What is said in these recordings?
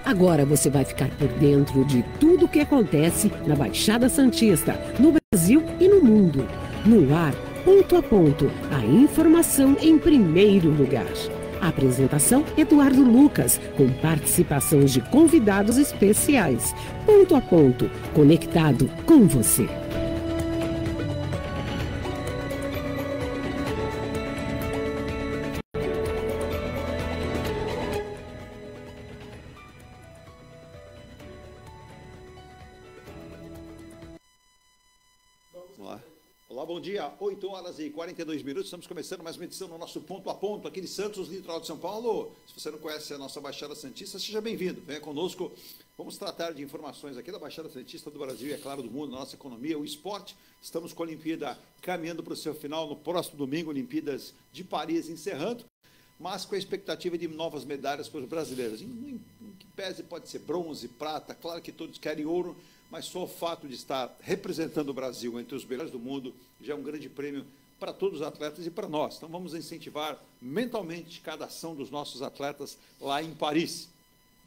Agora você vai ficar por dentro de tudo o que acontece na Baixada Santista, no Brasil e no mundo. No ar, ponto a ponto, a informação em primeiro lugar. A apresentação, Eduardo Lucas, com participação de convidados especiais. Ponto a ponto, conectado com você. Bom dia, 8 horas e 42 minutos, estamos começando mais uma edição no nosso Ponto a Ponto, aqui de Santos, litoral de São Paulo. Se você não conhece a nossa Baixada Santista, seja bem-vindo, venha conosco. Vamos tratar de informações aqui da Baixada Santista, do Brasil e, é claro, do mundo, da nossa economia, o esporte. Estamos com a Olimpíada caminhando para o seu final no próximo domingo, Olimpíadas de Paris encerrando, mas com a expectativa de novas medalhas para os brasileiros. Em que pese pode ser bronze, prata, claro que todos querem ouro, mas só o fato de estar representando o Brasil entre os melhores do mundo já é um grande prêmio para todos os atletas e para nós. Então vamos incentivar mentalmente cada ação dos nossos atletas lá em Paris.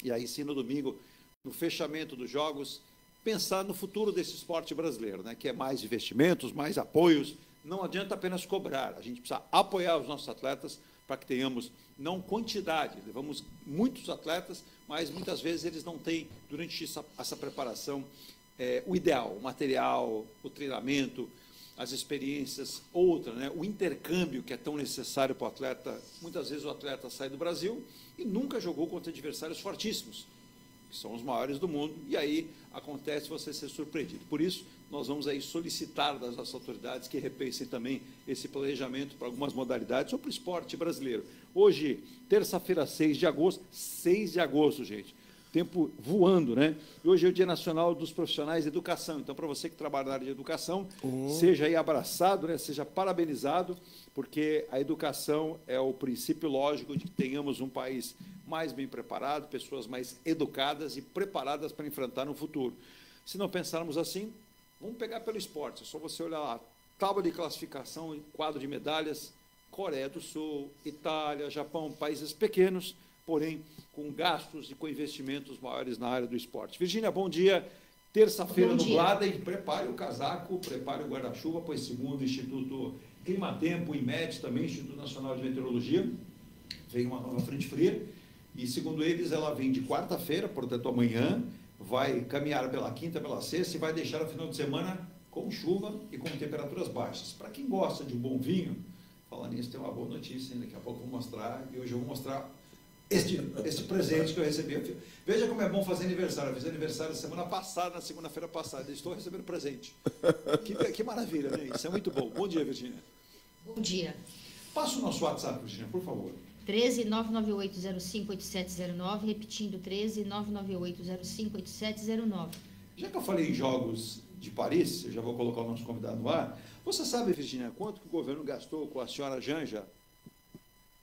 E aí sim, no domingo, no fechamento dos Jogos, pensar no futuro desse esporte brasileiro, né? Que é mais investimentos, mais apoios. Não adianta apenas cobrar, a gente precisa apoiar os nossos atletas para que tenhamos, não quantidade, levamos muitos atletas, mas muitas vezes eles não têm, durante essa preparação, o ideal, o material, o treinamento, as experiências, outra, né? O intercâmbio que é tão necessário para o atleta. Muitas vezes o atleta sai do Brasil e nunca jogou contra adversários fortíssimos, que são os maiores do mundo, e aí acontece você ser surpreendido. Por isso, nós vamos aí solicitar das nossas autoridades que repensem também esse planejamento para algumas modalidades ou para o esporte brasileiro. Hoje, terça-feira, 6 de agosto, gente. Tempo voando, né? E hoje é o Dia Nacional dos Profissionais de Educação. Então, para você que trabalha na área de educação, seja aí abraçado, né? Seja parabenizado, porque a educação é o princípio lógico de que tenhamos um país mais bem preparado, pessoas mais educadas e preparadas para enfrentar no futuro. Se não pensarmos assim, vamos pegar pelo esporte. É só você olhar lá, tábua de classificação, quadro de medalhas, Coreia do Sul, Itália, Japão, países pequenos, porém com gastos e com investimentos maiores na área do esporte. Virgínia, bom dia. Terça-feira nublada e prepare o casaco, prepare o guarda-chuva, pois segundo o Instituto Climatempo, IMET, também Instituto Nacional de Meteorologia, vem uma nova frente fria e, segundo eles, ela vem de quarta-feira, portanto amanhã, vai caminhar pela quinta, pela sexta e vai deixar o final de semana com chuva e com temperaturas baixas. Para quem gosta de um bom vinho, falando nisso, tem uma boa notícia, daqui a pouco eu vou mostrar, e hoje eu vou mostrar este presente que eu recebi. Veja como é bom fazer aniversário. Eu fiz aniversário semana passada, na segunda-feira passada. Estou recebendo presente. Que maravilha, né? Isso é muito bom. Bom dia, Virgínia. Bom dia. Passa o nosso WhatsApp, Virgínia, por favor. 13998058709, repetindo, 13998058709. Já que eu falei em Jogos de Paris, eu já vou colocar o nosso convidado no ar. Você sabe, Virgínia, quanto que o governo gastou com a senhora Janja,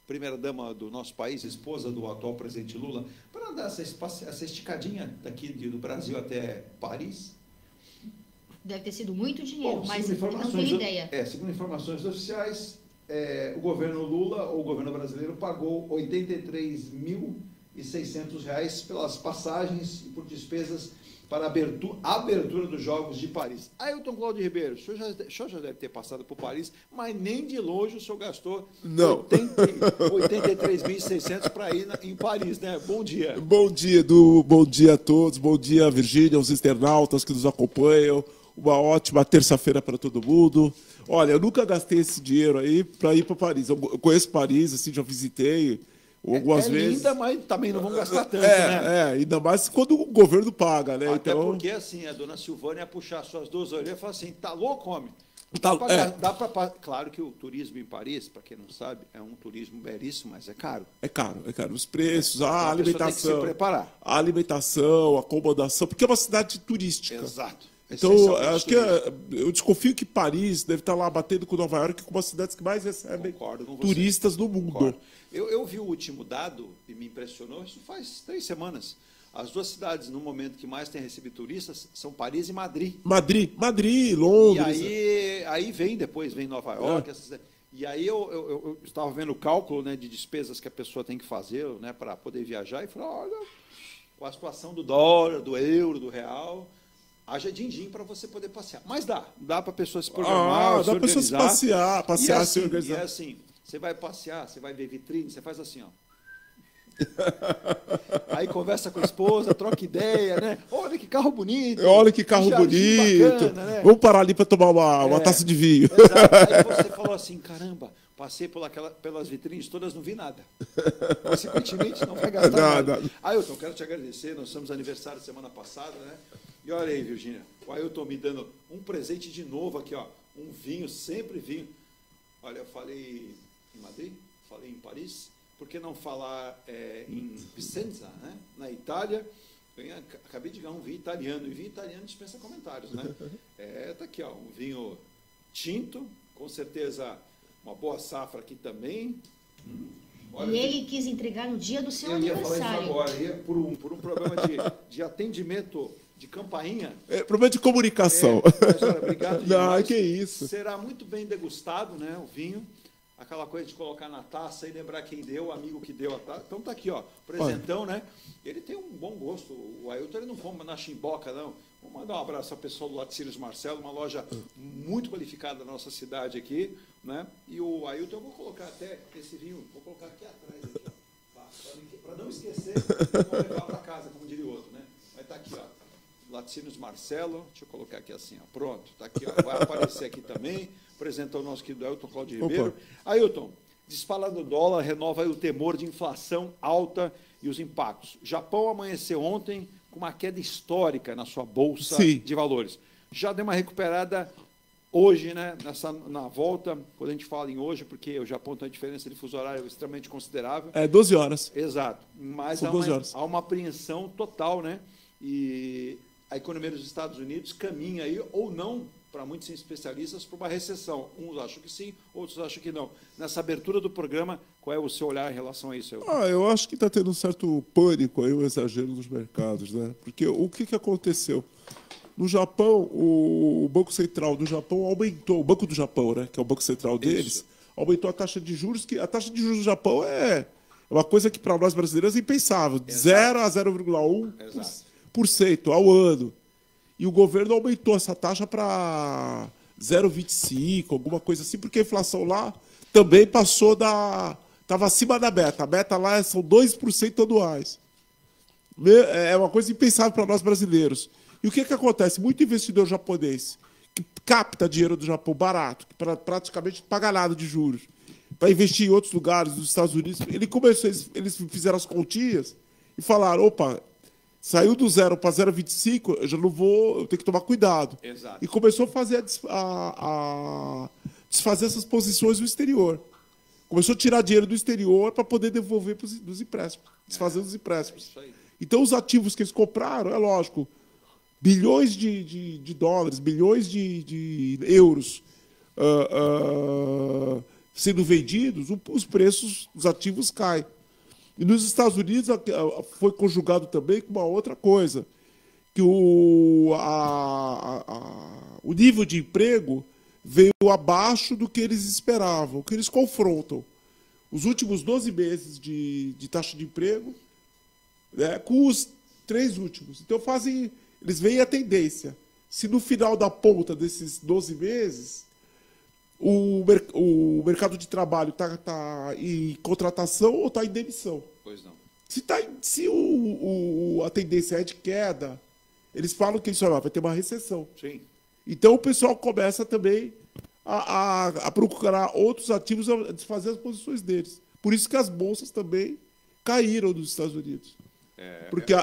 primeira-dama do nosso país, esposa do atual presidente Lula, para dar essa esticadinha daqui do Brasil até Paris? Deve ter sido muito dinheiro, bom, mas não tenho ideia. Segundo informações oficiais, o governo Lula, ou o governo brasileiro, pagou R$ 83.600 pelas passagens e por despesas para a abertura dos Jogos de Paris. Ailton Cláudio Ribeiro, o senhor já deve ter passado por Paris, mas nem de longe o senhor gastou 83.600 para ir em Paris, né? Bom dia. Bom dia, Edu. Bom dia a todos. Bom dia, Virgínia, aos internautas que nos acompanham. Uma ótima terça-feira para todo mundo. Olha, eu nunca gastei esse dinheiro aí para ir para Paris. Eu conheço Paris, assim, já visitei algumas vezes. Linda, mas também não vão gastar tanto, né? Ainda mais quando o governo paga, né? Até então... porque, assim, a dona Silvânia ia puxar suas duas orelhas e falar assim, tá louco, homem? Claro que o turismo em Paris, para quem não sabe, é um turismo belíssimo, mas é caro. É caro. Os preços, a alimentação. Tem que se preparar. A alimentação, a acomodação, porque é uma cidade turística. Exato. Então, acho que eu desconfio que Paris deve estar lá batendo com Nova York como uma das cidades que mais recebem turistas no mundo. Concordo. Eu vi o último dado e me impressionou, isso faz 3 semanas. As duas cidades, no momento que mais têm recebido turistas, são Paris e Madrid. Madrid, Londres. E aí vem Nova York. E aí eu estava vendo o cálculo, né, de despesas que a pessoa tem que fazer, né, para poder viajar e falei, olha, com a situação do dólar, do euro, do real, haja din-din para você poder passear. Mas dá para a pessoa se programar, dá para a pessoa se passear, se organizar. E é assim, você vai passear, você vai ver vitrine, você faz assim, ó. Aí conversa com a esposa, troca ideia, né? Olha que carro bonito. Olha que carro bonito. Bacana, né? Vamos parar ali para tomar uma taça de vinho. Exato. Aí você falou assim, caramba, passei pelas vitrines todas, não vi nada. Consequentemente, não vai gastar nada. Ailton, quero te agradecer, nós estamos aniversário semana passada, né? E olha aí, Virgínia, o Ailton me dando um presente de novo aqui, ó. Um vinho, sempre vinho. Olha, eu falei em Madrid, falei em Paris. Por que não falar em Vicenza, né? Na Itália? Eu acabei de ganhar um vinho italiano, e vinho italiano dispensa comentários, né? Tá aqui, ó, um vinho tinto, com certeza uma boa safra aqui também. Olha, e ele quis entregar no dia do seu aniversário. Eu ia falar isso agora, por um problema de atendimento de campainha. Problema de comunicação. Mas, olha, obrigado demais. Não, que isso. Será muito bem degustado, né, o vinho. Aquela coisa de colocar na taça e lembrar quem deu, o amigo que deu a taça. Então tá aqui, ó, presentão, né? Ele tem um bom gosto. O Ailton, ele não come na chimboca, não. Vou mandar um abraço ao pessoal do Laticínios Marcelo, uma loja muito qualificada da nossa cidade aqui, né? E o Ailton, eu vou colocar até esse vinho, vou colocar aqui atrás, para não esquecer, vou levar para casa, como diria o outro, né? Vai estar aqui, ó. Laticínios Marcelo, deixa eu colocar aqui assim, ó, pronto, está aqui, ó, vai aparecer aqui também, apresentar o nosso querido Ailton Cláudio Ribeiro. Ailton, dispara do dólar, renova aí o temor de inflação alta e os impactos. Japão amanheceu ontem com uma queda histórica na sua bolsa de valores. Já deu uma recuperada hoje, né, na volta, quando a gente fala em hoje, porque o Japão tem uma diferença de fuso horário extremamente considerável. 12 horas. Exato, mas há uma apreensão total, né? E a economia dos Estados Unidos caminha aí, ou não, para muitos especialistas, para uma recessão. Uns acham que sim, outros acham que não. Nessa abertura do programa, qual é o seu olhar em relação a isso? Eu acho que está tendo um certo pânico aí, um exagero nos mercados, né? Porque o que aconteceu? No Japão, o Banco Central do Japão aumentou, o Banco do Japão, né, que é o Banco Central deles, aumentou a taxa de juros, que a taxa de juros do Japão é uma coisa que para nós brasileiros é impensável, de 0 a 0,1% ao ano. E o governo aumentou essa taxa para 0,25%, alguma coisa assim, porque a inflação lá também passou estava acima da meta. A meta lá são 2% anuais. É uma coisa impensável para nós brasileiros. E o que acontece? Muito investidor japonês que capta dinheiro do Japão barato, que praticamente não paga nada de juros, para investir em outros lugares, nos Estados Unidos, eles fizeram as continhas e falaram, opa, saiu do 0 para 0,25, eu já não vou, eu tenho que tomar cuidado. Exato. E começou a fazer desfazer essas posições no exterior. Começou a tirar dinheiro do exterior para poder devolver dos empréstimos, desfazer os empréstimos. Então, os ativos que eles compraram, é lógico, bilhões de dólares, bilhões de euros sendo vendidos, os preços dos ativos caem. E nos Estados Unidos foi conjugado também com uma outra coisa, que o nível de emprego veio abaixo do que eles esperavam, que eles confrontam. Os últimos 12 meses de taxa de emprego, né, com os 3 últimos. Então eles veem a tendência. Se no final da ponta desses 12 meses o mercado de trabalho está em contratação ou está em demissão. Pois não. Se a tendência é de queda, eles falam que isso vai ter uma recessão. Sim. Então o pessoal começa também a procurar outros ativos, a desfazer as posições deles. Por isso que as bolsas também caíram nos Estados Unidos. Porque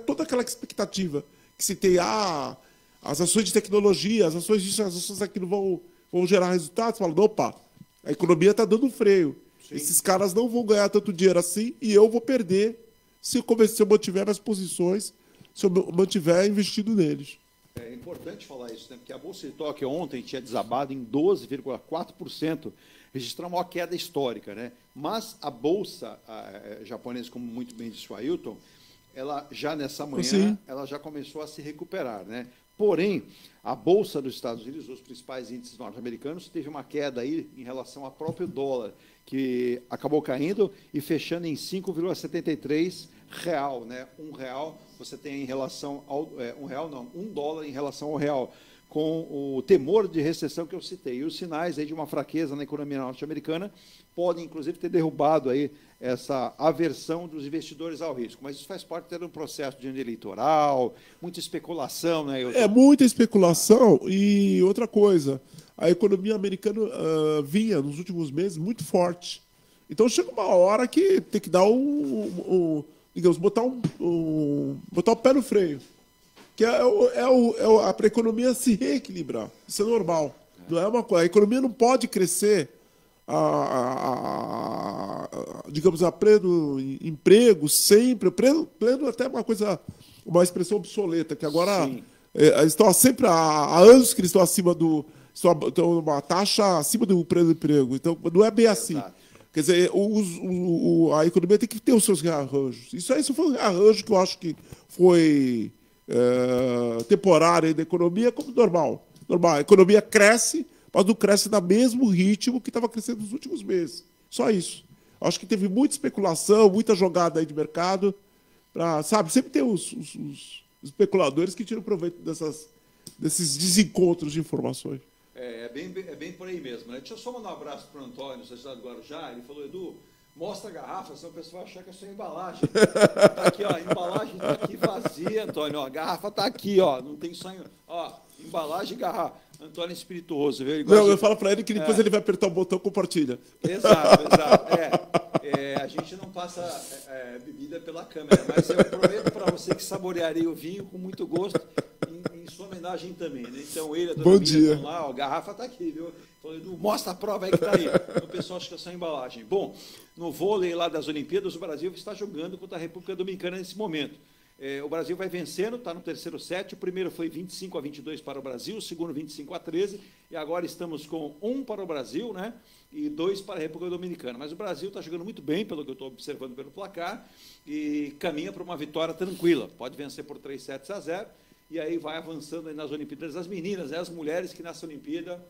toda aquela expectativa que se tem, as ações de tecnologia, as ações disso, as ações daquilo vão gerar resultados, falam, opa, a economia está dando freio. Sim. Esses caras não vão ganhar tanto dinheiro assim e eu vou perder se eu mantiver minhas posições, se eu mantiver investido neles. É importante falar isso, né? Porque a Bolsa de Tóquio ontem tinha desabado em 12,4%, registrando uma queda histórica, né? Mas a Bolsa japonesa, como muito bem disse o Ailton, ela já nessa manhã, ela já começou a se recuperar, né? Porém, a Bolsa dos Estados Unidos, os principais índices norte-americanos, teve uma queda aí em relação ao próprio dólar, que acabou caindo e fechando em 5,73 real, né? R$ 1 você tem em relação ao $1 em relação ao real, com o temor de recessão que eu citei. E os sinais aí de uma fraqueza na economia norte-americana podem, inclusive, ter derrubado aí essa aversão dos investidores ao risco. Mas isso faz parte de um processo de ano eleitoral, muita especulação, né? Muita especulação. E outra coisa, a economia americana vinha, nos últimos meses, muito forte. Então, chega uma hora que tem que dar digamos, botar o pé no freio. Que para a economia se reequilibrar. Isso é normal. Não é uma coisa. A economia não pode crescer digamos, a pleno emprego sempre. Pleno até uma expressão obsoleta, que agora estão sempre há anos que eles estão acima estão uma taxa acima do pleno emprego. Então, não é bem assim. Exato. Quer dizer, a economia tem que ter os seus rearranjos. Isso foi um rearranjo que eu acho que foi temporário da economia, como normal. A economia cresce, mas não cresce no mesmo ritmo que estava crescendo nos últimos meses. Só isso. Acho que teve muita especulação, muita jogada aí de mercado. Sempre tem os especuladores que tiram proveito desses desencontros de informações. É bem por aí mesmo, né? Deixa eu só mandar um abraço para o Antônio, da cidade do Guarujá. Ele falou: Edu, mostra a garrafa, senão o pessoal vai achar que é só embalagem. Tá aqui, ó, a embalagem está aqui vazia, Antônio. Ó, a garrafa está aqui, ó, não tem só... Ó, embalagem e garrafa. Antônio é espirituoso, viu? Eu falo para ele que depois ele vai apertar o botão e compartilha. Exato. A gente não passa bebida pela câmera, mas eu prometo para você que saborearei o vinho com muito gosto, em sua homenagem também, né? Então, ele, a dona Bom Mia, dia. estão lá, ó, a garrafa está aqui, viu? Mostra a prova aí que está aí. O pessoal acha que é só embalagem. Bom, no vôlei lá das Olimpíadas, o Brasil está jogando contra a República Dominicana nesse momento. O Brasil vai vencendo, está no terceiro set. O primeiro foi 25-22 para o Brasil, o segundo 25-13, e agora estamos com 1 para o Brasil, né? E 2 para a República Dominicana. Mas o Brasil está jogando muito bem, pelo que eu estou observando pelo placar, e caminha para uma vitória tranquila. Pode vencer por 3-0, e aí vai avançando aí nas Olimpíadas. As meninas, as mulheres que nessa Olimpíada...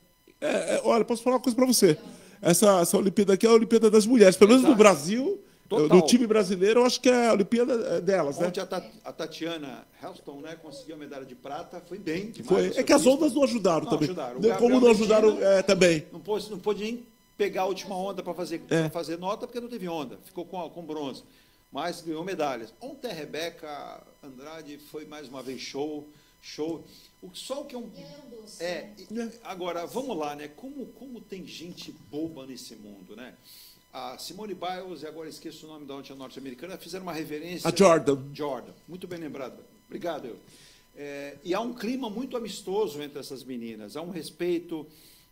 Olha, posso falar uma coisa para você. Essa Olimpíada aqui é a Olimpíada das mulheres, pelo menos no Brasil. Total. No time brasileiro, eu acho que é a Olimpíada delas, Ontem, né? a Tatiana Helston, né, conseguiu a medalha de prata, foi bem. É que as ondas não ajudaram também. Ajudaram. Como não ajudaram também. Não pôde nem pegar a última onda para fazer nota, porque não teve onda. Ficou com bronze. Mas ganhou medalhas. Ontem a Rebeca Andrade foi mais uma vez show. Só o que é um... Agora, vamos lá, né? Como tem gente boba nesse mundo, né? A Simone Biles, e agora esqueço o nome da outra norte-americana, fizeram uma reverência... A Jordan. Muito bem lembrado. Obrigado. E há um clima muito amistoso entre essas meninas. Há um respeito.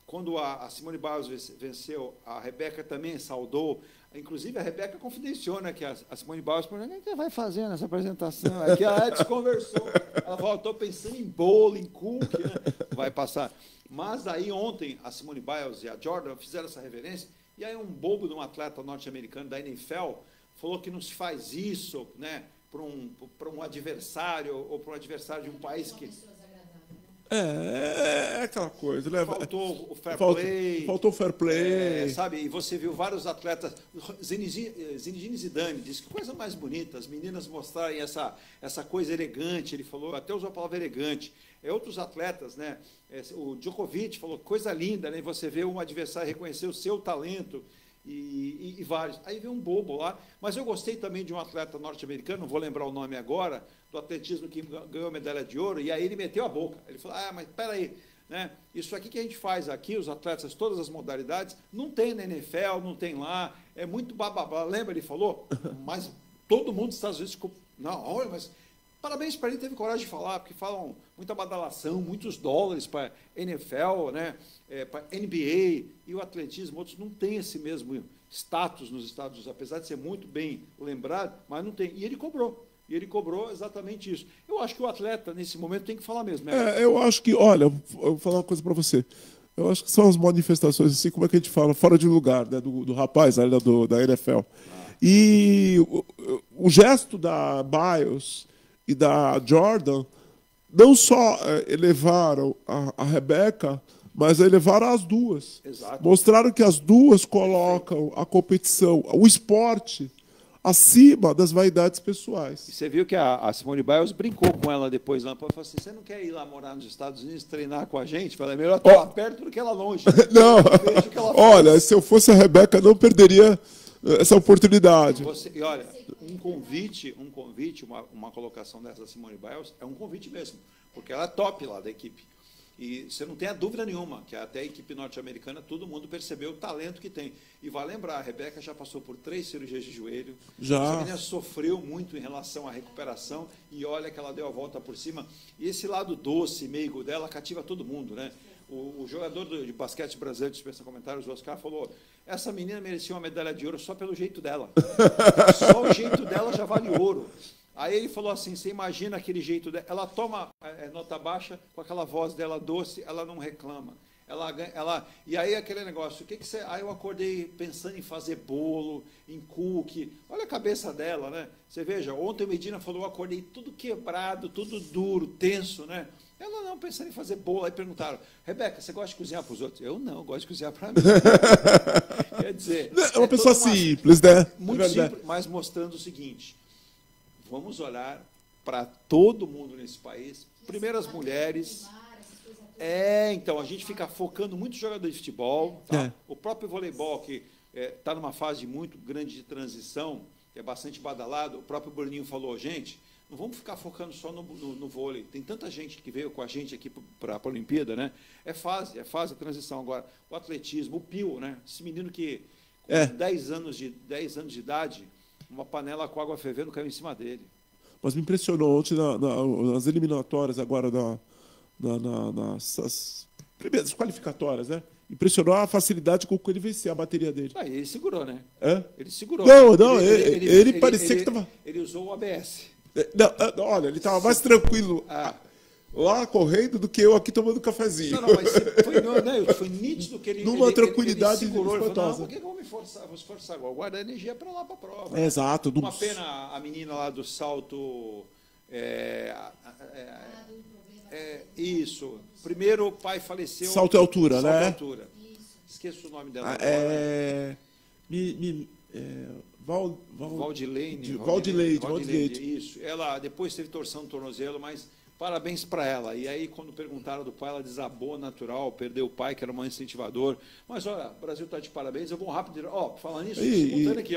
Quando a Simone Biles venceu, a Rebeca também saudou. Inclusive, a Rebeca confidenciou, né, que a Simone Biles falou: o que você vai fazer nessa apresentação? Aqui a Edson conversou. Ela falou: estou pensando em bolo, em cookie, né? Vai passar. Mas aí ontem, a Simone Biles e a Jordan fizeram essa reverência. E aí um bobo de um atleta norte-americano da NFL falou que não se faz isso, né, para um adversário ou para um adversário de um país que... É aquela coisa, né? Faltou o fair play. Faltou o fair play. Sabe, e você viu vários atletas... Zinedine Zidane disse que coisa mais bonita, as meninas mostrarem essa coisa elegante, ele falou, até usou a palavra elegante. Outros atletas, né? O Djokovic falou, coisa linda, né? Você vê um adversário reconhecer o seu talento e vários. Aí veio um bobo lá, mas eu gostei também de um atleta norte-americano, não vou lembrar o nome agora, do atletismo que ganhou a medalha de ouro, e aí ele meteu a boca. Ele falou: mas peraí, né? Isso aqui que a gente faz aqui, os atletas, todas as modalidades, não tem na NFL, não tem lá, é muito bababá. Lembra, ele falou? Mas todo mundo dos Estados Unidos ficou... Não, olha, mas... Parabéns para ele, teve coragem de falar, porque falam muita badalação, muitos dólares para NFL, né, para NBA, e o atletismo, outros não têm esse mesmo status nos Estados Unidos, apesar de ser muito bem lembrado, mas não tem. E ele cobrou exatamente isso. Eu acho que o atleta, nesse momento, tem que falar mesmo. Eu acho que, olha, eu vou falar uma coisa para você. Eu acho que são as manifestações, assim, como é que a gente fala, fora de lugar, né, do rapaz ali da NFL. E o gesto da Biles e da Jordan não só elevaram a Rebeca, mas elevaram as duas. Exato. Mostraram que as duas colocam a competição, o esporte, acima das vaidades pessoais. E você viu que a Simone Biles brincou com ela depois lá, falou assim, você não quer ir lá morar nos Estados Unidos, treinar com a gente? Falei, é melhor estar lá perto do que lá longe. Não, Veja o que ela faz. olha, se eu fosse a Rebeca, não perderia essa oportunidade. E olha, um convite, uma colocação dessa da Simone Biles é um convite mesmo, porque ela é top lá da equipe. E você não tem a dúvida nenhuma que até a equipe norte-americana, todo mundo percebeu o talento que tem. E vai lembrar, a Rebeca já passou por 3 cirurgias de joelho. Já. Essa menina sofreu muito em relação à recuperação e olha que ela deu a volta por cima. E esse lado doce, meigo dela, cativa todo mundo, né? O jogador de basquete brasileiro, dispensa comentários, o Oscar, falou, essa menina merecia uma medalha de ouro só pelo jeito dela. Só o jeito dela já vale ouro. Aí ele falou assim, você imagina aquele jeito dela, ela toma nota baixa, com aquela voz dela doce, ela não reclama. E aí aquele negócio, o que você... Aí eu acordei pensando em fazer bolo, em cookie, olha a cabeça dela, né? Você veja, ontem o Medina falou, eu acordei tudo quebrado, tudo duro, tenso, né? Ela não, pensando em fazer bolo, aí perguntaram, Rebeca, você gosta de cozinhar para os outros? Eu não, gosto de cozinhar para mim. Quer dizer... É uma pessoa simples, né? Muito simples, mas mostrando o seguinte... Vamos olhar para todo mundo nesse país. Primeiro as mulheres. Então, a gente fica focando muito em jogador de futebol. Tá? O próprio voleibol, que está numa fase muito grande de transição, que é bastante badalado. O próprio Bruninho falou, gente, não vamos ficar focando só no vôlei. Tem tanta gente que veio com a gente aqui para a Olimpíada, né? É fase a transição agora. O atletismo, o Pio, né? Esse menino que com 10 anos de idade... Uma panela com água fervendo caiu em cima dele. Mas me impressionou ontem nas eliminatórias agora, nas primeiras qualificatórias, né? Impressionou a facilidade com que ele venceu a bateria dele. Ele segurou, né? Ele segurou. Não, ele parecia que estava... Ele usou o ABS. Olha, ele estava mais tranquilo lá correndo do que eu aqui tomando cafezinho. Não, mas foi nítido que ele... Numa tranquilidade ele segurou, espantosa. Ele falou, não, por que eu vou me forçar? Vou esforçar agora. Guardar energia para lá, para a prova. Exato. Uma pena a menina lá do salto... isso. Primeiro o pai faleceu... Salto e altura, né? Salto e altura. Esqueço o nome dela. Valdileide. Isso. Ela depois teve torção no tornozelo, mas... Parabéns para ela. E aí, quando perguntaram do pai, ela desabou natural, perdeu o pai, que era um incentivador. Mas, olha, o Brasil está de parabéns. Eu vou rápido. Falando nisso, simultâneo aqui,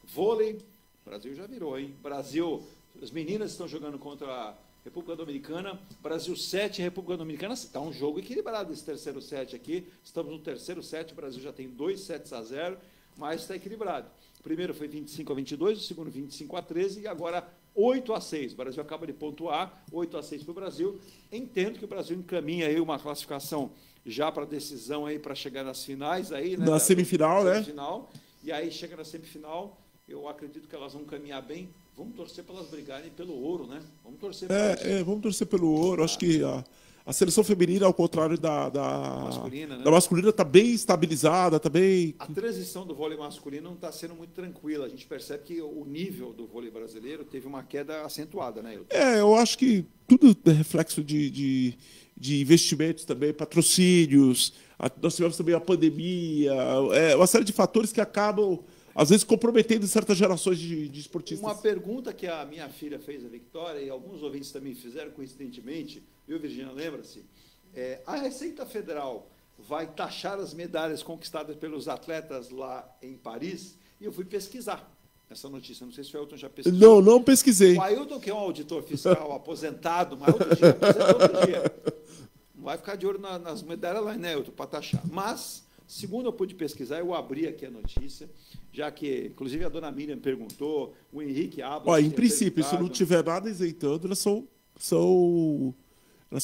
vôlei. O Brasil já virou, hein? Brasil, as meninas estão jogando contra a República Dominicana. Brasil 7, República Dominicana. Está um jogo equilibrado esse terceiro set aqui. Estamos no terceiro set. O Brasil já tem 2-0, mas está equilibrado. O primeiro foi 25-22, o segundo 25-13 e agora 8-6. O Brasil acaba de pontuar, 8-6 para o Brasil. Entendo que o Brasil encaminha aí uma classificação já para decisão aí para chegar nas finais aí, né? Na semifinal, né? E aí chega na semifinal, eu acredito que elas vão caminhar bem. Vamos torcer para elas brigarem pelo ouro, né? Vamos torcer vamos torcer pelo ouro. Acho que a seleção feminina, ao contrário da masculina, né? Da masculina, está bem estabilizada, está bem... A transição do vôlei masculino não está sendo muito tranquila. A gente percebe que o nível do vôlei brasileiro teve uma queda acentuada, né, Hilton? Eu acho que tudo é reflexo de investimentos também, patrocínios. Nós tivemos também a pandemia, uma série de fatores que acabam, às vezes, comprometendo certas gerações de esportistas. Uma pergunta que a minha filha fez a Victória, e alguns ouvintes também fizeram, coincidentemente, viu, Virgínia, lembra-se? A Receita Federal vai taxar as medalhas conquistadas pelos atletas lá em Paris, e eu fui pesquisar essa notícia. Não sei se o Ailton já pesquisou. Não pesquisei. O Ailton, que é um auditor fiscal aposentado, mas outro dia. Não vai ficar de olho nas medalhas lá, né, Ailton, para taxar. Mas, segundo eu pude pesquisar, eu abri aqui a notícia, já que, inclusive, a dona Miriam perguntou, o Henrique Abel... Em princípio, se não tiver nada isentando, elas são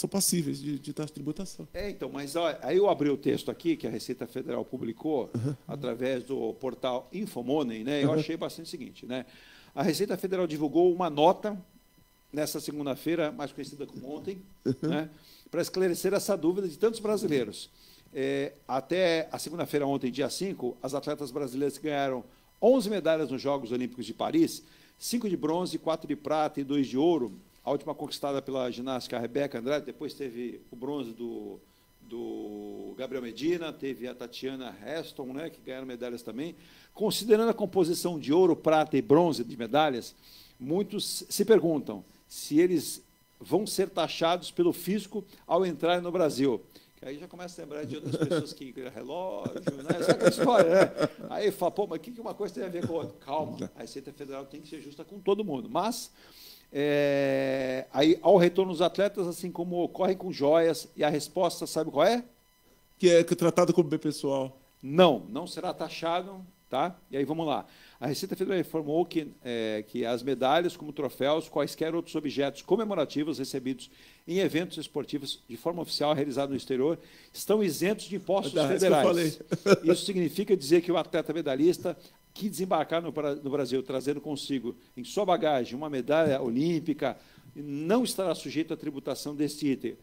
passíveis de taxa de tributação. Então, mas aí eu abri o texto aqui, que a Receita Federal publicou, através do portal Infomoney, né? Eu achei bastante o seguinte, né? A Receita Federal divulgou uma nota, nessa segunda-feira, mais conhecida como ontem, né? Para esclarecer essa dúvida de tantos brasileiros. Até a segunda-feira, ontem, dia 5, as atletas brasileiras ganharam 11 medalhas nos Jogos Olímpicos de Paris, 5 de bronze, 4 de prata e 2 de ouro, a última conquistada pela ginástica Rebeca Andrade, depois teve o bronze do Gabriel Medina, teve a Tatiana Heston, né, que ganharam medalhas também. Considerando a composição de ouro, prata e bronze de medalhas, muitos se perguntam se eles vão ser taxados pelo fisco ao entrarem no Brasil. Que aí já começa a lembrar de outras pessoas que relógio, né? Sabe aquela história, né? Aí fala, pô, mas o que uma coisa tem a ver com a outra? Calma, a Receita Federal tem que ser justa com todo mundo. Mas, aí, ao retorno dos atletas, assim como ocorre com joias, e a resposta, sabe qual é? Que é tratado como bem pessoal. Não será taxado, tá? E aí, vamos lá. A Receita Federal informou que as medalhas, como troféus, quaisquer outros objetos comemorativos recebidos em eventos esportivos de forma oficial realizados no exterior, estão isentos de impostos federais. Isso significa dizer que o atleta medalhista que desembarcar no Brasil trazendo consigo em sua bagagem uma medalha olímpica não estará sujeito à tributação deste item.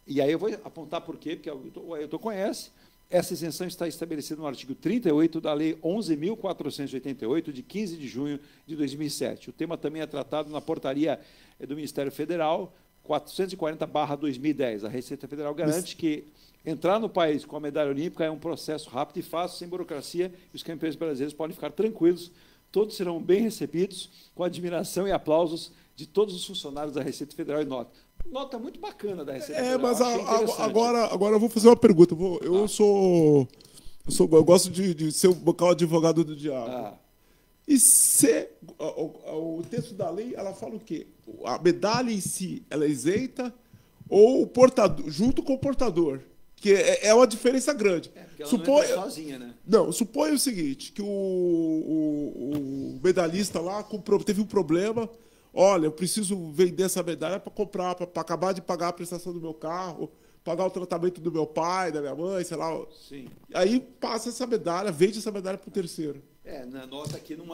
E aí eu vou apontar por quê, porque o Ailton conhece. Essa isenção está estabelecida no artigo 38 da Lei 11.488, de 15 de junho de 2007. O tema também é tratado na portaria do Ministério Federal 440/2010. A Receita Federal garante que entrar no país com a medalha olímpica é um processo rápido e fácil, sem burocracia, e os campeões brasileiros podem ficar tranquilos. Todos serão bem recebidos, com admiração e aplausos de todos os funcionários da Receita Federal. E nota muito bacana da Receita Federal. Mas agora eu vou fazer uma pergunta. Eu gosto de ser um bocado advogado do diabo. E o texto da lei, ela fala o quê? A medalha em si, ela é isenta, ou o portador, junto com o portador, que é uma diferença grande. Porque ela não entra sozinha, né? Não, suponha o seguinte, que o medalhista lá teve um problema. Olha, eu preciso vender essa medalha para comprar, para acabar de pagar a prestação do meu carro, pagar o tratamento do meu pai, da minha mãe, sei lá. Sim. Aí passa essa medalha, vende essa medalha para o terceiro. Na nota aqui não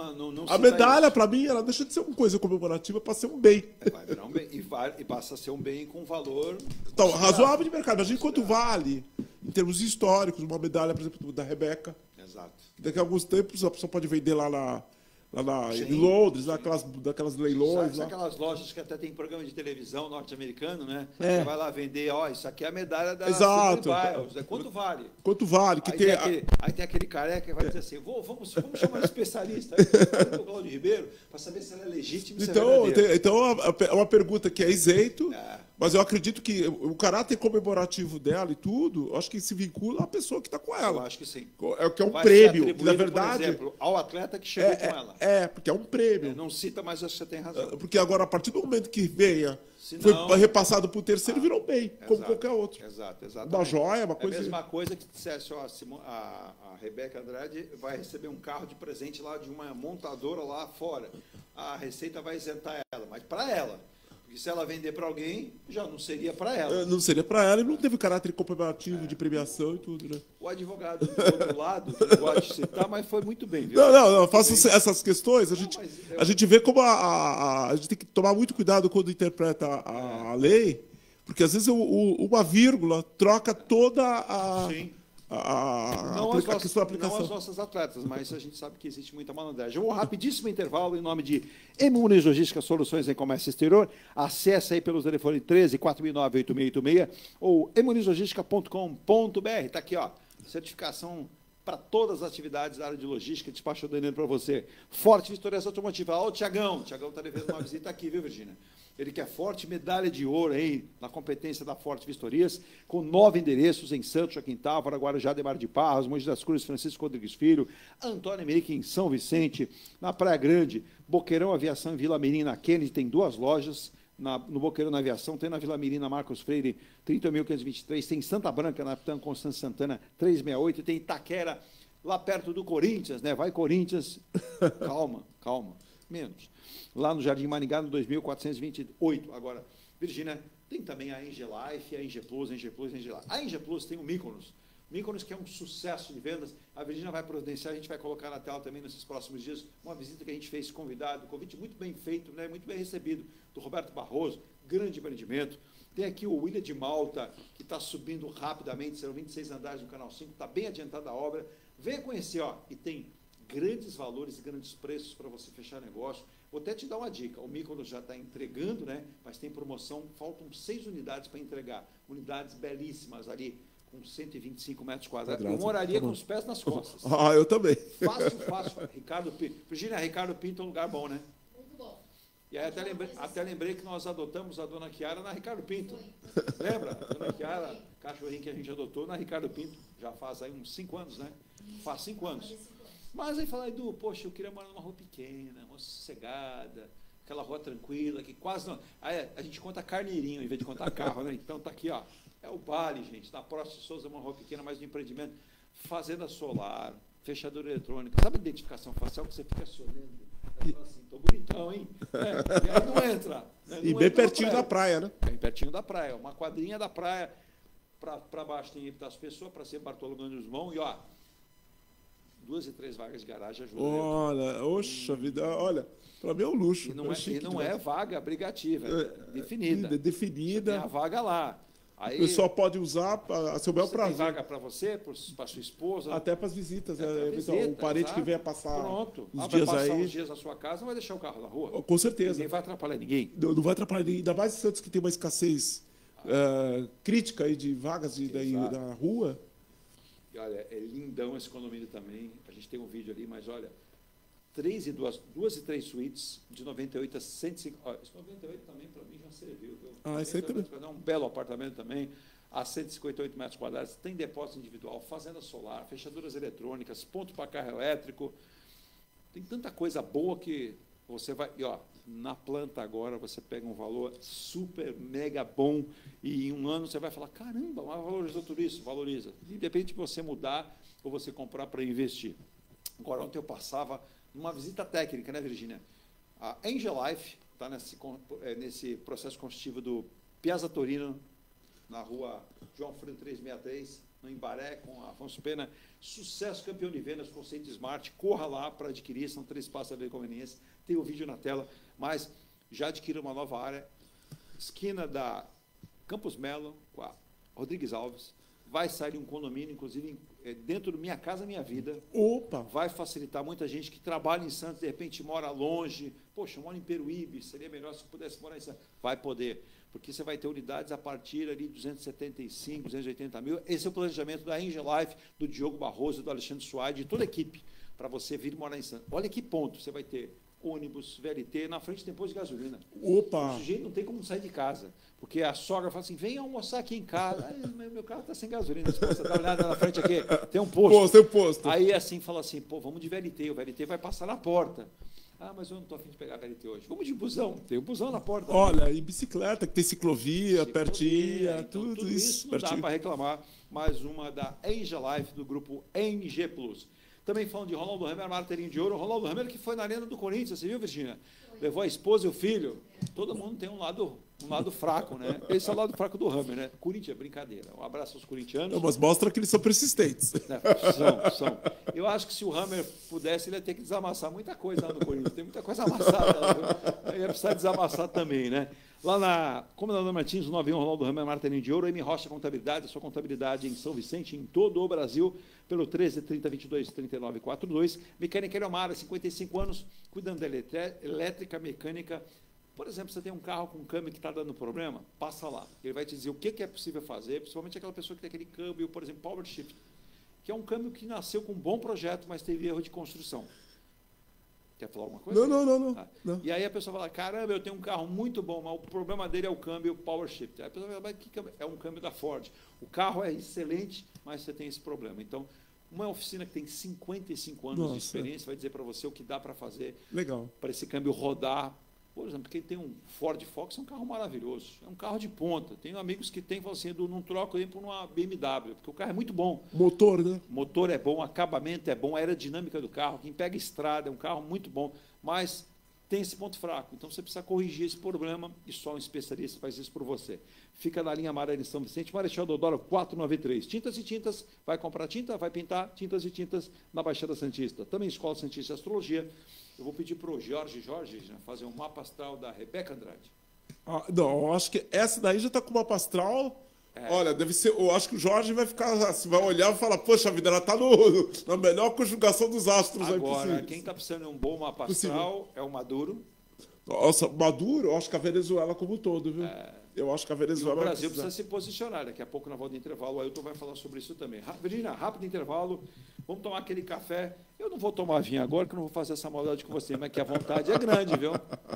a medalha, para mim, ela deixa de ser uma coisa comemorativa para ser um bem. Vai virar um bem. E passa a ser um bem com valor. Então, razoável de mercado. Imagina quanto vale, em termos históricos, uma medalha, por exemplo, da Rebeca. Exato. Daqui a alguns tempos a pessoa pode vender lá em Londres, daquelas leilões. Sabe aquelas lojas que até tem programa de televisão norte-americano, né? Você vai lá vender, isso aqui é a medalha da Exato. Quanto vale? Quanto vale? Aí tem aquele careca que vai dizer assim, vamos chamar um especialista, o Cláudio Ribeiro, para saber se ela é legítima e se é verdadeira. Então, é uma pergunta que é isento, mas eu acredito que o caráter comemorativo dela e tudo, acho que se vincula à pessoa que está com ela. Eu acho que sim. Que é um prêmio, que, na verdade... Por exemplo, ao atleta que chegou com ela. Porque é um prêmio. Não cita, mas acho que você tem razão. Porque agora, a partir do momento que foi repassado para o terceiro, virou bem, como qualquer outro. Exato. Uma joia, uma coisa... É a mesma coisa que dissesse, a Rebeca Andrade vai receber um carro de presente lá de uma montadora lá fora. A Receita vai isentar ela, mas para ela. Porque se ela vender para alguém, já não seria para ela. Não seria para ela e não teve caráter comemorativo de premiação e tudo, né? O advogado do outro lado, que não gosta de citar, mas foi muito bem. Viu? Não, faço essas questões. A gente vê como a gente tem que tomar muito cuidado quando interpreta a lei, porque às vezes uma vírgula troca toda a questão da aplicação. Não as nossas atletas, mas a gente sabe que existe muita malandragem. Um rapidíssimo intervalo em nome de Muniz Logística, soluções em comércio exterior. Acesse aí pelos telefones 13 4.009 8686 ou emunizlogistica.com.br. Está aqui, certificação para todas as atividades da área de logística, despacho dando para você. Forte Vitoriosa Automotiva. O Tiagão está devendo uma visita aqui, viu, Virgínia? Ele quer forte, medalha de ouro aí na competência da Forte Vistorias, com 9 endereços em Santos, Joaquim Távora, Guarujá, Demar de Parras, Mogi das Cruzes, Francisco Rodrigues Filho, Antônio Emerick em São Vicente, na Praia Grande, Boqueirão Aviação em Vila Mirim, na Kennedy, tem 2 lojas, no Boqueirão na Aviação, tem na Vila Mirim, na Marcos Freire, 30.523, tem em Santa Branca, na Capitão Constância Santana, 368, tem Itaquera, lá perto do Corinthians, né? Vai Corinthians, calma, menos. Lá no Jardim Maringá, no 2428. Agora, Virgínia, tem também a Engelife, a Engeplus, a Engelife. A Engeplus tem o Mykonos. Mykonos, que é um sucesso de vendas. A Virgínia vai providenciar, a gente vai colocar na tela também nesses próximos dias, uma visita que a gente fez convidado, convite muito bem feito, né, muito bem recebido, do Roberto Barroso, grande empreendimento. Tem aqui o William de Malta, que está subindo rapidamente, serão 26 andares no Canal 5, está bem adiantada a obra. Venha conhecer, e tem grandes valores e grandes preços para você fechar negócio. Vou até te dar uma dica, o Mykonos já está entregando, né? Mas tem promoção, faltam 6 unidades para entregar, unidades belíssimas ali, com 125 metros quadrados. Eu moraria com os pés nas costas. Ah, eu também. Fácil. Ricardo Pinto. Virgínia, Ricardo Pinto é um lugar bom, né? Muito bom. E aí até lembrei que nós adotamos a dona Chiara na Ricardo Pinto. Lembra? A dona Chiara, cachorrinho que a gente adotou na Ricardo Pinto. Já faz aí uns 5 anos, né? Faz 5 anos. Mas aí fala, Edu, poxa, eu queria morar numa rua pequena, uma sossegada, aquela rua tranquila, que quase não... Aí a gente conta carneirinho em vez de contar carro, né? Então tá aqui, ó. É o Bale, gente. Na Próxima de Souza, uma rua pequena, mais de empreendimento. Fazenda solar, fechadura eletrônica. Sabe a identificação facial que você fica se olhando? Aí fala assim, tô bonitão, hein? E aí não entra. Né? E bem pertinho da praia, né? Bem pertinho da praia. Uma quadrinha da praia. Para baixo tem das pessoas, para ser Bartolomeu dos Mãos. E, ó, 2 e 3 vagas de garagem ajuda. Olha, oxa vida, olha, para mim é um luxo. E não é vaga abrigativa, é definida. Definida. Tem a vaga lá. Aí, o pessoal pode usar a seu bel prazer. Tem vaga para você, para sua esposa. Até para as visitas. Visita, o parente que venha passar Pronto. os vai dias passar aí. uns dias na sua casa, não vai deixar o carro na rua. Com certeza. Ninguém vai atrapalhar ninguém. Não vai atrapalhar ninguém. Ainda mais em Santos, que tem uma escassez crítica aí de vagas da rua. E olha, é lindão esse condomínio também. A gente tem um vídeo ali, mas olha, 2 e 3 suítes, de 98 a 105. Olha, esse 98 também para mim já serviu. Viu? Esse aí também. É um belo apartamento também, a 158 metros quadrados, tem depósito individual, fazenda solar, fechaduras eletrônicas, ponto para carro elétrico. Tem tanta coisa boa que você vai... E, ó, na planta agora você pega um valor super, mega bom e em um ano você vai falar, caramba, mas valorizou tudo isso? Valoriza. Independente de você mudar ou você comprar para investir. Agora, ontem eu passava numa visita técnica, né, Virgínia? A Angel Life está nesse processo construtivo do Piazza Torino, na rua João Freire 363, no Embaré, com a Afonso Pena. Sucesso, campeão de vendas, conceito Smart. Corra lá para adquirir, são 3 passos da conveniência. Tem o vídeo na tela, mas já adquiriu uma nova área, esquina da Campos Melo, com a Rodrigues Alves. Vai sair um condomínio, inclusive, dentro do Minha Casa Minha Vida. Opa! Vai facilitar muita gente que trabalha em Santos, de repente mora longe. Poxa, eu moro em Peruíbe, seria melhor se pudesse morar em Santos. Vai poder, porque você vai ter unidades a partir ali de 275, 280 mil. Esse é o planejamento da Angel Life, do Diogo Barroso, do Alexandre Suárez, de toda a equipe, para você vir morar em Santos. Olha que ponto, você vai ter ônibus, VLT, na frente tem posto de gasolina. Opa! O sujeito não tem como sair de casa, porque a sogra fala assim, vem almoçar aqui em casa. Meu carro está sem gasolina, você dá uma olhada na frente aqui, tem um posto. Tem um posto. Aí assim, fala assim, pô, vamos de VLT, o VLT vai passar na porta. Ah, mas eu não estou a fim de pegar VLT hoje. Vamos de busão, tem um busão na porta. Olha, e bicicleta, que tem ciclovia, pertinho, então, tudo isso. Não dá para reclamar. Mais uma da Angel Life, do grupo NG Plus. Também falando de Ronaldo Hammer, martelinho de ouro. Ronaldo Hammer que foi na arena do Corinthians, você viu, Virgínia? Levou a esposa e o filho. Todo mundo tem um lado fraco, né? Esse é o lado fraco do Hammer, né? Corinthians, brincadeira. Um abraço aos corintianos. Não, mas mostra que eles são persistentes. São. Eu acho que se o Hammer pudesse, ele ia ter que desamassar muita coisa lá no Corinthians. Tem muita coisa amassada. Ele ia precisar desamassar também, né? Lá na Comendador Martins, 91, Ronaldo Hammer, martelinho de ouro, M. Rocha Contabilidade, a sua contabilidade em São Vicente, em todo o Brasil, pelo 13 30 22 39 42. Mecânica Eliomara, 55 anos, cuidando da elétrica, mecânica. Por exemplo, você tem um carro com um câmbio que está dando problema, passa lá. Ele vai te dizer o que é possível fazer, principalmente aquela pessoa que tem aquele câmbio, por exemplo, Power Shift, que é um câmbio que nasceu com um bom projeto, mas teve erro de construção. Quer falar alguma coisa? Não. E aí a pessoa fala, caramba, eu tenho um carro muito bom, mas o problema dele é o câmbio Power Shift. Aí a pessoa fala, mas que câmbio? É um câmbio da Ford. O carro é excelente, mas você tem esse problema. Então, uma oficina que tem 55 anos de experiência vai dizer para você o que dá para fazer para esse câmbio rodar. Por exemplo, quem tem um Ford Focus é um carro maravilhoso, é um carro de ponta. Tenho amigos que têm, falam assim, não troco ele por uma BMW, porque o carro é muito bom. Motor, né? Motor é bom, acabamento é bom, a aerodinâmica do carro, quem pega estrada, é um carro muito bom, mas tem esse ponto fraco. Então, você precisa corrigir esse problema e só um especialista faz isso por você. Fica na linha amarela em São Vicente, Marechal Deodoro 493. Tintas e tintas, vai comprar tinta, vai pintar, tintas e tintas na Baixada Santista. Também Escola Santista de Astrologia. Eu vou pedir para o Jorge fazer um mapa astral da Rebeca Andrade. Não, eu acho que essa daí já está com uma mapa astral Olha, deve ser. Eu acho que o Jorge vai ficar assim, vai olhar e falar, poxa vida, ela tá na melhor conjugação dos astros aí Agora, possível. quem está precisando de um bom mapa astral é o Maduro. Nossa, Maduro, eu acho que a Venezuela como um todo, viu? Eu acho que a E o Venezuela vai Brasil precisar. precisa se posicionar. Daqui a pouco, na volta de intervalo, o Ailton vai falar sobre isso também. Virginia, rápido intervalo. Vamos tomar aquele café. Eu não vou tomar vinho agora, que eu não vou fazer essa maldade com você, mas que a vontade é grande, viu?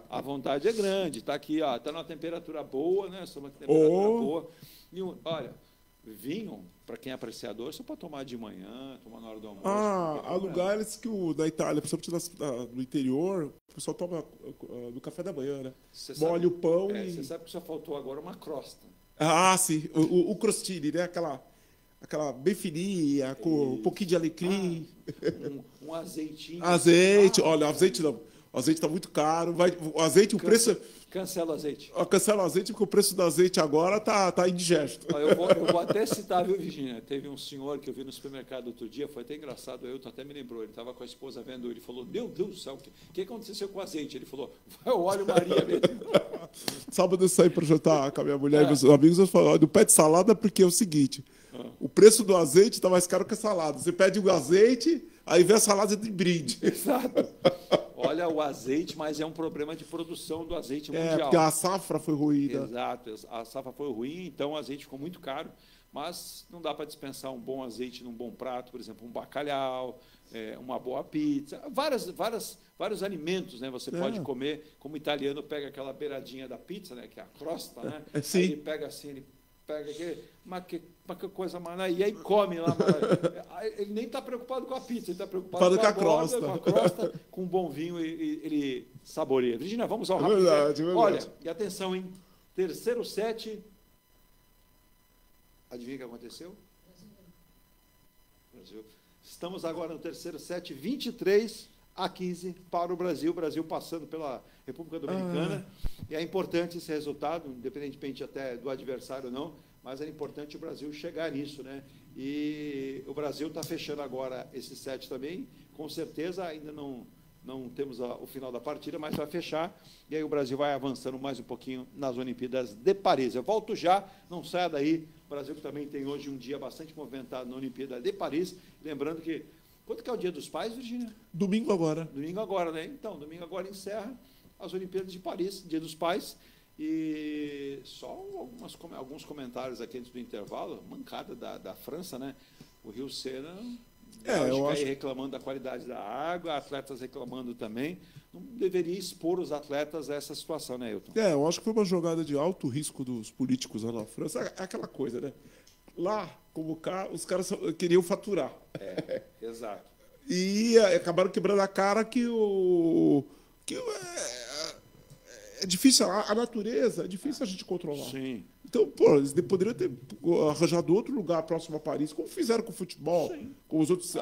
A vontade é grande. Está aqui, ó, está numa temperatura boa, né? Estamos numa temperatura boa. E, olha, vinho, para quem é apreciador, só para tomar de manhã, tomar na hora do almoço. Há lugares que da Itália, principalmente no interior, o pessoal toma no café da manhã, né? Molha o pão e... Você sabe que só faltou agora uma crosta. Ah, sim. O crostini, né? Aquela bem fininha, com um pouquinho de alecrim. Um azeitinho. Azeite. Olha, azeite não. O azeite está muito caro. O azeite, o preço... Cancela o azeite. Cancela o azeite, porque o preço do azeite agora tá indigesto. Eu vou até citar, viu, Virginia? Teve um senhor que eu vi no supermercado outro dia, foi até engraçado, eu até me lembrou, ele estava com a esposa vendo, ele falou, meu Deus do céu, o que aconteceu com o azeite? Ele falou, vai o óleo Maria mesmo. Sábado eu saí para jantar com a minha mulher e meus amigos, eu falei, não pede salada porque é o seguinte, o preço do azeite está mais caro que a salada. Você pede o azeite, aí vem a salada de brinde. Exato. Olha, o azeite, mas é um problema de produção do azeite mundial. Porque a safra foi ruída. Exato, a safra foi ruim, então o azeite ficou muito caro, mas não dá para dispensar um bom azeite num bom prato, por exemplo, um bacalhau, uma boa pizza, vários alimentos, né? Você pode comer, como o italiano pega aquela beiradinha da pizza, né? Que é a crosta, né? Sim. Aí ele pega assim, ele pega aquele, mas que coisa maná, e aí come lá. Ele nem está preocupado com a pizza, ele está preocupado com a crosta. Com a crosta, com um bom vinho, ele saboreia. Virginia, vamos ao rápido. Verdade. Olha, e atenção, hein? Terceiro set. Adivinha o que aconteceu? Brasil. Estamos agora no terceiro set, 23-15 para o Brasil. O Brasil passando pela República Dominicana. E é importante esse resultado, independentemente até do adversário ou não, mas é importante o Brasil chegar nisso, né? E o Brasil está fechando agora esse set também. Com certeza ainda não temos o final da partida, mas vai fechar. E aí o Brasil vai avançando mais um pouquinho nas Olimpíadas de Paris. Eu volto já, não saia daí. O Brasil que também tem hoje um dia bastante movimentado na Olimpíada de Paris. Lembrando que... Quanto que é o Dia dos Pais, Virginia? Domingo agora. Domingo agora, né? Então, domingo agora encerra as Olimpíadas de Paris, Dia dos Pais. E só alguns comentários aqui antes do intervalo. Mancada da França, né? O Rio Sena... eu acho... reclamando da qualidade da água, atletas reclamando também. Não deveria expor os atletas a essa situação, né, Ailton? Eu acho que foi uma jogada de alto risco dos políticos lá na França. É aquela coisa, né? Lá, como cá, os caras queriam faturar. Exato. E acabaram quebrando a cara que é difícil, a natureza é difícil a gente controlar. Sim. Então, pô, eles poderiam ter arranjado outro lugar próximo a Paris, como fizeram com o futebol, com os outros.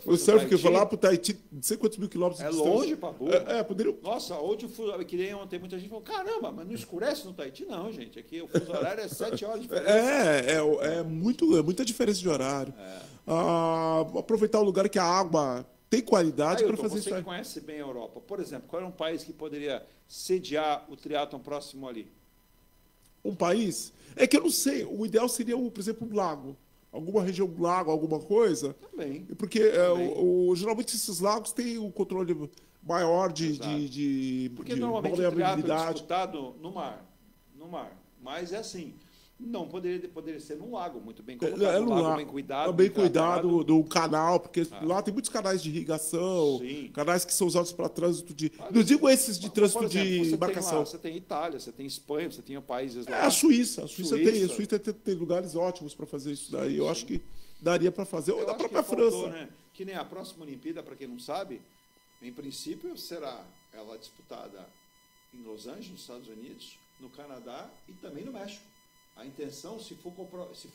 O surf que foi lá para o Tahiti, não sei quantos mil quilômetros de distância. Longe, Pabu. Poderiam. Nossa, hoje queria ontem, muita gente falou: caramba, mas não escurece no Tahiti? Não, gente. Aqui o fuso horário é 7 horas de diferença. É muita diferença de horário. Aproveitar o lugar que a água tem qualidade para fazer isso aí. Você aí. que conhece bem a Europa, por exemplo, qual é um país que poderia sediar o triatlon próximo ali? Um país? É que eu não sei. O ideal seria, por exemplo, um lago. Alguma região do lago, alguma coisa. Também. Porque geralmente esses lagos têm um controle maior de porque normalmente o triatlo é disputado no mar. Mas é assim. Não, poderia ser num lago, muito bem colocado. Um lago bem cuidado. Bem cuidado do canal, porque lá tem muitos canais de irrigação, canais que são usados para trânsito de... Não digo esses de trânsito de embarcação. Você tem Itália, você tem Espanha, você tem países lá. A Suíça tem lugares ótimos para fazer isso daí. Eu acho que daria para fazer. Ou da própria França. Né? Que nem a próxima Olimpíada, para quem não sabe, em princípio será ela disputada em Los Angeles, nos Estados Unidos, no Canadá e também no México. A intenção, se for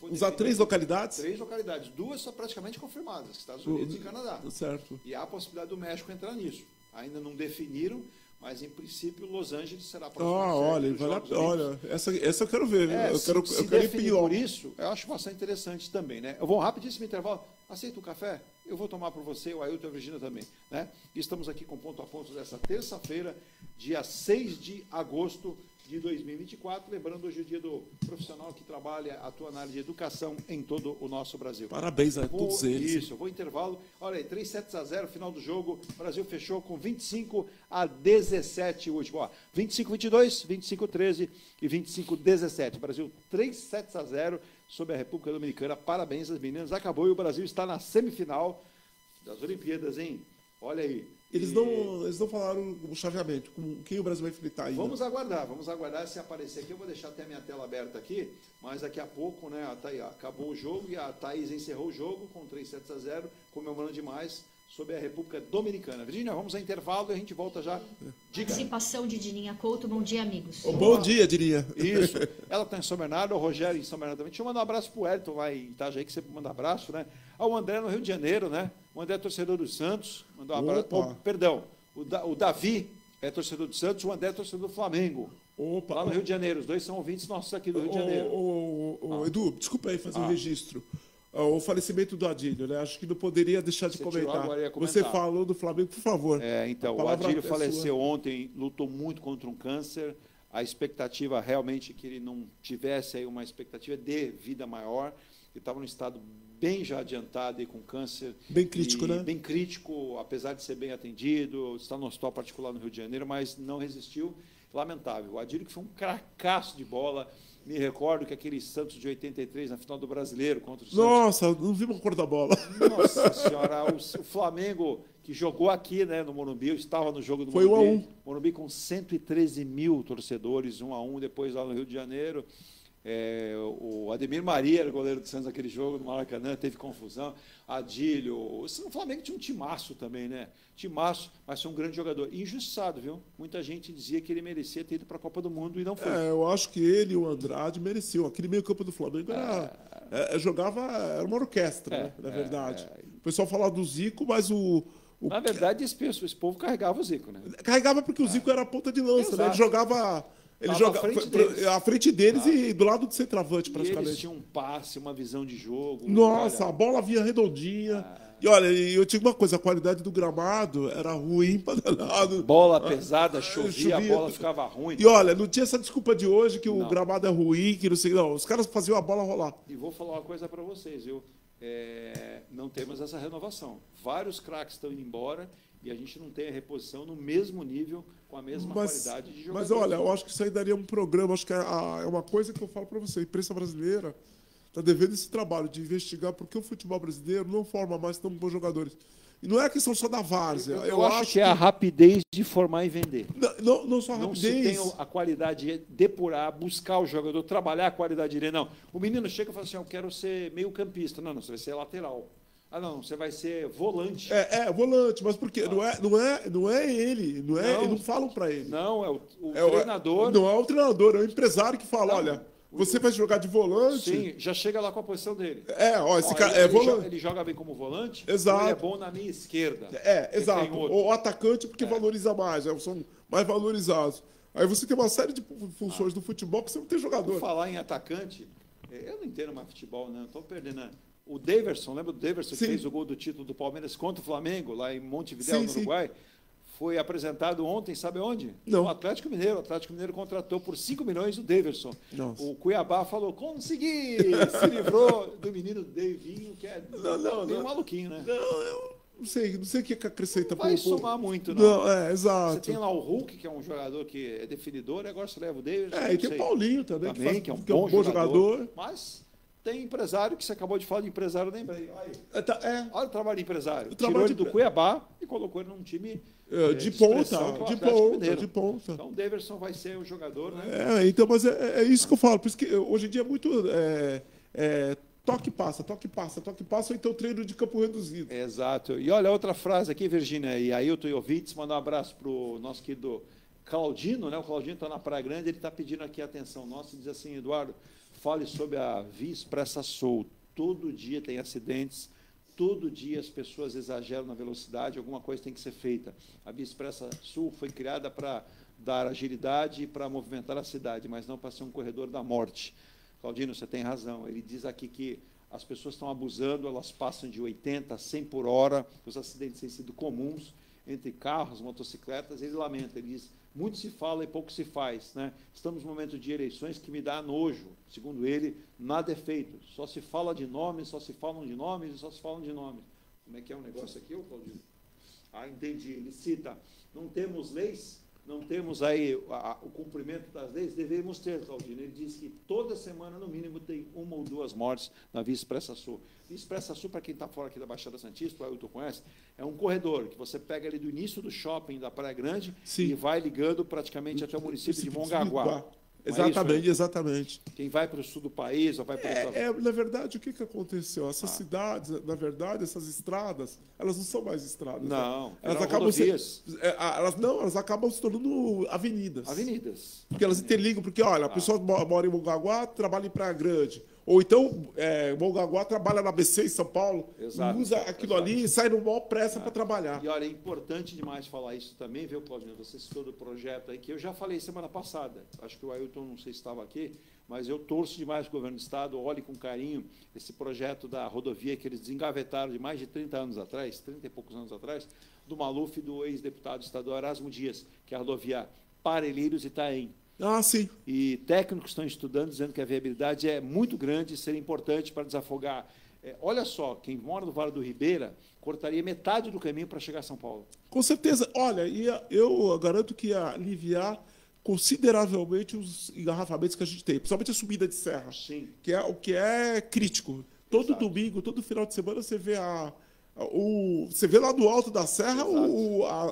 usar 3 localidades? 3 localidades. 2 são praticamente confirmadas, Estados Unidos e Canadá. Certo. E há a possibilidade do México entrar nisso. Ainda não definiram, mas em princípio Los Angeles será a próxima. Olha, essa eu quero ver. Eu quero ir por isso, eu acho bastante interessante também, né? Eu vou rapidíssimo intervalo. Aceita o café? Eu vou tomar para você, o Ailton e a Virginia também, né? E estamos aqui com Ponto a Ponto dessa terça-feira, dia 6 de agosto de 2024. Lembrando, hoje é o dia do profissional que trabalha, atua na área de educação em todo o nosso Brasil. Parabéns a todos eles. Isso, eu vou intervalo. Olha aí, 3-0, final do jogo. O Brasil fechou com 25-17 o último. 25-22, 25-13 e 25-17. Brasil 3-0 sobre a República Dominicana. Parabéns às meninas. Acabou e o Brasil está na semifinal das Olimpíadas, hein? Olha aí. Eles não falaram o chaveamento, com quem o Brasil vai enfrentar ainda. Vamos aguardar se aparecer aqui. Eu vou deixar até a minha tela aberta aqui, mas daqui a pouco, né, tá aí, acabou o jogo e a Thaís encerrou o jogo com 3-0, comemorando demais sobre a República Dominicana. Virgínia, vamos a intervalo e a gente volta já. Diga. Participação de Dininha Couto. Bom dia, amigos. Bom dia, Dininha. Isso. Ela está em São Bernardo, o Rogério em São Bernardo também. Deixa eu mandar um abraço pro Wellington lá em Itajaí, que sempre manda abraço, né? O André no Rio de Janeiro, né? O André é torcedor do Santos. Mandou um abraço. Perdão. O Davi é torcedor do Santos, o André é torcedor do Flamengo. Opa. Lá no Rio de Janeiro. Os dois são ouvintes nossos aqui do Rio de Janeiro. Edu, desculpa aí fazer um registro. O falecimento do Adílio, né? Acho que não poderia deixar de comentar. Você falou do Flamengo, por favor. Então, o Adílio faleceu ontem, lutou muito contra um câncer. A expectativa realmente é que ele não tivesse aí uma expectativa de vida maior. Ele estava num estado bem já adiantado aí com câncer. Bem crítico, né? Bem crítico, apesar de ser bem atendido, está no hospital particular no Rio de Janeiro, mas não resistiu. Lamentável. O Adílio, que foi um cracaço de bola. Me recordo que aquele Santos de 83, na final do Brasileiro, contra o Santos. Nossa, não vi uma cor da bola. Nossa Senhora, o Flamengo, que jogou aqui, né, no Morumbi, eu estava no jogo do Morumbi. Foi 1-1. Morumbi com 113 mil torcedores, 1-1, depois lá no Rio de Janeiro. O Ademir Maria era o goleiro do Santos naquele jogo, no Maracanã, teve confusão. Adílio. O Flamengo tinha um timaço também, né? Timaço, mas foi um grande jogador. Injustiçado, viu? Muita gente dizia que ele merecia ter ido para a Copa do Mundo e não foi. Eu acho que ele e o Andrade mereciam. Aquele meio-campo do Flamengo era uma orquestra, né? Na verdade. O pessoal falava do Zico, mas na verdade, esse povo carregava o Zico, né? Carregava porque o Zico era a ponta de lança, né? Ele jogava. Ele joga à frente deles e do lado do centroavante, praticamente. Eles tinham um passe, uma visão de jogo. Nossa, a bola vinha redondinha. E olha, eu digo uma coisa, a qualidade do gramado era ruim para danado. Bola pesada, chovia, a bola ficava ruim. E olha, não tinha essa desculpa de hoje que o gramado é ruim, que não sei. Não, os caras faziam a bola rolar. E vou falar uma coisa para vocês, viu? Não temos essa renovação. Vários craques estão indo embora e a gente não tem a reposição no mesmo nível, com a mesma qualidade de jogador. Mas olha, eu acho que isso aí daria um programa, acho que é uma coisa que eu falo para você, a imprensa brasileira está devendo esse trabalho de investigar por que o futebol brasileiro não forma mais tão bons jogadores. E não é a questão só da várzea. Eu acho que é a rapidez de formar e vender. Não só a rapidez. Não se tem a qualidade de depurar, buscar o jogador, trabalhar a qualidade dele. Não. O menino chega e fala assim, eu quero ser meio campista. Não, você vai ser lateral. Não, você vai ser volante. Volante, mas por quê? Não é ele, eles não falam para ele. Não, é o treinador. Não é o treinador, é o empresário que fala, olha, você vai jogar de volante. Sim, já chega lá com a posição dele. Esse cara é volante. Ele joga bem como volante, exato. Ele é bom na minha esquerda. Exato. O atacante porque valoriza mais, são mais valorizados. Aí você tem uma série de funções do futebol que você não tem jogador. Por falar em atacante, eu não entendo mais futebol, né? Estou perdendo. O Daverson, lembra do Daverson que fez o gol do título do Palmeiras contra o Flamengo, lá em Montevidéu, no Uruguai? Foi apresentado ontem, sabe onde? Não. No Atlético Mineiro. O Atlético Mineiro contratou por 5 milhões o Daverson. Nossa. O Cuiabá falou, consegui! Se livrou do menino Davinho, que é meio maluquinho, né? Eu não sei o que acrescenta. Não vai somar muito, não. Exato. Você tem lá o Hulk, que é um jogador que é definidor, e agora você leva o Daverson. E tem o Paulinho também que é um bom jogador. Mas tem empresário, que você acabou de falar de empresário, eu lembrei. Olha o trabalho de empresário. Tirou ele do Cuiabá e colocou ele num time de ponta. Então o Daverson vai ser o jogador, né? Então, mas é isso que eu falo. Por isso que hoje em dia é muito toque passa, ou então treino de campo reduzido. Exato. E olha outra frase aqui, Virgínia, e Ailton e ouvintes, mandar um abraço para o nosso querido Claudino, né? O Claudino está na Praia Grande, ele está pedindo aqui a atenção nossa e diz assim, Eduardo, fale sobre a Via Expressa Sul. Todo dia tem acidentes, todo dia as pessoas exageram na velocidade, alguma coisa tem que ser feita. A Via Expressa Sul foi criada para dar agilidade e para movimentar a cidade, mas não para ser um corredor da morte. Claudino, você tem razão. Ele diz aqui que as pessoas estão abusando, elas passam de 80 a 100 por hora, os acidentes têm sido comuns. entre carros, motocicletas, ele lamenta, ele diz, muito se fala e pouco se faz, né? Estamos num momento de eleições que me dá nojo. Segundo ele, nada é feito. Só se fala de nomes, só se falam de nomes e só se falam de nomes. Como é que é o negócio aqui, Claudinho? Ah, entendi. Ele cita, não temos leis, não temos aí o cumprimento das leis, devemos ter, Claudinho. Ele diz que toda semana, no mínimo, tem 1 ou 2 mortes na Via Expressa Sul. Via Expressa Sul, para quem está fora aqui da Baixada Santista, o Ailton conhece, é um corredor que você pega ali do início do shopping da Praia Grande e vai ligando praticamente até o município de Mongaguá. Exatamente, é isso, exatamente. Quem vai para o sul do país ou vai para na verdade, o que aconteceu? Essas cidades, na verdade, essas estradas, elas não são mais estradas. Não, né? Elas acabam elas acabam se tornando avenidas. Avenidas. Porque elas interligam, porque, olha, a pessoa mora em Mongaguá, trabalha em Praia Grande. Ou então, Mongaguá trabalha na ABC em São Paulo, usa aquilo ali e sai no maior pressa para trabalhar. E olha, é importante demais falar isso também, viu, Claudinho? Você citou do projeto aí, que eu já falei semana passada. Acho que o Ailton, não sei se estava aqui, mas eu torço demais que o governo do Estado olhe com carinho esse projeto da rodovia que eles desengavetaram de mais de 30 anos atrás, 30 e poucos anos atrás, do Maluf e do ex-deputado estadual Erasmo Dias, que é a rodovia Parelheiros-Itaém. Ah, sim. E técnicos estão estudando, dizendo que a viabilidade é muito grande e seria importante para desafogar. Olha só, quem mora no Vale do Ribeira cortaria metade do caminho para chegar a São Paulo. Com certeza. Olha, eu garanto que ia aliviar consideravelmente os engarrafamentos que a gente tem, principalmente a subida de serra, Sim. que é o que é crítico. Todo Exato. Domingo, todo final de semana, você vê você vê lá do alto da serra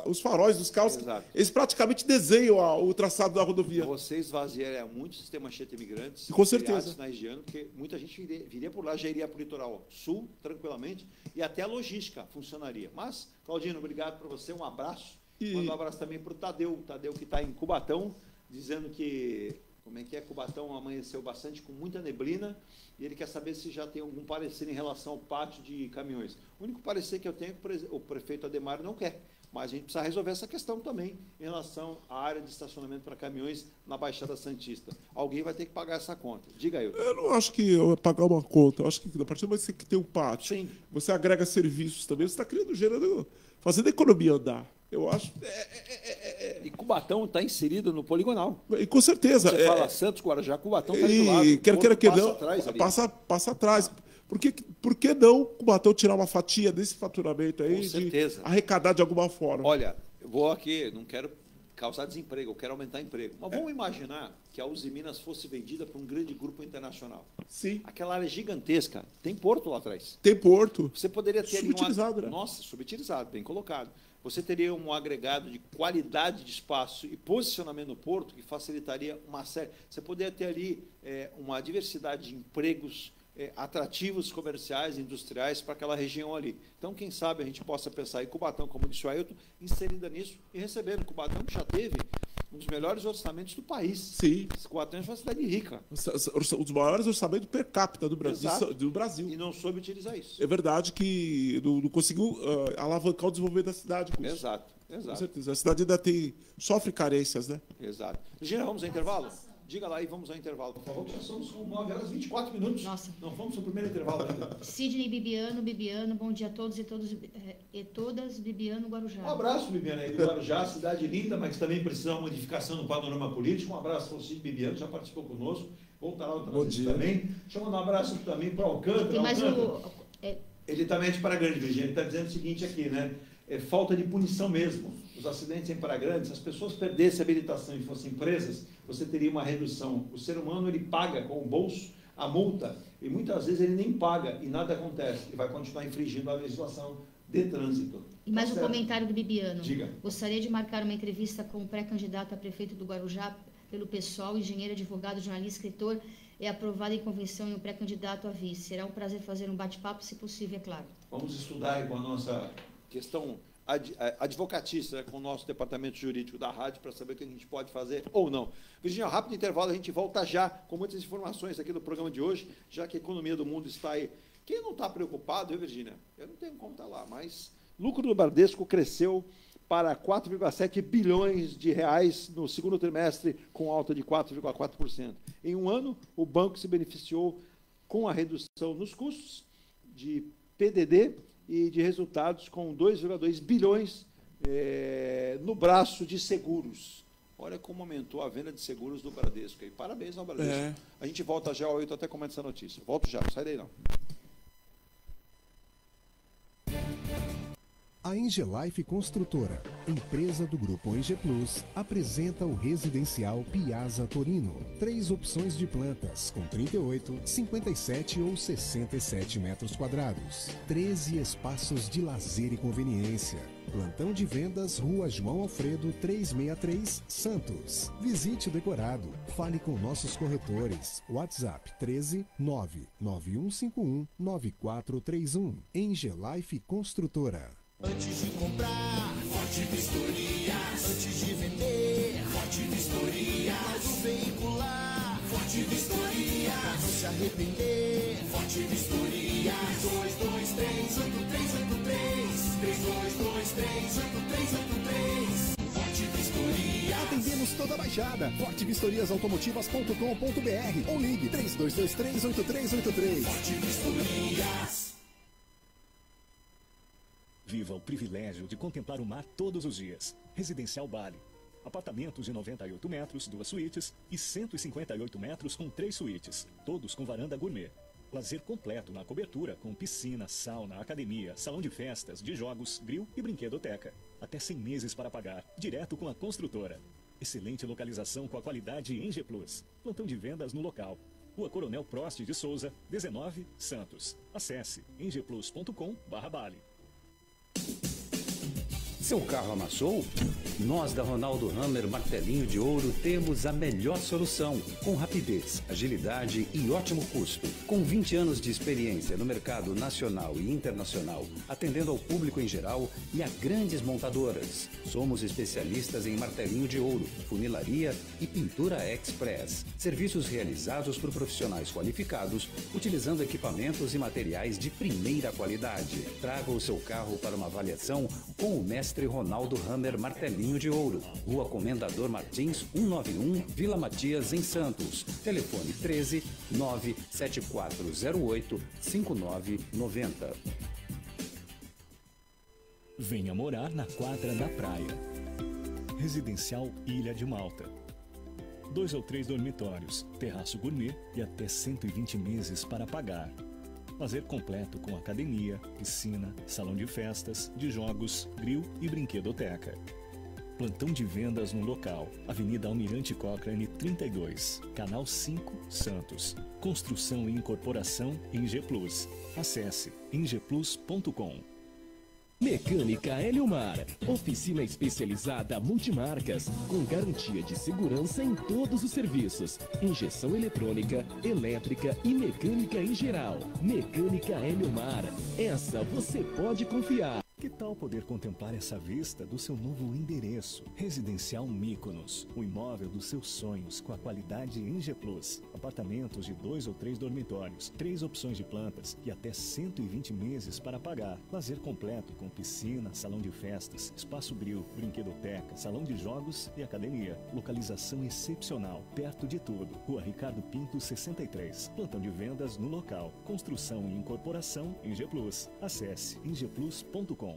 os faróis dos carros. Exato. Eles praticamente desenham o traçado da rodovia. Você esvaziaria muito o sistema Anchieta Imigrantes. Com certeza. Na região, porque muita gente viria por lá, já iria para o litoral sul, tranquilamente, e até a logística funcionaria. Mas, Claudino, obrigado para você, um abraço. Manda um abraço também para o Tadeu que está em Cubatão, dizendo que, como é que é, Cubatão amanheceu bastante com muita neblina, e ele quer saber se já tem algum parecer em relação ao pátio de caminhões. O único parecer que eu tenho é que o prefeito Ademar não quer, mas a gente precisa resolver essa questão também em relação à área de estacionamento para caminhões na Baixada Santista. Alguém vai ter que pagar essa conta. Diga aí. Eu não acho que eu vou pagar uma conta, eu acho que a partir do momento que você tem um pátio, Sim. você agrega serviços também, você está criando gênero, fazendo a economia andar. Eu acho. E Cubatão está inserido no poligonal. E com certeza. Você fala Santos, Guarujá, Cubatão está ali do lado. Quer que não, atrás ali. passa atrás. Por que não Cubatão tirar uma fatia desse faturamento aí? Com certeza. De arrecadar de alguma forma? Olha, eu vou aqui, não quero causar desemprego, eu quero aumentar emprego. Mas vamos imaginar que a Uzi Minas fosse vendida para um grande grupo internacional. Sim. Aquela área gigantesca, tem porto lá atrás. Tem porto. Você poderia ter subutilizado, né? Nossa, subutilizado, bem colocado. Você teria um agregado de qualidade de espaço e posicionamento no porto que facilitaria uma série. Você poderia ter ali uma diversidade de empregos atrativos comerciais, industriais para aquela região ali. Então, quem sabe a gente possa pensar em Cubatão, como disse o Ailton, inserida nisso e recebendo. Cubatão que já teve um dos melhores orçamentos do país. Sim. Cubatão é uma cidade rica. Um dos maiores orçamentos per capita do Brasil. E não soube utilizar isso. É verdade que não conseguiu alavancar o desenvolvimento da cidade com isso. Exato. Com certeza. A cidade ainda sofre carências, né? Exato. Regina, vamos ao intervalo? Diga lá e vamos ao intervalo, por favor. Já somos com 9 horas e 24 minutos. Nossa. Não fomos para o primeiro intervalo ainda. Sidney Bibiano, bom dia a todos e todas, Bibiano Guarujá. Um abraço, Bibiano, aí do Guarujá, cidade linda, mas também precisa de uma modificação no panorama político. Um abraço para o Sidney Bibiano, já participou conosco. Voltará outra vez também. Deixa eu mandar um abraço também para o Alcântara. Tem mais Ele também é de Praia Grande, Virgínia. Ele está dizendo o seguinte aqui, né? É falta de punição mesmo. Os acidentes em Praia Grande, se as pessoas perdessem a habilitação e fossem presas, você teria uma redução. O ser humano, ele paga com o bolso a multa e muitas vezes ele nem paga e nada acontece. E vai continuar infringindo a legislação de trânsito. E mais um comentário do Bibiano. Diga. Gostaria de marcar uma entrevista com o pré-candidato a prefeito do Guarujá pelo PSOL, engenheiro, advogado, jornalista, escritor, é aprovado em convenção e um pré-candidato a vice. Será um prazer fazer um bate-papo, se possível, é claro. Vamos estudar aí com a nossa questão advocatícia, com o nosso departamento jurídico da rádio, para saber o que a gente pode fazer ou não. Virgínia, rápido intervalo, a gente volta já com muitas informações aqui do programa de hoje, já que a economia do mundo está aí. Quem não está preocupado, viu, Virgínia? Eu não tenho como estar lá, mas lucro do Bradesco cresceu para 4,7 bilhões de reais no segundo trimestre, com alta de 4,4%. Em um ano, o banco se beneficiou com a redução nos custos de PDD e de resultados com 2,2 bilhões no braço de seguros. Olha como aumentou a venda de seguros do Bradesco. E parabéns ao Bradesco. A gente volta já, eu até comento essa notícia. Volto já, sai daí não. A Engelife Construtora, empresa do Grupo Enge Plus, apresenta o residencial Piazza Torino. 3 opções de plantas, com 38, 57 ou 67 metros quadrados. 13 espaços de lazer e conveniência. Plantão de vendas, Rua João Alfredo, 363, Santos. Visite o decorado. Fale com nossos corretores. WhatsApp 13 99151 9431. Engelife Construtora. Antes de comprar, Forte Vistorias. Antes de vender, Forte Vistorias. Mas o veicular, Forte Vistorias. Pra não se arrepender, Forte Vistorias. 3223 8383 3223 8383. Forte Vistorias. Atendemos toda a Baixada. fortevistoriasautomotivas.com.br ou ligue 3223 8383. Forte Vistorias. Viva o privilégio de contemplar o mar todos os dias. Residencial Bali. Apartamentos de 98 metros, 2 suítes e 158 metros com 3 suítes, todos com varanda gourmet. Lazer completo na cobertura com piscina, sauna, academia, salão de festas, de jogos, grill e brinquedoteca. Até 100 meses para pagar, direto com a construtora. Excelente localização com a qualidade Enge Plus. Plantão de vendas no local. Rua Coronel Prost de Souza, 19, Santos. Acesse engeplus.com/Bali. Seu carro amassou? Nós da Ronaldo Hammer Martelinho de Ouro temos a melhor solução, com rapidez, agilidade e ótimo custo. Com 20 anos de experiência no mercado nacional e internacional, atendendo ao público em geral e a grandes montadoras. Somos especialistas em martelinho de ouro, funilaria e pintura express. Serviços realizados por profissionais qualificados, utilizando equipamentos e materiais de primeira qualidade. Traga o seu carro para uma avaliação com o mestre Ronaldo Hammer Martelinho de Ouro. Rua Comendador Martins, 191, Vila Matias, em Santos. Telefone 13 97408 5990. Venha morar na quadra da praia. Residencial Ilha de Malta. 2 ou 3 dormitórios, terraço gourmet e até 120 meses para pagar. Lazer completo com academia, piscina, salão de festas, de jogos, grill e brinquedoteca. Plantão de vendas no local. Avenida Almirante Cochrane 32, Canal 5, Santos. Construção e incorporação Enge Plus. Acesse engeplus.com. Mecânica Heliomar, oficina especializada multimarcas, com garantia de segurança em todos os serviços, injeção eletrônica, elétrica e mecânica em geral. Mecânica Heliomar, essa você pode confiar. Que tal poder contemplar essa vista do seu novo endereço? Residencial Mykonos, o imóvel dos seus sonhos com a qualidade Enge Plus. Apartamentos de 2 ou 3 dormitórios, 3 opções de plantas e até 120 meses para pagar. Lazer completo com piscina, salão de festas, espaço grill, brinquedoteca, salão de jogos e academia. Localização excepcional, perto de tudo. Rua Ricardo Pinto, 63. Plantão de vendas no local. Construção e incorporação Enge Plus. Acesse engeplus.com.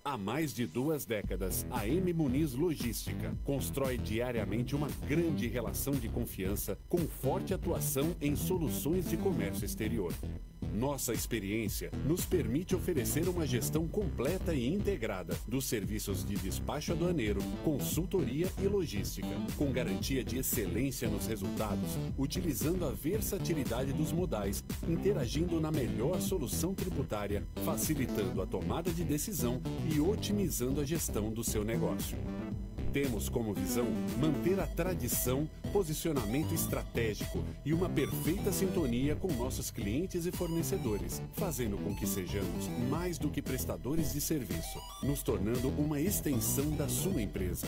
Há mais de 2 décadas, a M. Muniz Logística constrói diariamente uma grande relação de confiança com forte atuação em soluções de comércio exterior. Nossa experiência nos permite oferecer uma gestão completa e integrada dos serviços de despacho aduaneiro, consultoria e logística, com garantia de excelência nos resultados, utilizando a versatilidade dos modais, interagindo na melhor solução tributária, facilitando a tomada de decisão e otimizando a gestão do seu negócio. Temos como visão manter a tradição, posicionamento estratégico e uma perfeita sintonia com nossos clientes e fornecedores, fazendo com que sejamos mais do que prestadores de serviço, nos tornando uma extensão da sua empresa.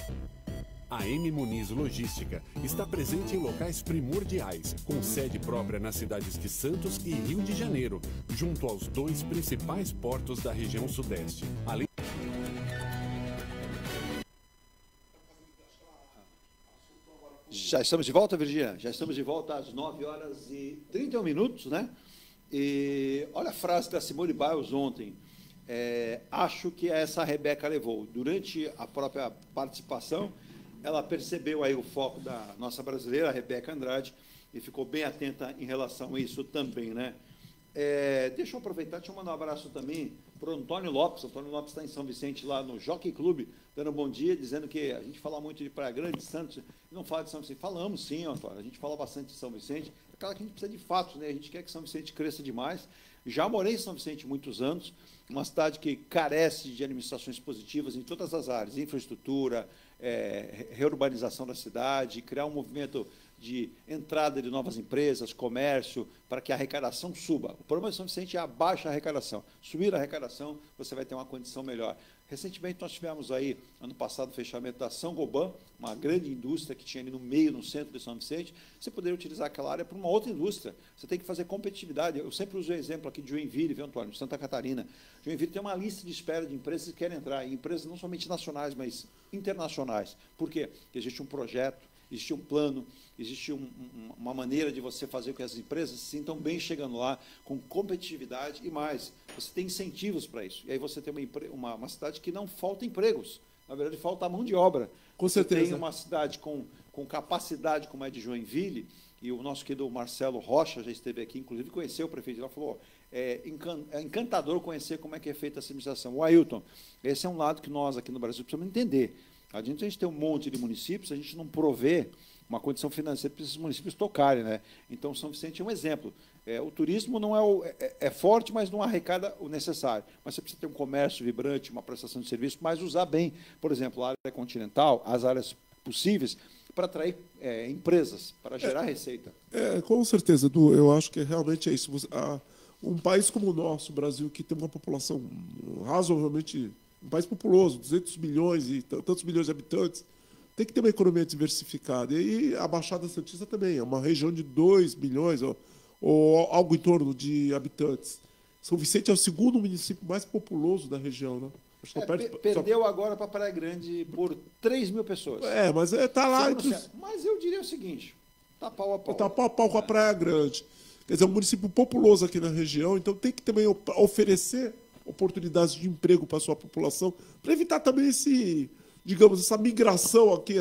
A M. Muniz Logística está presente em locais primordiais, com sede própria nas cidades de Santos e Rio de Janeiro, junto aos 2 principais portos da região sudeste. Além Já estamos de volta, Virgínia? Já estamos de volta às 9h31, né? E olha a frase da Simone Biles ontem. acho que essa Rebeca levou. Durante a própria participação, ela percebeu aí o foco da nossa brasileira, a Rebeca Andrade, e ficou bem atenta em relação a isso também, né? Deixa eu aproveitar, deixa eu mandar um abraço também para o Antônio Lopes. O Antônio Lopes está em São Vicente, lá no Jockey Club, dando um bom dia, dizendo que a gente fala muito de Praia Grande, Santos, não fala de São Vicente. Falamos sim, Antônio, a gente fala bastante de São Vicente. É claro que a gente precisa de fatos, né? A gente quer que São Vicente cresça demais. Já morei em São Vicente muitos anos, uma cidade que carece de administrações positivas em todas as áreas, infraestrutura, reurbanização da cidade, criar um movimento de entrada de novas empresas, comércio, para que a arrecadação suba. O problema de São Vicente é a baixa arrecadação. Subir a arrecadação, você vai ter uma condição melhor. Recentemente, nós tivemos aí, ano passado, o fechamento da Saint-Gobain, uma grande indústria que tinha ali no meio, no centro de São Vicente. Você poderia utilizar aquela área para uma outra indústria. Você tem que fazer competitividade. Eu sempre uso o exemplo aqui de Joinville, viu, Antônio? Santa Catarina. Joinville tem uma lista de espera de empresas que querem entrar, e empresas não somente nacionais, mas internacionais. Por quê? Porque existe um projeto, existe um plano, existe uma maneira de você fazer com que as empresas se sintam bem chegando lá, com competitividade e mais. Você tem incentivos para isso. E aí você tem uma cidade que não falta empregos. Na verdade, falta mão de obra. Com certeza. Você tem uma cidade com capacidade como é de Joinville, e o nosso querido Marcelo Rocha já esteve aqui, inclusive conheceu o prefeito lá, falou, é encantador conhecer como é que é feita essa administração. O Ailton, esse é um lado que nós aqui no Brasil precisamos entender. A gente tem um monte de municípios, a gente não provê uma condição financeira para esses municípios tocarem, né? Então, São Vicente é um exemplo. O turismo não é forte, mas não arrecada o necessário. Mas você precisa ter um comércio vibrante, uma prestação de serviço, mas usar bem, por exemplo, a área continental, as áreas possíveis, para atrair empresas, para gerar receita. Com certeza, Edu, eu acho que realmente é isso. Um país como o nosso, o Brasil, que tem uma população razoavelmente... Um país populoso, 200 milhões e tantos milhões de habitantes, tem que ter uma economia diversificada. E a Baixada Santista também é uma região de 2 milhões ou algo em torno de habitantes. São Vicente é o segundo município mais populoso da região, né? Perdeu agora para Praia Grande por 3 mil pessoas. Mas está lá. Mas eu diria o seguinte, está pau a pau. Está pau a pau com a Praia Grande. Quer dizer, é um município populoso aqui na região, então tem que também oferecer oportunidades de emprego para a sua população, para evitar também essa migração aqui,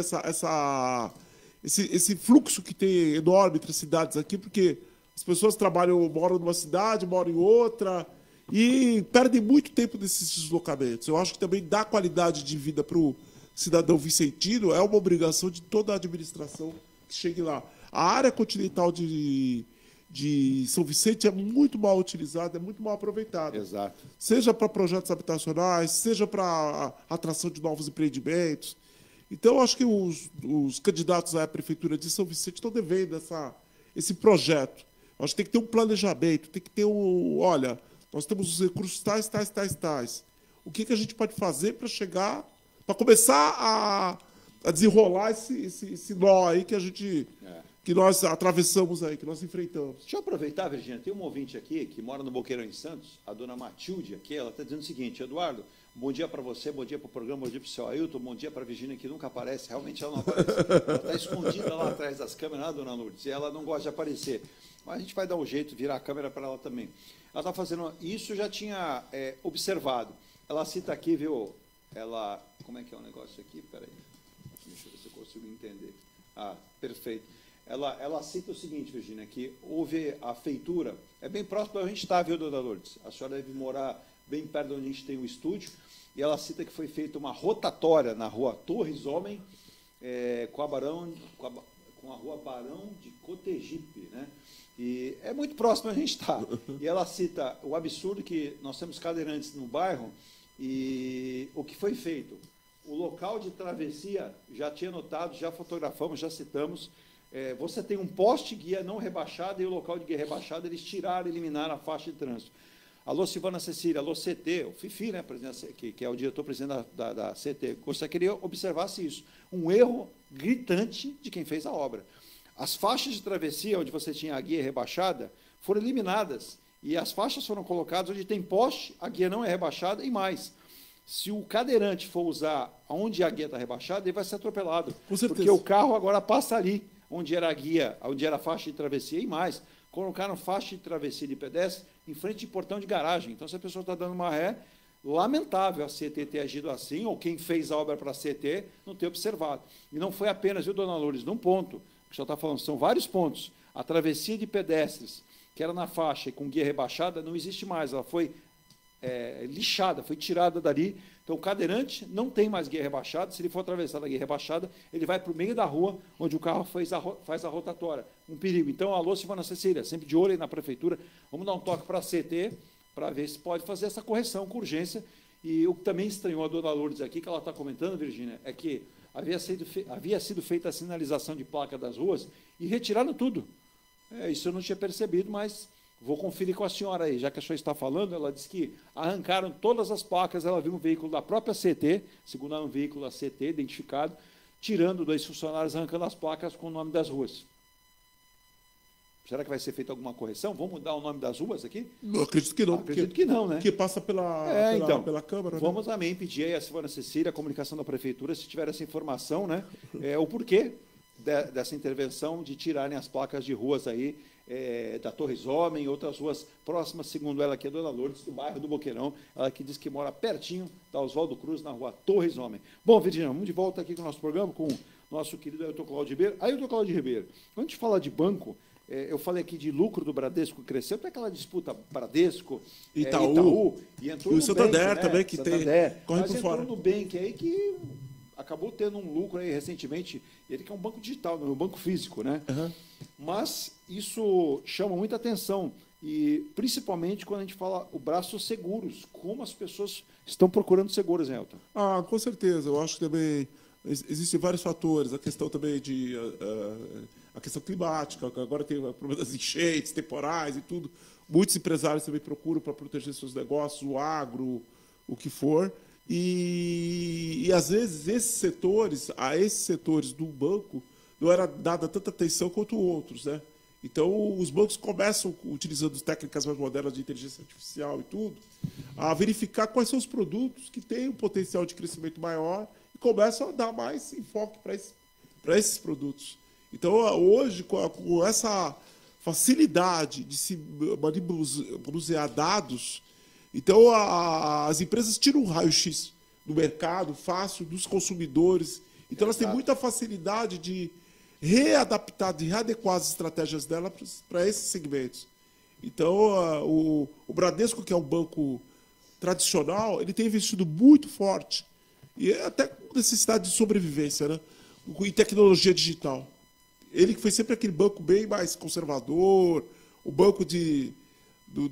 esse fluxo que tem enorme entre as cidades aqui, porque as pessoas moram numa cidade, moram em outra, e perdem muito tempo nesses deslocamentos. Eu acho que também dar qualidade de vida para o cidadão vicentino é uma obrigação de toda a administração que chegue lá. A área continental de São Vicente é muito mal utilizada, é muito mal aproveitada. Exato. Seja para projetos habitacionais, seja para atração de novos empreendimentos. Então, acho que os candidatos à prefeitura de São Vicente estão devendo esse projeto. Acho que tem que ter um planejamento, tem que ter olha, nós temos os recursos tais. O que a gente pode fazer para para começar a desenrolar esse nó aí que nós atravessamos aí, que nós enfrentamos. Deixa eu aproveitar, Virgínia, tem um ouvinte aqui que mora no Boqueirão em Santos, a dona Matilde aqui, ela está dizendo o seguinte: Eduardo, bom dia para você, bom dia para o programa, bom dia para o seu Ailton, bom dia para a Virgínia, que nunca aparece, realmente ela não aparece. Ela está escondida lá atrás das câmeras, né, dona Lourdes, e ela não gosta de aparecer. Mas a gente vai dar um jeito, virar a câmera para ela também. Ela está fazendo isso, eu já tinha observado. Ela cita aqui, viu, como é que é o negócio aqui? Espera aí, deixa eu ver se eu consigo entender. Perfeito. Ela cita o seguinte, Virgínia, que houve a feitura, é bem próximo da onde a gente está, viu, dona Lourdes? A senhora deve morar bem perto de onde a gente tem o estúdio, e ela cita que foi feita uma rotatória na rua Torres Homem, com a rua Barão de Cotegipe, né? E é muito próximo onde a gente está. E ela cita o absurdo que nós temos cadeirantes no bairro, e o que foi feito? O local de travessia já tinha notado, já fotografamos, já citamos. Você tem um poste guia não rebaixado e o local de guia rebaixado, eles eliminaram a faixa de trânsito. Alô, Silvana Cecília, alô, CT, o Fifi, né, que é o diretor-presidente da CT, gostaria que ele observasse isso. Um erro gritante de quem fez a obra. As faixas de travessia, onde você tinha a guia rebaixada, foram eliminadas. E as faixas foram colocadas onde tem poste, a guia não é rebaixada e mais. Se o cadeirante for usar onde a guia está rebaixada, ele vai ser atropelado. Com certeza. Porque o carro agora passa ali, onde era a guia, onde era a faixa de travessia e mais. Colocaram faixa de travessia de pedestre em frente de portão de garagem. Então, se a pessoa está dando uma ré, lamentável a CET ter agido assim, ou quem fez a obra para a CET não ter observado. E não foi apenas, viu, dona Lourdes, num ponto, que o senhor está falando, são vários pontos. A travessia de pedestres, que era na faixa e com guia rebaixada, não existe mais, ela foi lixada, foi tirada dali. Então, o cadeirante não tem mais guia rebaixada. Se ele for atravessar a guia rebaixada, ele vai para o meio da rua, onde o carro faz a rotatória. Um perigo. Então, alô, Silvana Cecília, sempre de olho aí na prefeitura, vamos dar um toque para a CT, para ver se pode fazer essa correção com urgência. E o que também estranhou a dona Lourdes aqui, que ela está comentando, Virgínia, é que havia sido feita a sinalização de placa das ruas e retiraram tudo. Isso eu não tinha percebido, mas vou conferir com a senhora aí, já que a senhora está falando. Ela disse que arrancaram todas as placas, ela viu um veículo da própria CT, segundo um veículo da CT, identificado, tirando 2 funcionários, arrancando as placas com o nome das ruas. Será que vai ser feita alguma correção? Vamos mudar o nome das ruas aqui? Não, acredito que não. Acredito que não, né? Que passa pela Câmara. Vamos também pedir aí a Silvana Cecília, a comunicação da Prefeitura, se tiver essa informação, né? O porquê dessa intervenção de tirarem as placas de ruas aí, da Torres Homem e outras ruas próximas, segundo ela aqui, a dona Lourdes, do bairro do Boqueirão, ela que diz que mora pertinho da Oswaldo Cruz, na rua Torres Homem. Bom, Virginia, vamos de volta aqui com o nosso programa, com o nosso querido Ailton Cláudio Ribeiro. Ailton Cláudio Ribeiro, quando a gente fala de banco, eu falei aqui de lucro do Bradesco cresceu, tem aquela disputa Bradesco, Itaú e entrou e o no Santander, Nubank, também, que Santander, corre mas por entrou fora. no Nubank aí, que acabou tendo um lucro aí recentemente, ele que é um banco digital, não é um banco físico, né? Uhum. Mas isso chama muita atenção, e principalmente quando a gente fala o braço seguros, como as pessoas estão procurando seguros, hein, Elton? Com certeza, eu acho que também existem vários fatores, a questão também de a questão climática, agora tem o problema das enchentes temporais e tudo. Muitos empresários também procuram para proteger seus negócios, o agro, o que for. E às vezes a esses setores do banco não era dada tanta atenção quanto outros, né? Então, os bancos começam, utilizando técnicas mais modernas de inteligência artificial e tudo, a verificar quais são os produtos que têm um potencial de crescimento maior e começam a dar mais enfoque para esses produtos. Então, hoje, com essa facilidade de se manusear dados, então as empresas tiram um raio-x do mercado fácil, dos consumidores. Então, elas têm muita facilidade de readaptar, de readequar as estratégias dela para esses segmentos. Então, o Bradesco, que é um banco tradicional, ele tem investido muito forte, e até com necessidade de sobrevivência, né? Em tecnologia digital. Ele que foi sempre aquele banco bem mais conservador, o banco do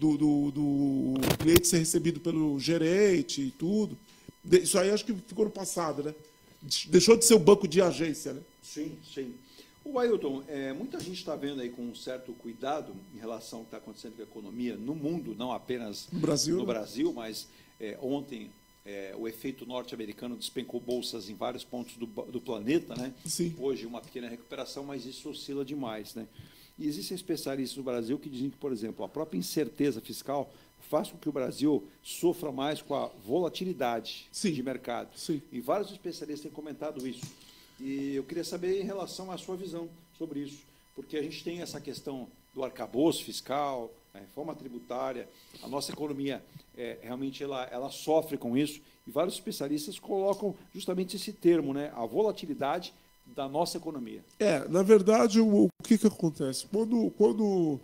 cliente ser recebido pelo gerente e tudo. Isso aí acho que ficou no passado, né? Deixou de ser um banco de agência, né? Sim, sim. O Ailton, muita gente está vendo aí com um certo cuidado em relação ao que está acontecendo com a economia no mundo, não apenas no Brasil, mas ontem o efeito norte-americano despencou bolsas em vários pontos do planeta, né? Sim. Hoje uma pequena recuperação, mas isso oscila demais, né? E existem especialistas no Brasil que dizem que, por exemplo, a própria incerteza fiscal faz com que o Brasil sofra mais com a volatilidade de mercado. Sim. E vários especialistas têm comentado isso. E eu queria saber em relação à sua visão sobre isso, porque a gente tem essa questão do arcabouço fiscal, a reforma tributária, a nossa economia realmente ela sofre com isso, e vários especialistas colocam justamente esse termo, né, a volatilidade da nossa economia. Na verdade, o que acontece? Quando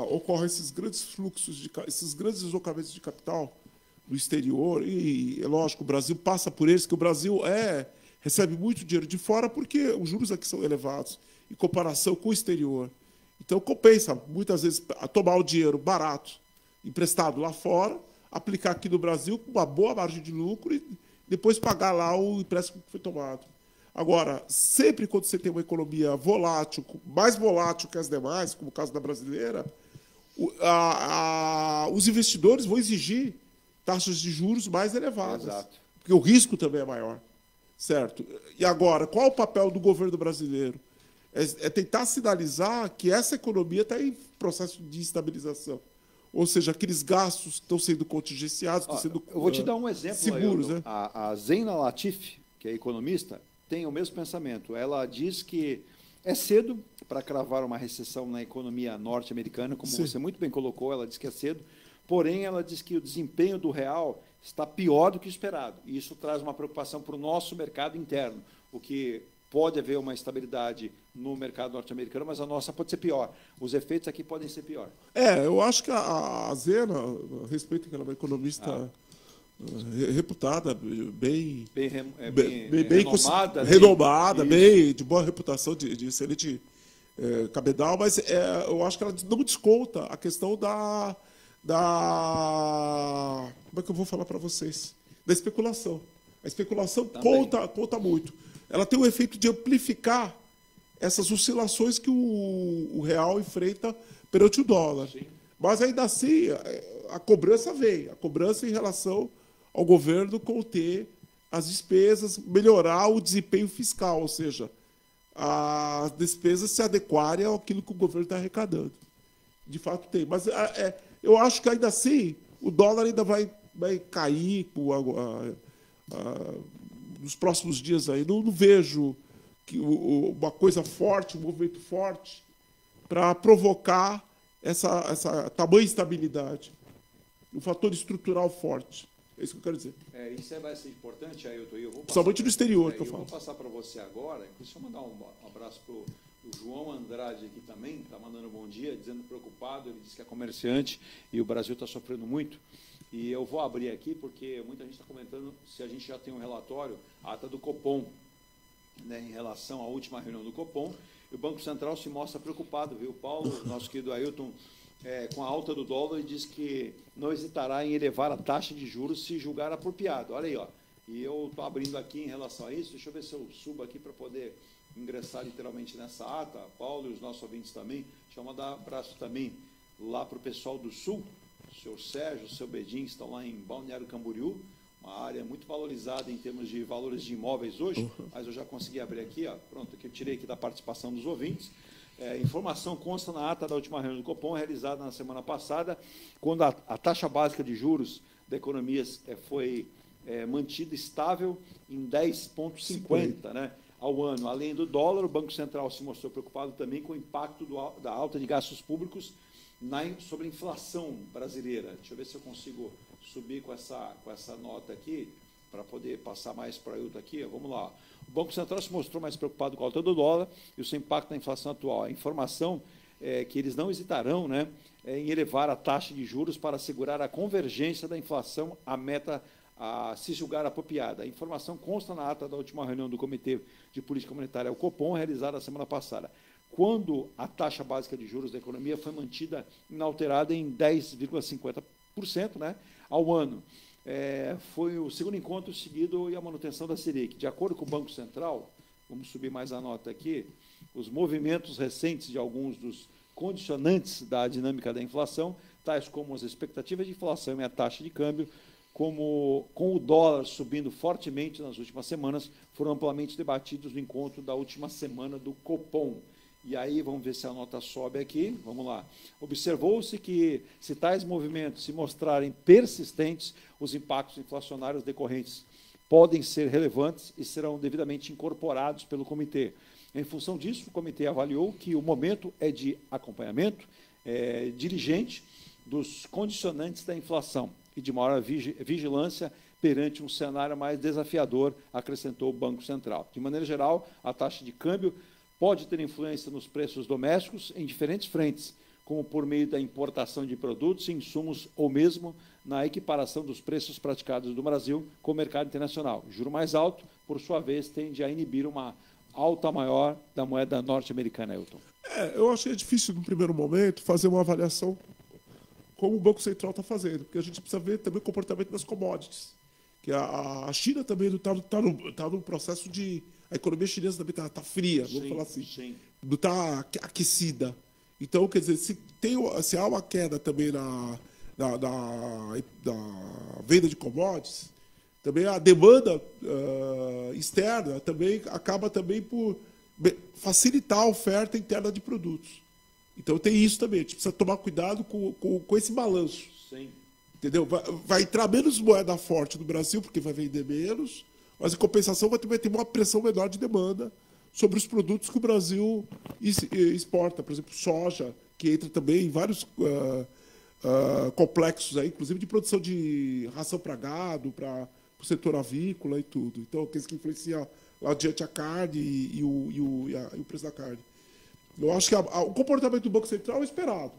ocorrem esses grandes fluxos, esses grandes deslocamentos de capital no exterior, e é lógico, o Brasil passa por eles, que o Brasil recebe muito dinheiro de fora porque os juros aqui são elevados em comparação com o exterior. Então, compensa, muitas vezes, a tomar o dinheiro barato, emprestado lá fora, aplicar aqui no Brasil com uma boa margem de lucro e depois pagar lá o empréstimo que foi tomado. Agora, sempre quando você tem uma economia volátil, mais volátil que as demais, como o caso da brasileira, os investidores vão exigir taxas de juros mais elevadas. Exato. Porque o risco também é maior. Certo? E agora, qual o papel do governo brasileiro? É tentar sinalizar que essa economia está em processo de estabilização. Ou seja, aqueles gastos estão sendo contingenciados, estão sendo eu vou te dar um exemplo seguros. Né? A Zeina Latif, que é economista, tem o mesmo pensamento. Ela diz que é cedo para cravar uma recessão na economia norte-americana, como você muito bem colocou, ela diz que é cedo, porém ela diz que o desempenho do real está pior do que esperado. E isso traz uma preocupação para o nosso mercado interno, o que pode haver uma estabilidade no mercado norte-americano, mas a nossa pode ser pior. Os efeitos aqui podem ser pior. Eu acho que a Zena, a respeito que ela é uma economista reputada, bem renomada, renomada, bem de boa reputação, de excelente cabedal, mas eu acho que ela não desconta a questão da como é que eu vou falar para vocês? Da especulação. A especulação conta muito. Ela tem o efeito de amplificar essas oscilações que o real enfrenta perante o dólar. Sim. Mas ainda assim, a cobrança vem. A cobrança em relação ao governo conter as despesas, melhorar o desempenho fiscal, ou seja, as despesas se adequarem àquilo que o governo está arrecadando. De fato tem. Mas eu acho que ainda assim o dólar ainda vai cair nos próximos dias aí. Não vejo uma coisa forte, um movimento forte para provocar essa tamanha instabilidade. Um fator estrutural forte. É isso que eu quero dizer. Isso vai ser importante, Ailton. Principalmente no exterior, que eu falo. Vou passar para você agora. Deixa eu mandar um abraço para o João Andrade aqui também, está mandando um bom dia, dizendo preocupado. Ele disse que é comerciante e o Brasil está sofrendo muito. E eu vou abrir aqui, porque muita gente está comentando se a gente já tem um relatório, a ata do Copom, né, em relação à última reunião do Copom. E o Banco Central se mostra preocupado, viu, Paulo? Nosso querido Ailton, com a alta do dólar, e diz que não hesitará em elevar a taxa de juros se julgar apropriado. Olha aí, ó. E eu estou abrindo aqui em relação a isso. Deixa eu ver se eu subo aqui para poder ingressar literalmente nessa ata. Paulo e os nossos ouvintes também. Deixa eu mandar um abraço também lá para o pessoal do Sul. O senhor Sérgio, o seu Bedin estão lá em Balneário Camboriú, uma área muito valorizada em termos de valores de imóveis hoje, mas eu já consegui abrir aqui, ó, pronto, que eu tirei aqui da participação dos ouvintes. Informação consta na ata da última reunião do Copom, realizada na semana passada, quando a taxa básica de juros da economia foi mantida estável em 10,50, né, ao ano. Além do dólar, o Banco Central se mostrou preocupado também com o impacto da alta de gastos públicos sobre a inflação brasileira. Deixa eu ver se eu consigo subir com essa nota aqui, para poder passar mais para o Ailton aqui. Vamos lá. O Banco Central se mostrou mais preocupado com a alta do dólar e o seu impacto na inflação atual. A informação é que eles não hesitarão, né, em elevar a taxa de juros para assegurar a convergência da inflação à meta a se julgar apropriada. A informação consta na ata da última reunião do Comitê de Política Monetária, o Copom, realizada a semana passada, quando a taxa básica de juros da economia foi mantida inalterada em 10,50%, né, ao ano. Foi o segundo encontro seguido e a manutenção da Selic. De acordo com o Banco Central, vamos subir mais a nota aqui, os movimentos recentes de alguns dos condicionantes da dinâmica da inflação, tais como as expectativas de inflação e a taxa de câmbio, como com o dólar subindo fortemente nas últimas semanas, foram amplamente debatidos no encontro da última semana do Copom. E aí, vamos ver se a nota sobe aqui. Vamos lá. Observou-se que, se tais movimentos se mostrarem persistentes, os impactos inflacionários decorrentes podem ser relevantes e serão devidamente incorporados pelo comitê. Em função disso, o comitê avaliou que o momento é de acompanhamento diligente dos condicionantes da inflação e de maior vigilância perante um cenário mais desafiador, acrescentou o Banco Central. De maneira geral, a taxa de câmbio pode ter influência nos preços domésticos em diferentes frentes, como por meio da importação de produtos e insumos ou mesmo na equiparação dos preços praticados no Brasil com o mercado internacional. O juro mais alto, por sua vez, tende a inibir uma alta maior da moeda norte-americana, Ailton. Eu achei difícil, no primeiro momento, fazer uma avaliação como o Banco Central está fazendo, porque a gente precisa ver também o comportamento das commodities. Que a China também está no processo de... A economia chinesa também está fria, vamos falar assim. Sim. Não está aquecida. Então, quer dizer, se há uma queda também na venda de commodities, também a demanda externa também acaba também por facilitar a oferta interna de produtos. Então tem isso também, a gente precisa tomar cuidado com esse balanço. Sim. Entendeu? Vai entrar menos moeda forte no Brasil, porque vai vender menos, mas em compensação vai ter uma pressão menor de demanda sobre os produtos que o Brasil exporta. Por exemplo, soja, que entra também em vários complexos, aí, inclusive de produção de ração para gado, para o setor avícola e tudo. Então, aqueles que influenciam lá adiante a carne e o preço da carne. Eu acho que o comportamento do Banco Central é esperado.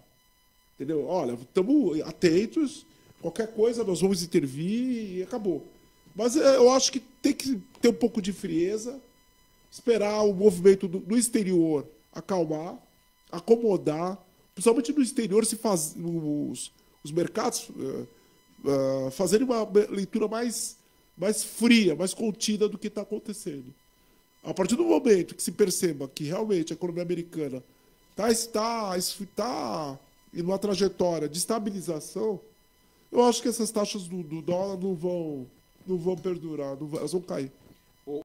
Entendeu? Olha, estamos atentos, qualquer coisa nós vamos intervir e acabou. Mas eu acho que tem que ter um pouco de frieza, esperar o movimento do exterior acalmar, acomodar, principalmente no exterior, os mercados fazerem uma leitura mais fria, mais contida do que está acontecendo. A partir do momento que se perceba que realmente a economia americana está em uma trajetória de estabilização, eu acho que essas taxas do dólar não vão perdurar, elas vão cair.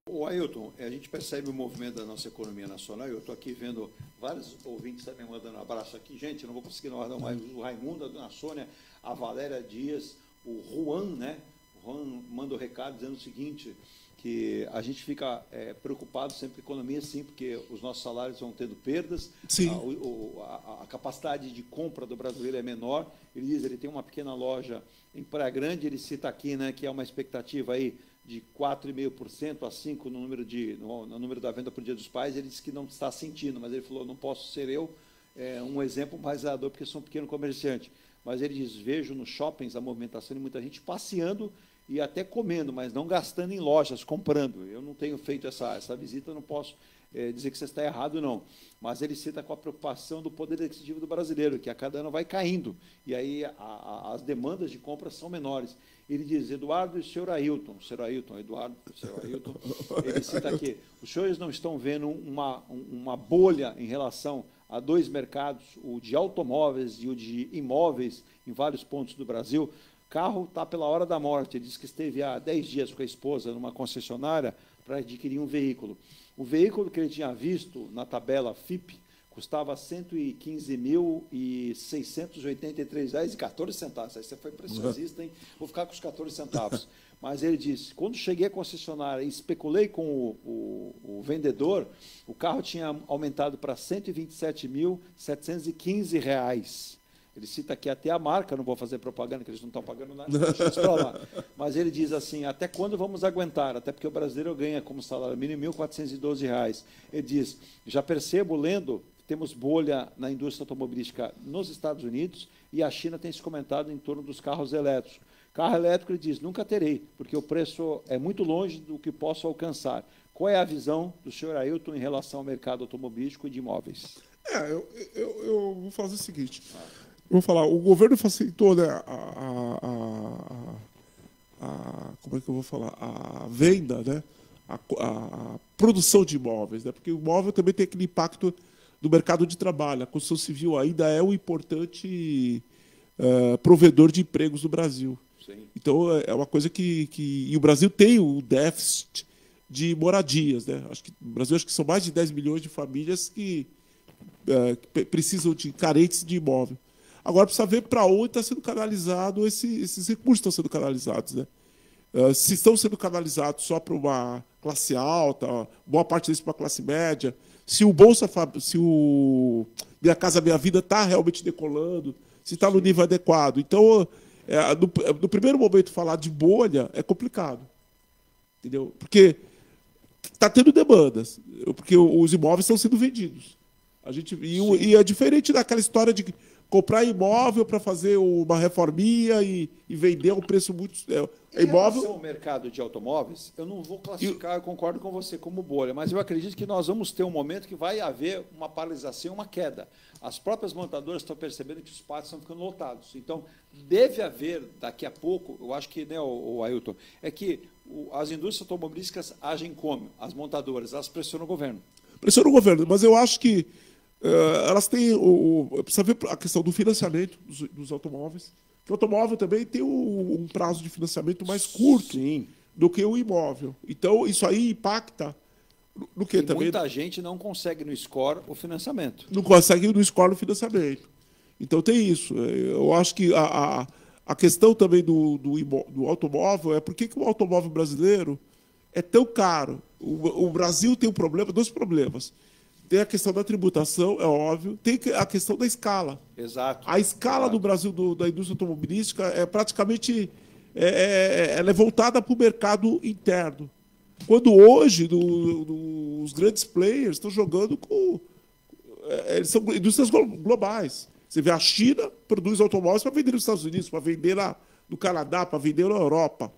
O Ailton, a gente percebe o movimento da nossa economia nacional. Eu estou aqui vendo vários ouvintes também mandando um abraço aqui. Gente, eu não vou conseguir não mais o Raimundo, a dona Sônia, a Valéria Dias, o Juan, né? O Juan manda um recado dizendo o seguinte, que a gente fica preocupado sempre com a economia, sim, porque os nossos salários vão tendo perdas, a capacidade de compra do brasileiro é menor. Ele diz, ele tem uma pequena loja em Praia Grande, ele cita aqui, né, que é uma expectativa aí de 4,5% a 5% no número da venda por Dia dos Pais. Ele disse que não está sentindo, mas ele falou, não posso ser eu um exemplo mais dado, porque sou um pequeno comerciante. Mas ele diz, vejo nos shoppings a movimentação de muita gente passeando e até comendo, mas não gastando em lojas, comprando. Eu não tenho feito essa visita, não posso dizer que você está errado, não. Mas ele cita com a preocupação do poder aquisitivo do brasileiro, que a cada ano vai caindo, e aí as demandas de compra são menores. Ele diz, Eduardo e o senhor Ailton, ele cita aqui, os senhores não estão vendo uma bolha em relação a dois mercados, o de automóveis e o de imóveis, em vários pontos do Brasil. Carro está pela hora da morte. Ele disse que esteve há 10 dias com a esposa numa concessionária para adquirir um veículo. O veículo que ele tinha visto na tabela FIP custava R$ 115.683,14. Aí você foi preciosista, hein? Vou ficar com os 14 centavos. Mas ele disse, quando cheguei à concessionária e especulei com o vendedor, o carro tinha aumentado para R$ 127.715. Ele cita aqui até a marca, não vou fazer propaganda, que eles não estão pagando nada, mas ele diz assim, até quando vamos aguentar? Até porque o brasileiro ganha como salário mínimo R$ 1.412. Ele diz, já percebo, lendo, temos bolha na indústria automobilística nos Estados Unidos e a China tem se comentado em torno dos carros elétricos. Carro elétrico, ele diz, nunca terei, porque o preço é muito longe do que posso alcançar. Qual é a visão do senhor Ailton em relação ao mercado automobilístico e de imóveis? Eu vou fazer o seguinte... Vou falar, o governo facilitou, né, como é que eu vou falar? A venda, né, a produção de imóveis, né, porque o imóvel também tem aquele impacto do mercado de trabalho. A construção civil ainda é um importante provedor de empregos no Brasil. Sim. Então, é uma coisa e o Brasil tem o déficit de moradias. Né? No Brasil, acho que são mais de 10 milhões de famílias que precisam carentes de imóvel. Agora precisa ver para onde está sendo canalizado esses recursos estão sendo canalizados, né? Se estão sendo canalizados só para uma classe alta, boa parte deles para a classe média, se o Minha Casa Minha Vida está realmente decolando, se está no nível adequado. Então, no primeiro momento, falar de bolha é complicado, entendeu? Porque está tendo demandas, porque os imóveis estão sendo vendidos. E é diferente daquela história de comprar imóvel para fazer uma reforminha e vender a um preço muito... Em relação ao mercado de automóveis, eu não vou classificar, eu concordo com você, como bolha, mas eu acredito que nós vamos ter um momento que vai haver uma paralisação, uma queda. As próprias montadoras estão percebendo que os pátios estão ficando lotados. Então, deve haver, daqui a pouco, eu acho que, né, o Ailton, é que as indústrias automobilísticas agem como? As montadoras, elas pressionam o governo. Pressionam o governo, mas eu acho que elas têm precisa ver a questão do financiamento dos automóveis. O automóvel também tem um prazo de financiamento mais curto do que o imóvel. Então, isso aí impacta no que também. Muita gente não consegue no score o financiamento. Não consegue no score o financiamento. Então, tem isso. Eu acho que a questão também do automóvel é por que o automóvel brasileiro é tão caro. O Brasil tem dois problemas. tem a questão da tributação, é óbvio, tem a questão da escala. Exato. A escala do Brasil da indústria automobilística é praticamente ela é voltada para o mercado interno. Quando hoje os grandes players estão jogando com... eles são indústrias globais. Você vê, a China produz automóveis para vender nos Estados Unidos, para vender no Canadá, para vender na Europa.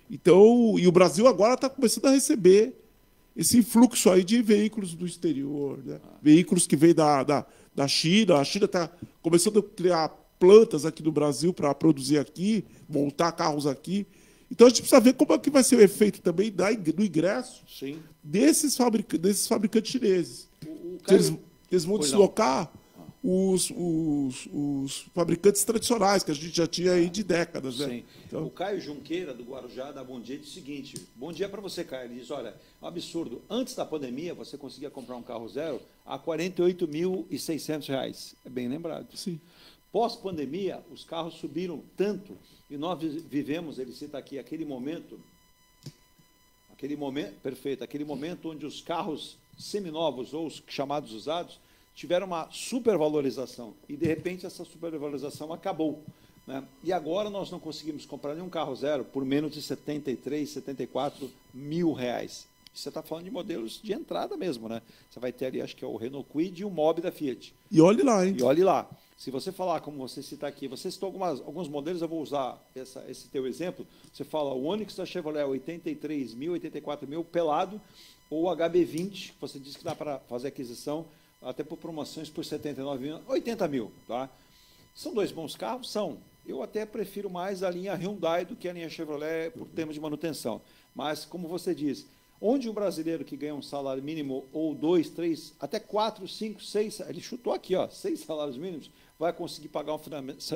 Então, e o Brasil agora está começando a receber esse influxo aí de veículos do exterior, né? Veículos que vêm da China. A China está começando a criar plantas aqui no Brasil para produzir aqui, montar carros aqui. Então a gente precisa ver como é que vai ser o efeito também do ingresso desses fabricantes chineses. Eles vão deslocar os fabricantes tradicionais, que a gente já tinha aí de décadas. Né? Sim. Então... O Caio Junqueira, do Guarujá, dá bom dia, diz o seguinte: bom dia para você, Caio. Ele diz, olha, é um absurdo. Antes da pandemia, você conseguia comprar um carro zero a R$ 48.600. É bem lembrado. Sim. Pós-pandemia, os carros subiram tanto, e nós vivemos, ele cita aqui, aquele momento onde os carros seminovos, ou os chamados usados, tiveram uma supervalorização, e de repente essa supervalorização acabou. Né? E agora nós não conseguimos comprar nenhum carro zero por menos de 73, 74 mil reais. Você está falando de modelos de entrada mesmo, né? Você vai ter ali, acho que é o Renault Kwid e o Mobi da Fiat. E olhe lá, hein? E olhe lá. Se você falar, como você cita aqui, você citou alguns modelos, eu vou usar esse teu exemplo. Você fala o Onix da Chevrolet, 83 mil, 84 mil, pelado, ou o HB20, que você disse que dá para fazer aquisição, até por promoções por 79 mil, 80 mil. Tá? São dois bons carros? São. Eu até prefiro mais a linha Hyundai do que a linha Chevrolet por termos de manutenção. Mas, como você diz, onde o brasileiro que ganha um salário mínimo, ou 2, 3, até 4, 5, 6, ele chutou aqui, 6 salários mínimos, vai conseguir pagar um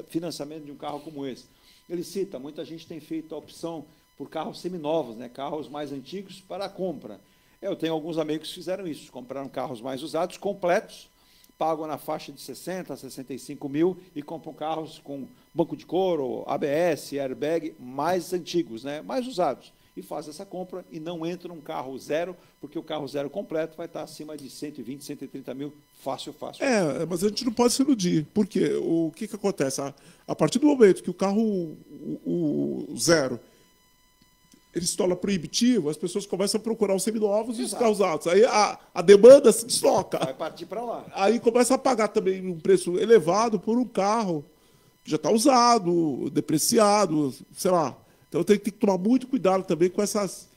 financiamento de um carro como esse. Ele cita, muita gente tem feito a opção por carros seminovos, né, carros mais antigos para a compra. Eu tenho alguns amigos que fizeram isso, compraram carros mais usados, completos, pagam na faixa de 60 a 65 mil e compram carros com banco de couro, ABS, airbag, mais antigos, né, mais usados. E faz essa compra e não entra num carro zero, porque o carro zero completo vai estar acima de 120, 130 mil, fácil. Mas a gente não pode se iludir, porque o que acontece? A partir do momento que o carro o zero ele se torna proibitivo, as pessoas começam a procurar os seminovos e os carros altos. Aí a demanda se desloca. Vai partir para lá. Aí começa a pagar também um preço elevado por um carro que já está usado, depreciado, sei lá. Então tem que tomar muito cuidado também com essas...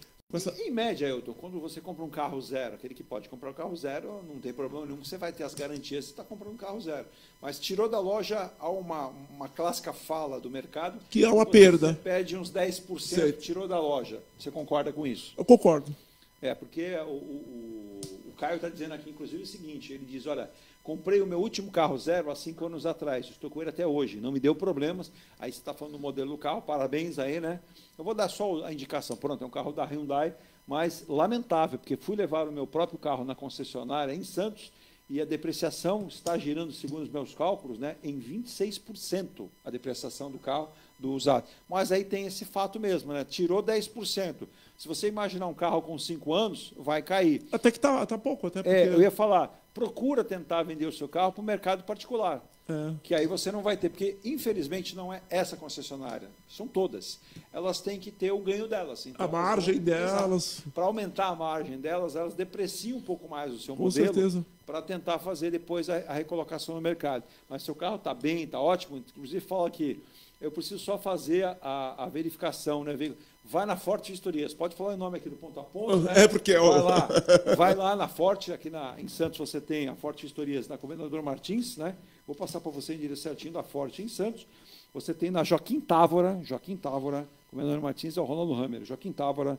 Em média, Elton, quando você compra um carro zero, aquele que pode comprar um carro zero, não tem problema nenhum, você vai ter as garantias, você está comprando um carro zero. Mas tirou da loja a uma clássica fala do mercado... Que é uma perda. Você perde uns 10%, tirou da loja. Você concorda com isso? Eu concordo. Porque o Caio está dizendo aqui, inclusive, o seguinte, ele diz, olha... Comprei o meu último carro zero há 5 anos atrás, estou com ele até hoje, não me deu problemas. Aí você está falando do modelo do carro, parabéns aí, né? Eu vou dar só a indicação, pronto, é um carro da Hyundai, mas lamentável, porque fui levar o meu próprio carro na concessionária em Santos e a depreciação está girando, segundo os meus cálculos, né, em 26% a depreciação do carro do usado. Mas aí tem esse fato mesmo, né? Tirou 10%. Se você imaginar um carro com 5 anos, vai cair. Até que tá pouco. Até porque... eu ia falar, procura tentar vender o seu carro para o mercado particular, que aí você não vai ter, porque infelizmente não é essa concessionária, são todas. Elas têm que ter o ganho delas. Então, a margem delas. Para aumentar a margem delas, elas depreciam um pouco mais o seu modelo para tentar fazer depois a recolocação no mercado. Mas seu carro está bem, está ótimo, inclusive fala aqui, eu preciso só fazer a verificação, né? Vai na Forte Vistorias, pode falar o nome aqui do ponto a ponto, né? Porque vai lá na Forte, aqui em Santos você tem a Forte Vistorias na Comendador Martins, né? Vou passar para você em direção certinho da Forte em Santos. Você tem na Joaquim Távora, Comendador Martins é o Ronaldo Hammer, Joaquim Távora,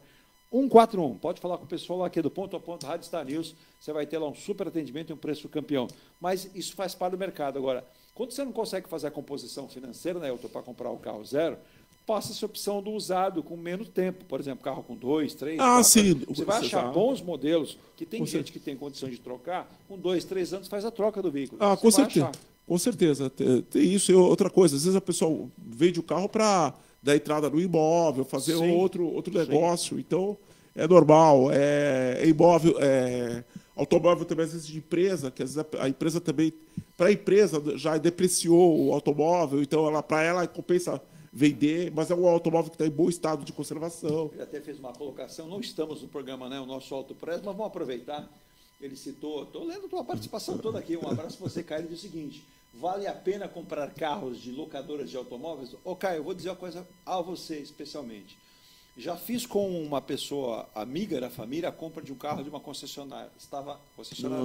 141. Pode falar com o pessoal lá que é do ponto a ponto, Rádio Star News, você vai ter lá um super atendimento e um preço campeão. Mas isso faz parte do mercado. Agora, quando você não consegue fazer a composição financeira, né, Elton, para comprar o carro zero, passa essa opção do usado com menos tempo. Por exemplo, carro com 2, 3, 4. Sim. Você vai achar bons modelos, que tem gente que tem condição de trocar, com 2, 3 anos faz a troca do veículo. Com certeza. Com certeza. Tem isso e outra coisa. Às vezes a pessoa vende o carro para dar entrada no imóvel, fazer outro negócio. Então, é normal. Imóvel, automóvel também, às vezes, de empresa, que às vezes a empresa também, para a empresa, já depreciou o automóvel, então para ela compensa vender, mas é um automóvel que está em bom estado de conservação. Ele até fez uma colocação, não estamos no programa, né, o nosso AutoPress, mas vamos aproveitar. Ele citou, estou lendo a tua participação toda aqui, um abraço para você, Caio, ele diz o seguinte: vale a pena comprar carros de locadoras de automóveis? Ô, Caio, eu vou dizer uma coisa a você especialmente. Já fiz com uma pessoa amiga da família a compra de um carro de uma concessionária.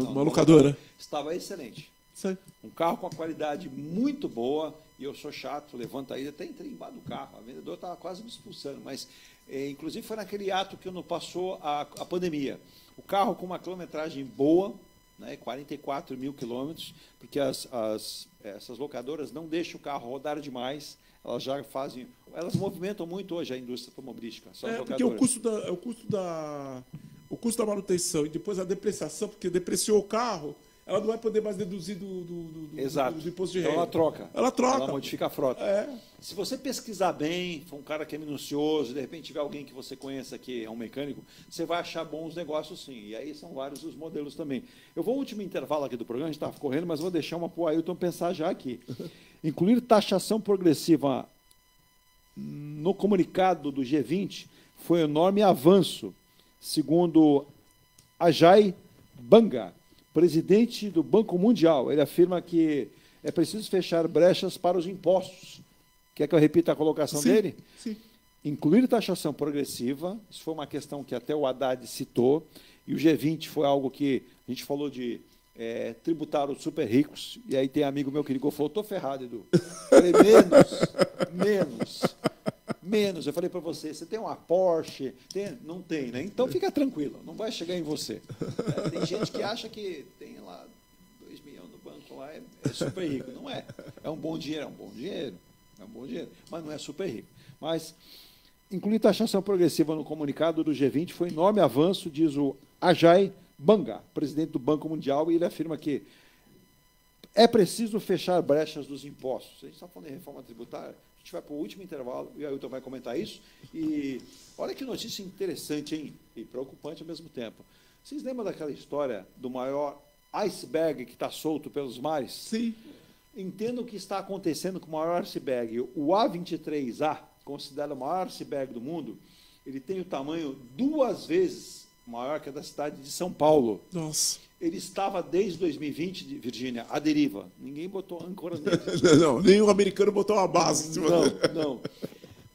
Uma locadora. Estava excelente. Sim. Um carro com uma qualidade muito boa, e eu sou chato, levanta aí, até entrei embaixo do carro. A vendedora estava quase me expulsando, mas inclusive foi naquele ato que não passou a pandemia. O carro com uma quilometragem boa, né, 44 mil quilômetros, porque essas locadoras não deixam o carro rodar demais. Elas já fazem, elas movimentam muito hoje a indústria automobilística. Porque o custo da manutenção e depois a depreciação, porque depreciou o carro, ela não vai poder mais deduzir do imposto de renda. Então ela troca. Ela modifica a frota. É. Se você pesquisar bem, for um cara que é minucioso, de repente tiver alguém que você conheça que é um mecânico, você vai achar bons negócios sim. E aí são vários os modelos também. Eu vou ao último intervalo aqui do programa, a gente estava correndo, mas vou deixar uma para o Ailton pensar já aqui. Incluir taxação progressiva no comunicado do G20 foi um enorme avanço, segundo Ajay Banga, presidente do Banco Mundial. Ele afirma que é preciso fechar brechas para os impostos. Quer que eu repita a colocação dele? Sim. Incluir taxação progressiva, isso foi uma questão que até o Haddad citou, e o G20 foi algo que a gente falou de tributar os super ricos, e aí tem amigo meu que ligou e falou: estou ferrado, Edu. Eu falei: menos. Eu falei para você tem uma Porsche? Não tem, né? Então fica tranquilo, não vai chegar em você. Tem gente que acha que tem lá 2 milhões no banco, lá é super rico. Não é. É um bom dinheiro, mas não é super rico. Mas incluir taxação progressiva no comunicado do G20 foi um enorme avanço, diz o Ajay Banga, presidente do Banco Mundial, e ele afirma que é preciso fechar brechas dos impostos. A gente está falando de reforma tributária, a gente vai para o último intervalo, e o Ailton vai comentar isso. E olha que notícia interessante, hein? E preocupante ao mesmo tempo. Vocês lembram daquela história do maior iceberg que está solto pelos mares? Sim. Entenda o que está acontecendo com o maior iceberg. O A23A, considerado o maior iceberg do mundo, ele tem o tamanho 2 vezes maior que a da cidade de São Paulo. Nossa. Ele estava desde 2020, Virgínia, à deriva. Ninguém botou âncora nele. Não, nenhum americano botou uma base. Não.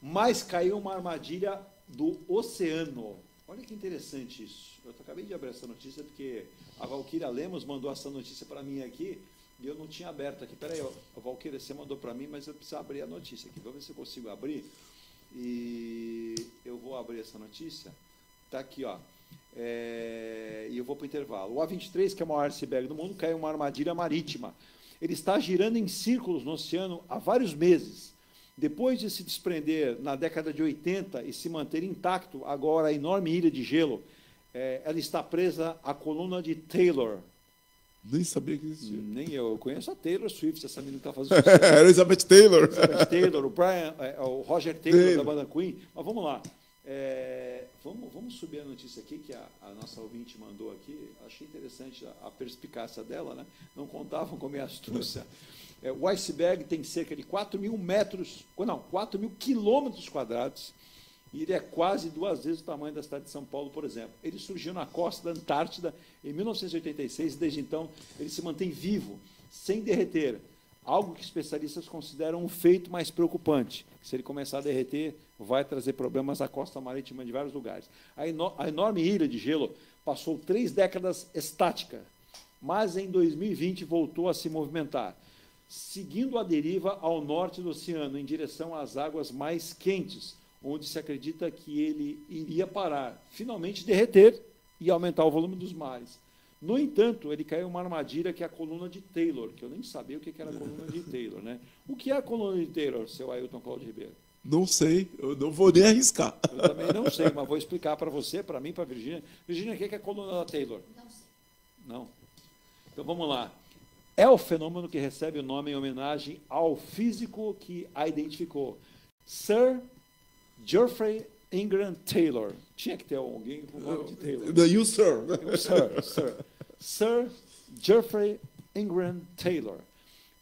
Mas caiu uma armadilha do oceano. Olha que interessante isso. Eu acabei de abrir essa notícia porque a Valquíria Lemos mandou essa notícia para mim aqui e eu não tinha aberto aqui. Espera aí, Valquíria, você mandou para mim, mas eu preciso abrir a notícia aqui. Vamos ver se eu consigo abrir. E eu vou abrir essa notícia. Está aqui, ó. E eu vou para o intervalo. O A23, que é o maior iceberg do mundo, caiu uma armadilha marítima. Ele está girando em círculos no oceano há vários meses. Depois de se desprender na década de 80 e se manter intacto, agora a enorme ilha de gelo, ela está presa à coluna de Taylor. Nem sabia que existia. Nem eu conheço a Taylor Swift, essa menina que está fazendo isso. Elizabeth Taylor. Elizabeth Taylor, o Roger Taylor da banda Queen. Mas vamos lá. Vamos subir a notícia aqui que a nossa ouvinte mandou aqui. Achei interessante a perspicácia dela, né? Não contavam com a minha astúcia. O iceberg tem cerca de 4 mil quilômetros quadrados, e ele é quase 2 vezes o tamanho da cidade de São Paulo, por exemplo. Ele surgiu na costa da Antártida em 1986, e desde então ele se mantém vivo, sem derreter. Algo que especialistas consideram um feito mais preocupante. Se ele começar a derreter, vai trazer problemas à costa marítima de vários lugares. A enorme ilha de gelo passou 3 décadas estática, mas em 2020 voltou a se movimentar, seguindo a deriva ao norte do oceano, em direção às águas mais quentes, onde se acredita que ele iria parar, finalmente derreter e aumentar o volume dos mares. No entanto, ele caiu em uma armadilha que é a coluna de Taylor, que eu nem sabia o que era a coluna de Taylor, né? O que é a coluna de Taylor, seu Ailton Cláudio Ribeiro? Não sei, eu não vou nem arriscar. Eu também não sei, mas vou explicar para você, para mim, para a Virgínia. Virgínia, o que é a coluna da Taylor? Não sei. Não? Então vamos lá. É o fenômeno que recebe o nome em homenagem ao físico que a identificou, Sir Geoffrey Ingram Taylor. Tinha que ter alguém com o nome de Taylor. You, sir. Sir. Sir Geoffrey Ingram Taylor.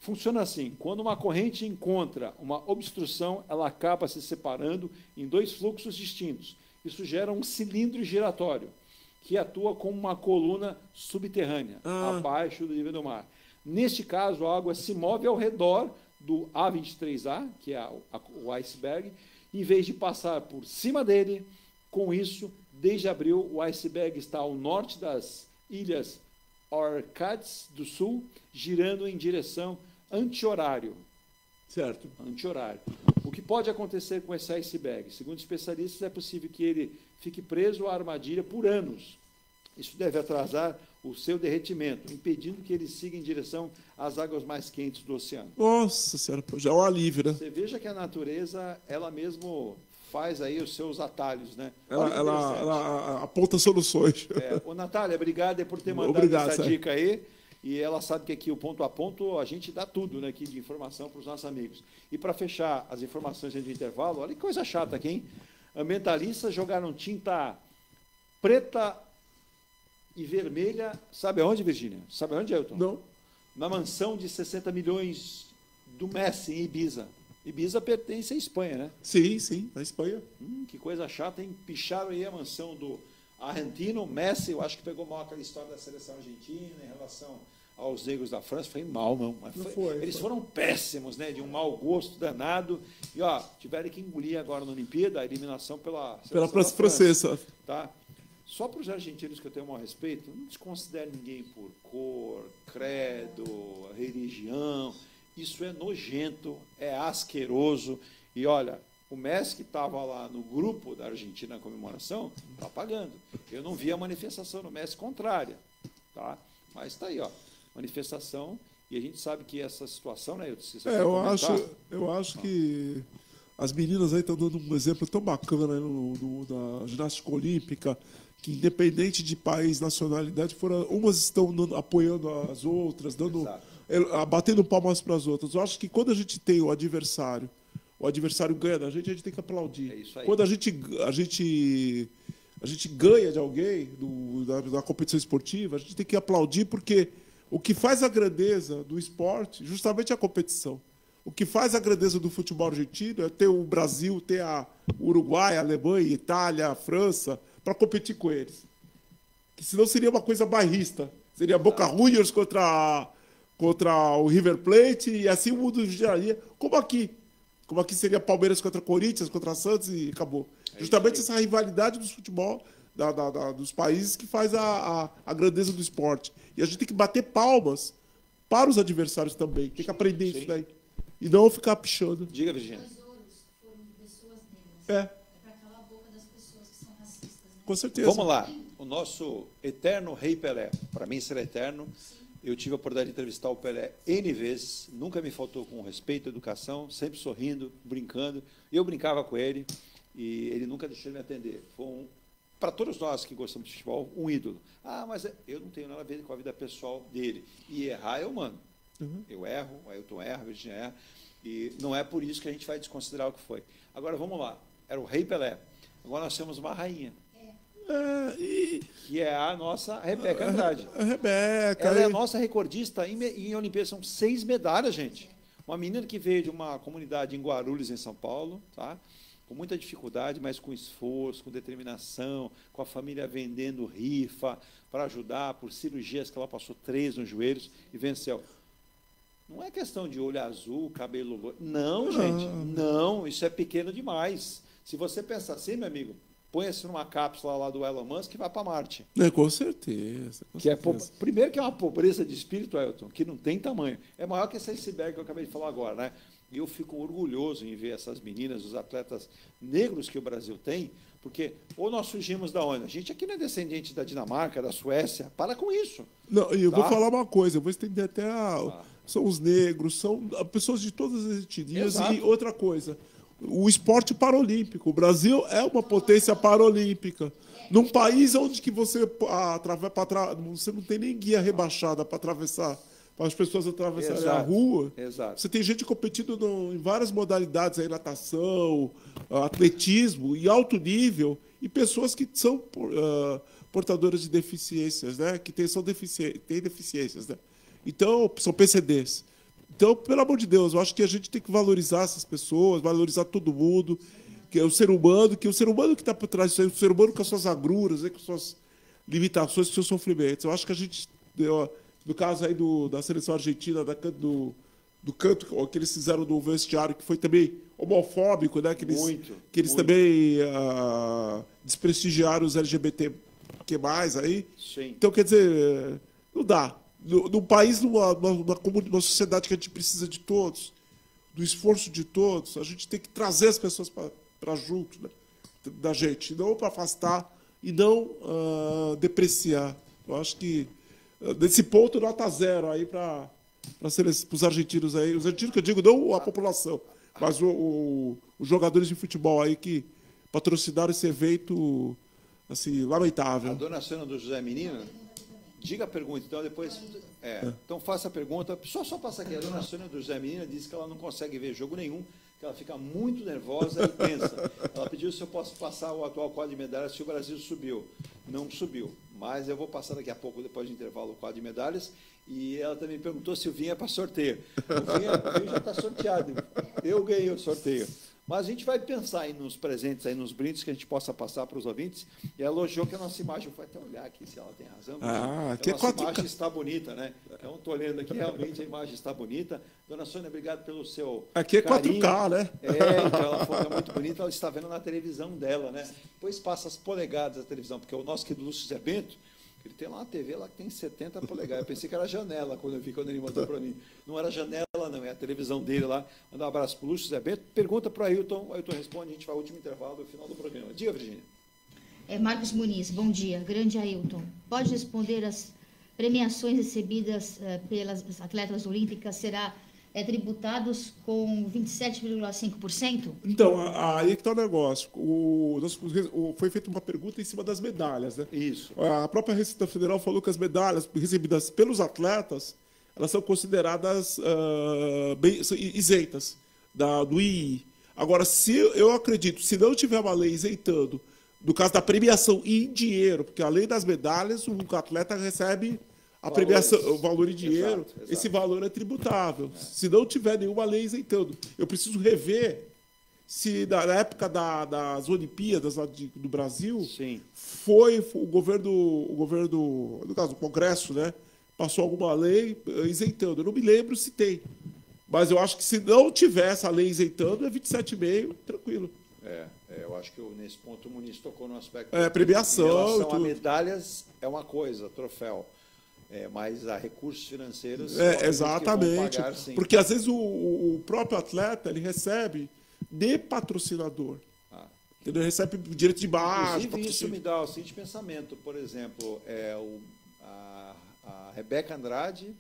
Funciona assim: quando uma corrente encontra uma obstrução, ela acaba se separando em dois fluxos distintos. Isso gera um cilindro giratório, que atua como uma coluna subterrânea, abaixo do nível do mar. Neste caso, a água se move ao redor do A23A, que é o iceberg, em vez de passar por cima dele. Com isso, desde abril, o iceberg está ao norte das ilhas Orcades do Sul, girando em direção anti-horário. Certo. Anti-horário. O que pode acontecer com esse iceberg? Segundo especialistas, é possível que ele fique preso à armadilha por anos. Isso deve atrasar o seu derretimento, impedindo que ele siga em direção às águas mais quentes do oceano. Nossa senhora, já é um alívio, né? Você veja que a natureza, ela mesmo faz aí os seus atalhos, né? Ela aponta soluções. Ô, Natália, obrigado por ter mandado essa dica aí. E ela sabe que aqui o ponto a ponto a gente dá tudo, né, aqui de informação para os nossos amigos. E para fechar as informações do intervalo, olha que coisa chata aqui, hein? Ambientalistas jogaram tinta preta e vermelha, sabe aonde, Virgínia? Sabe aonde, Elton? Não. Na mansão de 60 milhões do Messi, em Ibiza. Ibiza pertence à Espanha, né? Sim, na Espanha. Que coisa chata, hein? Picharam aí a mansão do argentino. Messi, eu acho que pegou mal aquela história da seleção argentina em relação aos negros da França. Foi mal, não. Mas eles foram péssimos, né? De um mau gosto danado. E, ó, tiveram que engolir agora na Olimpíada a eliminação pela francesa. Tá? Só para os argentinos que eu tenho o maior respeito, não desconsidere ninguém por cor, credo, religião. Isso é nojento, é asqueroso. E, olha, o Messi, que estava lá no grupo da Argentina na comemoração, está pagando. Eu não vi a manifestação do Messi contrária. Tá? Mas está aí, ó, manifestação. E a gente sabe que essa situação, né? Eu acho que as meninas aí estão dando um exemplo tão bacana aí da ginástica olímpica, que independente de país, nacionalidade, umas estão apoiando as outras, batendo palmas para as outras. Eu acho que quando a gente tem o adversário ganha da gente, a gente tem que aplaudir. É isso aí. Quando a gente ganha de alguém da competição esportiva, a gente tem que aplaudir, porque o que faz a grandeza do esporte justamente é a competição. O que faz a grandeza do futebol argentino é ter o Brasil, ter a Uruguai, a Alemanha, a Itália, a França, para competir com eles. Que senão seria uma coisa bairrista. Seria Boca Juniors contra o River Plate, e assim o mundo giraria, como aqui. Como aqui seria Palmeiras contra Corinthians, contra Santos, e acabou. Justamente essa rivalidade do futebol dos países que faz a grandeza do esporte. E a gente tem que bater palmas para os adversários também. Tem que aprender isso daí. E não ficar pichando. Diga, Virgínia. Os ouros foram de pessoas negras. É para calar a boca das pessoas que são racistas. Né? Com certeza. Vamos lá. O nosso eterno Rei Pelé. Para mim será eterno. Eu tive a oportunidade de entrevistar o Pelé N vezes. Nunca me faltou com respeito, educação, sempre sorrindo, brincando. Eu brincava com ele e ele nunca deixou de me atender. Foi para todos nós que gostamos de futebol, um ídolo. Mas eu não tenho nada a ver com a vida pessoal dele. E errar é humano. Eu erro, o Ailton erra, a Virgínia erra, e não é por isso que a gente vai desconsiderar o que foi. Agora, vamos lá. Era o Rei Pelé. Agora nós temos uma rainha. Que é a nossa Rebeca Andrade. A Rebeca. Ela é a nossa recordista em Olimpíadas. São 6 medalhas, gente. Uma menina que veio de uma comunidade em Guarulhos, em São Paulo, tá? Com muita dificuldade, mas com esforço, com determinação, com a família vendendo rifa para ajudar, por cirurgias que ela passou 3 nos joelhos e venceu. Não é questão de olho azul, cabelo loiro. Não, gente. Não, isso é pequeno demais. Se você pensar assim, meu amigo, põe-se numa cápsula lá do Elon Musk que vai para Marte. Com certeza. Primeiro que é uma pobreza de espírito, Ailton, que não tem tamanho. É maior que esse iceberg que eu acabei de falar agora, né? E eu fico orgulhoso em ver essas meninas, os atletas negros que o Brasil tem, porque ou nós surgimos da onde? A gente aqui não é descendente da Dinamarca, da Suécia. Para com isso. Não, e eu vou falar uma coisa, eu vou estender até são os negros, são pessoas de todas as etnias. Exato. E outra coisa, o esporte paralímpico. O Brasil é uma potência paralímpica. Num país onde que você não tem nem guia rebaixada para atravessar, para as pessoas atravessarem a rua. Exato. Você tem gente competindo em várias modalidades, aí, natação, atletismo, em alto nível, e pessoas que são portadores de deficiências, né? Que têm deficiências, né? Então, são PCDs. Então, pelo amor de Deus, eu acho que a gente tem que valorizar essas pessoas, valorizar todo mundo, que é o ser humano que está por trás disso aí, o ser humano com as suas agruras, né, com as suas limitações, com os seus sofrimentos. Eu acho que a gente, no caso aí da seleção argentina, do canto que eles fizeram no vestiário, que foi também homofóbico, né? Que eles também desprestigiaram os LGBT que mais aí. Sim. Então, quer dizer, não dá. Num país, numa sociedade que a gente precisa de todos, do esforço de todos, a gente tem que trazer as pessoas para junto, né, da gente, não para afastar e não depreciar. Eu acho que, nesse ponto, nota 0 aí para os argentinos aí. Os argentinos que eu digo, não a população, mas os jogadores de futebol aí que patrocinaram esse evento assim, lamentável. A dona Sônia do José Menino, diga a pergunta, então depois. Então faça a pergunta. Só passa aqui. A dona Sônia do José Menino disse que ela não consegue ver jogo nenhum, que ela fica muito nervosa e tensa. Ela pediu se eu posso passar o atual quadro de medalhas se o Brasil subiu. Não subiu, mas eu vou passar daqui a pouco, depois do intervalo, o quadro de medalhas. E ela também perguntou se o vinho é para sorteio. O vinho já está sorteado. Eu ganhei o sorteio. Mas a gente vai pensar aí nos presentes, aí nos brindes que a gente possa passar para os ouvintes. E ela elogiou que a nossa imagem, vou até olhar aqui se ela tem razão. Que a nossa imagem está bonita, né? Então, estou olhando aqui, realmente a imagem está bonita. Dona Sônia, obrigado pelo seu Aqui é carinho. 4K, né? Então ela falou que é muito bonita, ela está vendo na televisão dela, né? Depois passa as polegadas da televisão, porque o nosso aqui do Lúcio Zé Bento, ele tem lá uma TV lá que tem 70 polegadas. Eu pensei que era janela quando ele mandou para mim. Não era janela, não, é a televisão dele lá. Mandar um abraço para o Lúcio Zé Bento. Pergunta para o Ailton responde, a gente vai ao último intervalo do final do programa. Diga, Virgínia. Marcos Muniz, bom dia. Grande Ailton. Pode responder as premiações recebidas pelas atletas olímpicas tributados com 27,5%? Então, aí que está o negócio. Foi feita uma pergunta em cima das medalhas, né? Isso. A própria Receita Federal falou que as medalhas recebidas pelos atletas, elas são consideradas isentas do II. Agora, eu acredito, se não tiver uma lei isentando, no caso da premiação em dinheiro, porque além das medalhas, o atleta recebe a premiação, o valor em dinheiro, exato. Esse valor é tributável. Se não tiver nenhuma lei isentando. Eu preciso rever se na época das Olimpíadas lá do Brasil, sim, foi o governo, no caso, o Congresso, né, passou alguma lei isentando. Eu não me lembro se tem. Mas eu acho que se não tiver essa lei isentando, é 27,5, tranquilo. Eu acho que nesse ponto o Muniz tocou no aspecto. Premiação. Em relação a medalhas, é uma coisa, troféu. Mas há recursos financeiros. Exatamente. Que vão pagar, porque às vezes o próprio atleta ele recebe de patrocinador. Ele recebe direito de imagem. Inclusive, isso me dá o seguinte pensamento. Por exemplo, a Rebeca Andrade,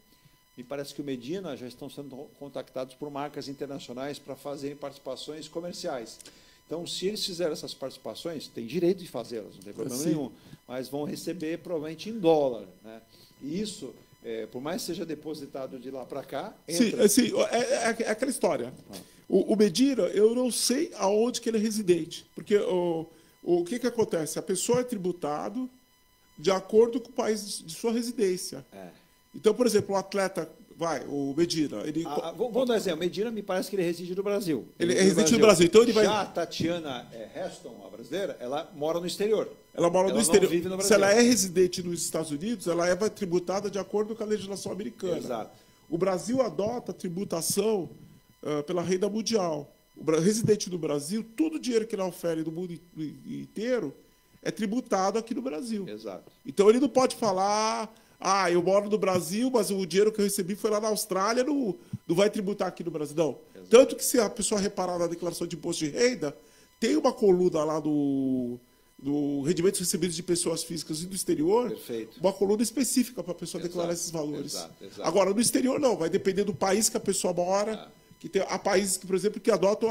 me parece que o Medina já estão sendo contactados por marcas internacionais para fazerem participações comerciais. Então, se eles fizerem essas participações, tem direito de fazê-las, não tem problema nenhum, mas vão receber provavelmente em dólar, né? E isso, por mais que seja depositado de lá para cá, entra. Sim, é aquela história. O Medina, eu não sei aonde que ele é residente, porque o que acontece? A pessoa é tributado de acordo com o país de sua residência. Então, por exemplo, o atleta, o Medina... Vamos dar um exemplo. Medina, me parece que ele reside no Brasil. Ele é residente no Brasil. Então ele vai... Já a Tatiana Heston, a brasileira, ela mora no exterior. Ela mora no exterior. Não vive no Brasil. Se ela é residente nos Estados Unidos, ela é tributada de acordo com a legislação americana. Exato. O Brasil adota a tributação pela renda mundial. O residente do Brasil, todo o dinheiro que ele ofere no mundo inteiro é tributado aqui no Brasil. Exato. Então ele não pode falar... eu moro no Brasil, mas o dinheiro que eu recebi foi lá na Austrália, não vai tributar aqui no Brasil. Não. Exato. Tanto que se a pessoa reparar na declaração de imposto de renda, tem uma coluna lá do rendimentos recebidos de pessoas físicas e do exterior, perfeito, uma coluna específica para a pessoa declarar esses valores. Exato. Agora, no exterior não, vai depender do país que a pessoa mora, há países que, por exemplo, que adotam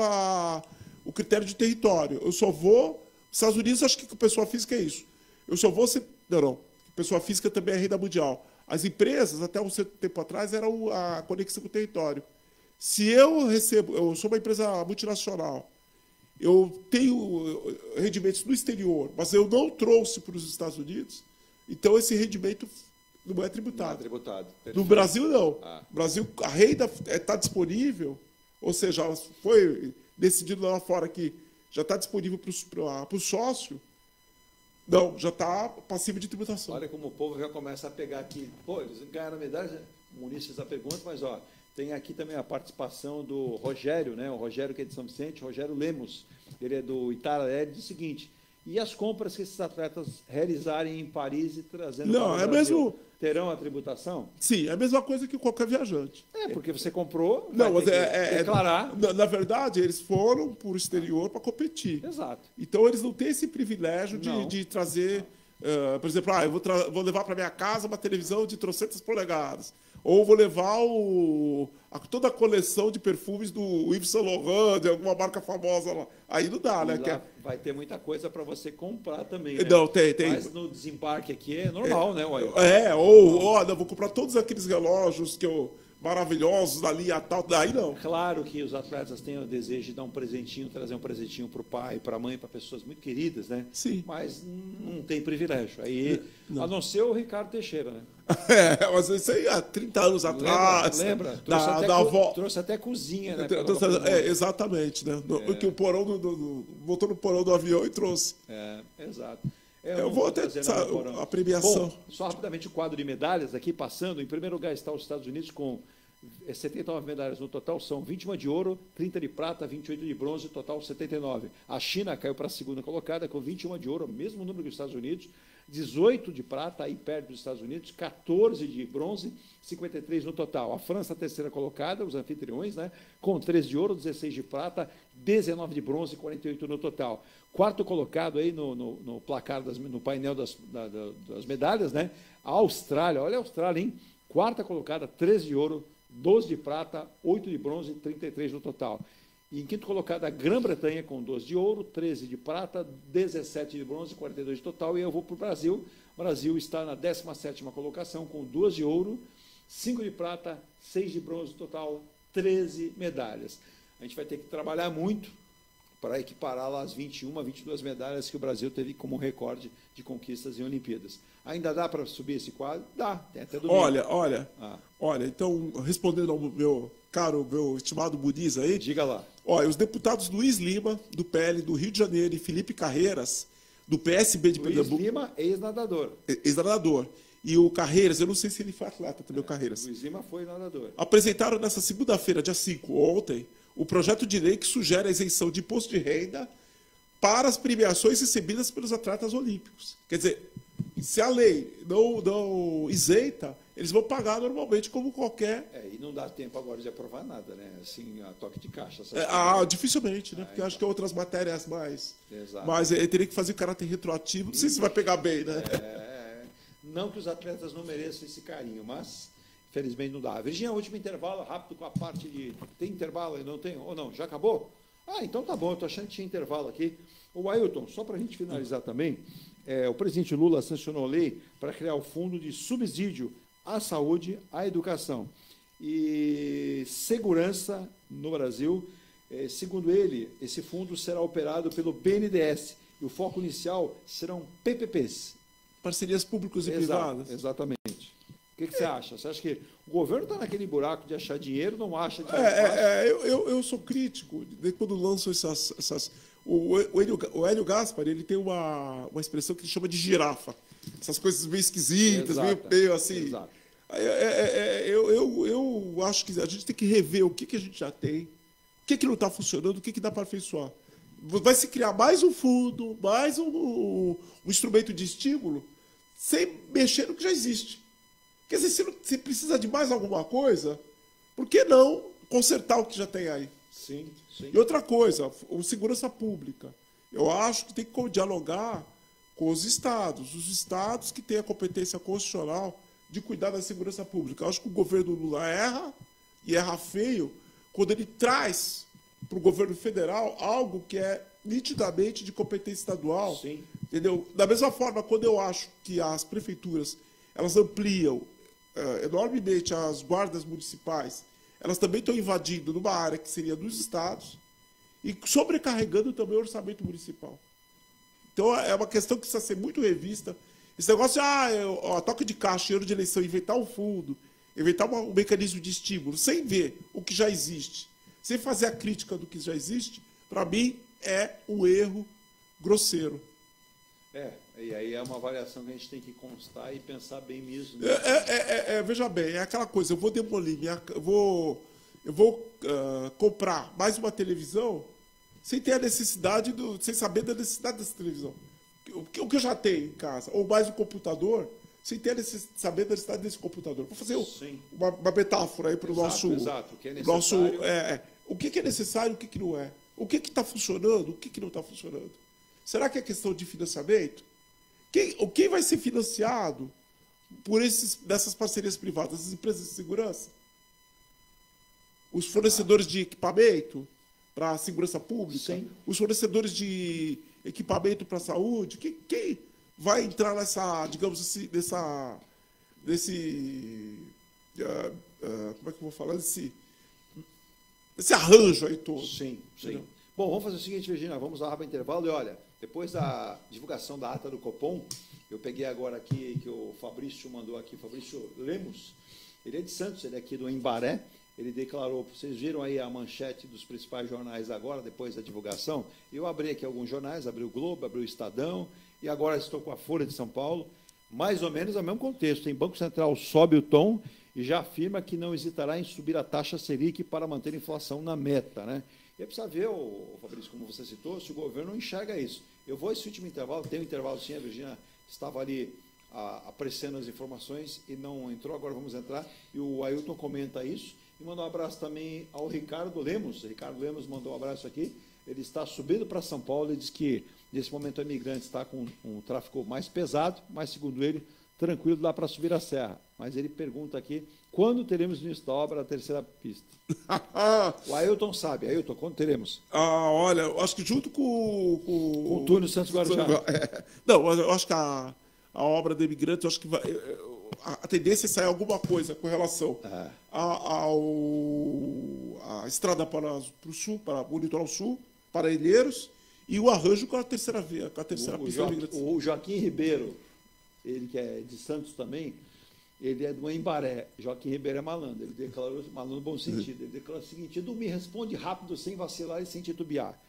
o critério de território. Eu só vou... Estados Unidos, acho que com pessoa física é isso. Eu só vou... Não. Pessoa física também é renda mundial. As empresas, até um certo tempo atrás, eram a conexão com o território. Se eu sou uma empresa multinacional, eu tenho rendimentos no exterior, mas eu não trouxe para os Estados Unidos, Então, esse rendimento não é tributado. Não é tributado. No Perfeito. Brasil, não. Ah. No Brasil, a renda está disponível, ou seja, foi decidido lá fora que já está disponível para o sócio, não, já está passivo de tributação. Olha como o povo já começa a pegar aqui. Pô, eles ganharam medalha. O Muniz fez a pergunta, mas ó, tem aqui também a participação do Rogério, né? O Rogério, que é de São Vicente, Rogério Lemos, ele é do Itaré, diz o seguinte: e as compras que esses atletas realizarem em Paris e trazendo Não, para o é Brasil, mesmo. terão a tributação? Sim, é a mesma coisa que qualquer viajante. É, porque você comprou, Não, vai mas ter que declarar. Na verdade, eles foram para o exterior para competir. Exato. Então, eles não têm esse privilégio Não. de trazer, por exemplo, eu vou levar para minha casa uma televisão de 300 polegadas. Ou vou levar toda a coleção de perfumes do Yves Saint Laurent, de alguma marca famosa lá. Aí não dá, né? E lá vai ter muita coisa para você comprar também, né? Não, tem. Mas no desembarque aqui é normal, né, Uai? Olha, vou comprar todos aqueles relógios maravilhosos da linha tal, daí não. Claro que os atletas têm o desejo de dar um presentinho, trazer um presentinho para o pai, para a mãe, para pessoas muito queridas, né? Sim. Mas não tem privilégio. Aí, a não ser o Ricardo Teixeira, né? Mas isso aí há 30 anos atrás. Lembra? Trouxe até cozinha, né? Exatamente, né? Porque o porão botou no porão do avião e trouxe. Exato. Eu vou até a premiação. Bom, só rapidamente o quadro de medalhas aqui passando. Em primeiro lugar está os Estados Unidos com 79 medalhas no total, são 21 de ouro, 30 de prata, 28 de bronze, total 79. A China caiu para a segunda colocada com 21 de ouro, mesmo número que os Estados Unidos, 18 de prata, aí perto dos Estados Unidos, 14 de bronze, 53 no total. A França, a terceira colocada, os anfitriões, né, com 13 de ouro, 16 de prata, 19 de bronze, 48 no total. Quarto colocado aí no placar, no painel das medalhas, né, a Austrália, olha a Austrália, hein? Quarta colocada, 13 de ouro, 12 de prata, 8 de bronze, 33 no total. E em quinto colocado, a Grã-Bretanha, com 12 de ouro, 13 de prata, 17 de bronze, 42 de total. E eu vou para o Brasil. O Brasil está na 17ª colocação, com 2 de ouro, 5 de prata, 6 de bronze, total 13 medalhas. A gente vai ter que trabalhar muito para equiparar lá as 21, 22 medalhas que o Brasil teve como recorde de conquistas em Olimpíadas. Ainda dá para subir esse quadro? Dá, tem até domingo. Olha, então, respondendo ao meu estimado Muniz aí. Diga lá. Olha, os deputados Luiz Lima, do PL do Rio de Janeiro, e Felipe Carreiras, do PSB de Pernambuco. Luiz Lima, ex-nadador. Ex-nadador. E o Carreiras, eu não sei se ele foi atleta também, o Carreiras. Luiz Lima foi nadador. Apresentaram nessa segunda-feira, dia 5, ontem, o projeto de lei que sugere a isenção de imposto de renda para as premiações recebidas pelos atletas olímpicos. Quer dizer, se a lei não isenta, eles vão pagar normalmente como qualquer... E não dá tempo agora de aprovar nada, né? Assim, a toque de caixa. Dificilmente, né? Porque eu acho que outras matérias mais... Exato. Mas ele teria que fazer caráter retroativo. Não sei se vai pegar bem, né? Não que os atletas não mereçam esse carinho, mas infelizmente não dá. Virginia, último intervalo, rápido com a parte de... Tem intervalo aí? Não tem? Ou não? Já acabou? Então tá bom, eu estou achando que tinha intervalo aqui. O Ailton, só para a gente finalizar também, o presidente Lula sancionou a lei para criar o fundo de subsídio à saúde, à educação e segurança no Brasil. Segundo ele, esse fundo será operado pelo BNDES e o foco inicial serão PPPs. Parcerias públicas e privadas. Exatamente. O que você acha? Você acha que o governo está naquele buraco de achar dinheiro, não acha dinheiro? Eu sou crítico. Quando lançam essas... O Hélio Gaspar, ele tem uma expressão que ele chama de girafa. Essas coisas meio esquisitas, meio assim. Exato. Eu acho que a gente tem que rever o que a gente já tem, o que não está funcionando, o que dá para aperfeiçoar. Vai se criar mais um fundo, mais um instrumento de estímulo, sem mexer no que já existe. Quer dizer, se precisa de mais alguma coisa, por que não consertar o que já tem aí? Sim. E outra coisa, o segurança pública. Eu acho que tem que dialogar com os estados que têm a competência constitucional de cuidar da segurança pública. Eu acho que o governo Lula erra, e erra feio, quando ele traz para o governo federal algo que é nitidamente de competência estadual. Sim. Entendeu? Da mesma forma, quando eu acho que as prefeituras elas ampliam enormemente as guardas municipais, elas também estão invadindo numa área que seria dos estados e sobrecarregando também o orçamento municipal. Então, é uma questão que precisa ser muito revista. Esse negócio de toque de caixa, ano de eleição, inventar um fundo, inventar um mecanismo de estímulo, sem ver o que já existe, sem fazer a crítica do que já existe, para mim é um erro grosseiro. E aí é uma avaliação que a gente tem que constar e pensar bem mesmo. Veja bem, é aquela coisa, eu vou demolir, eu vou comprar mais uma televisão sem ter a necessidade, sem saber da necessidade dessa televisão. O que eu já tenho em casa, ou mais um computador, sem ter saber da necessidade desse computador. Vou fazer uma metáfora aí para o nosso... Exato, o que é necessário. O que é necessário e o que não é. O que está funcionando, o que não está funcionando. Será que é questão de financiamento? Quem vai ser financiado por dessas parcerias privadas? As empresas de segurança? Os fornecedores de equipamento para a segurança pública? Sim. Os fornecedores de equipamento para a saúde? Quem vai entrar digamos assim, como é que eu vou falar? Esse arranjo aí todo. Sim. Bom, vamos fazer o seguinte, Virginia, vamos lá para o intervalo e olha, depois da divulgação da ata do Copom, eu peguei agora aqui que o Fabrício mandou aqui, Fabrício Lemos, ele é de Santos, ele é aqui do Embaré, ele declarou, vocês viram aí a manchete dos principais jornais agora, depois da divulgação, eu abri aqui alguns jornais, abri o Globo, abri o Estadão, e agora estou com a Folha de São Paulo, mais ou menos no mesmo contexto, em Banco Central sobe o tom e já afirma que não hesitará em subir a taxa Selic para manter a inflação na meta, né? E é preciso ver, Fabrício, como você citou, se o governo não enxerga isso. Eu vou esse último intervalo, tem um intervalo sim, a Virginia estava ali apreciando as informações e não entrou, agora vamos entrar, e o Ailton comenta isso, e mandou um abraço também ao Ricardo Lemos. Ricardo Lemos mandou um abraço aqui, ele está subindo para São Paulo, ele diz que nesse momento o imigrante está com um tráfego mais pesado, mas segundo ele, tranquilo, dá para subir a serra. Mas ele pergunta aqui, quando teremos no início da obra a terceira pista? O Ailton sabe. Ailton, quando teremos? Olha, eu acho que junto com o túnel Santos Guarujá. Não, eu acho que a obra do imigrante, eu acho que a tendência é sair alguma coisa com relação à estrada para o sul, para o litoral sul, para Ilhéus, e o arranjo com a terceira pista. O Joaquim Ribeiro, ele que é de Santos também, ele é do Embaré. Joaquim Ribeiro é malandro, ele declarou, malandro no bom sentido, ele declarou o seguinte: Edu, me responde rápido, sem vacilar e sem titubear.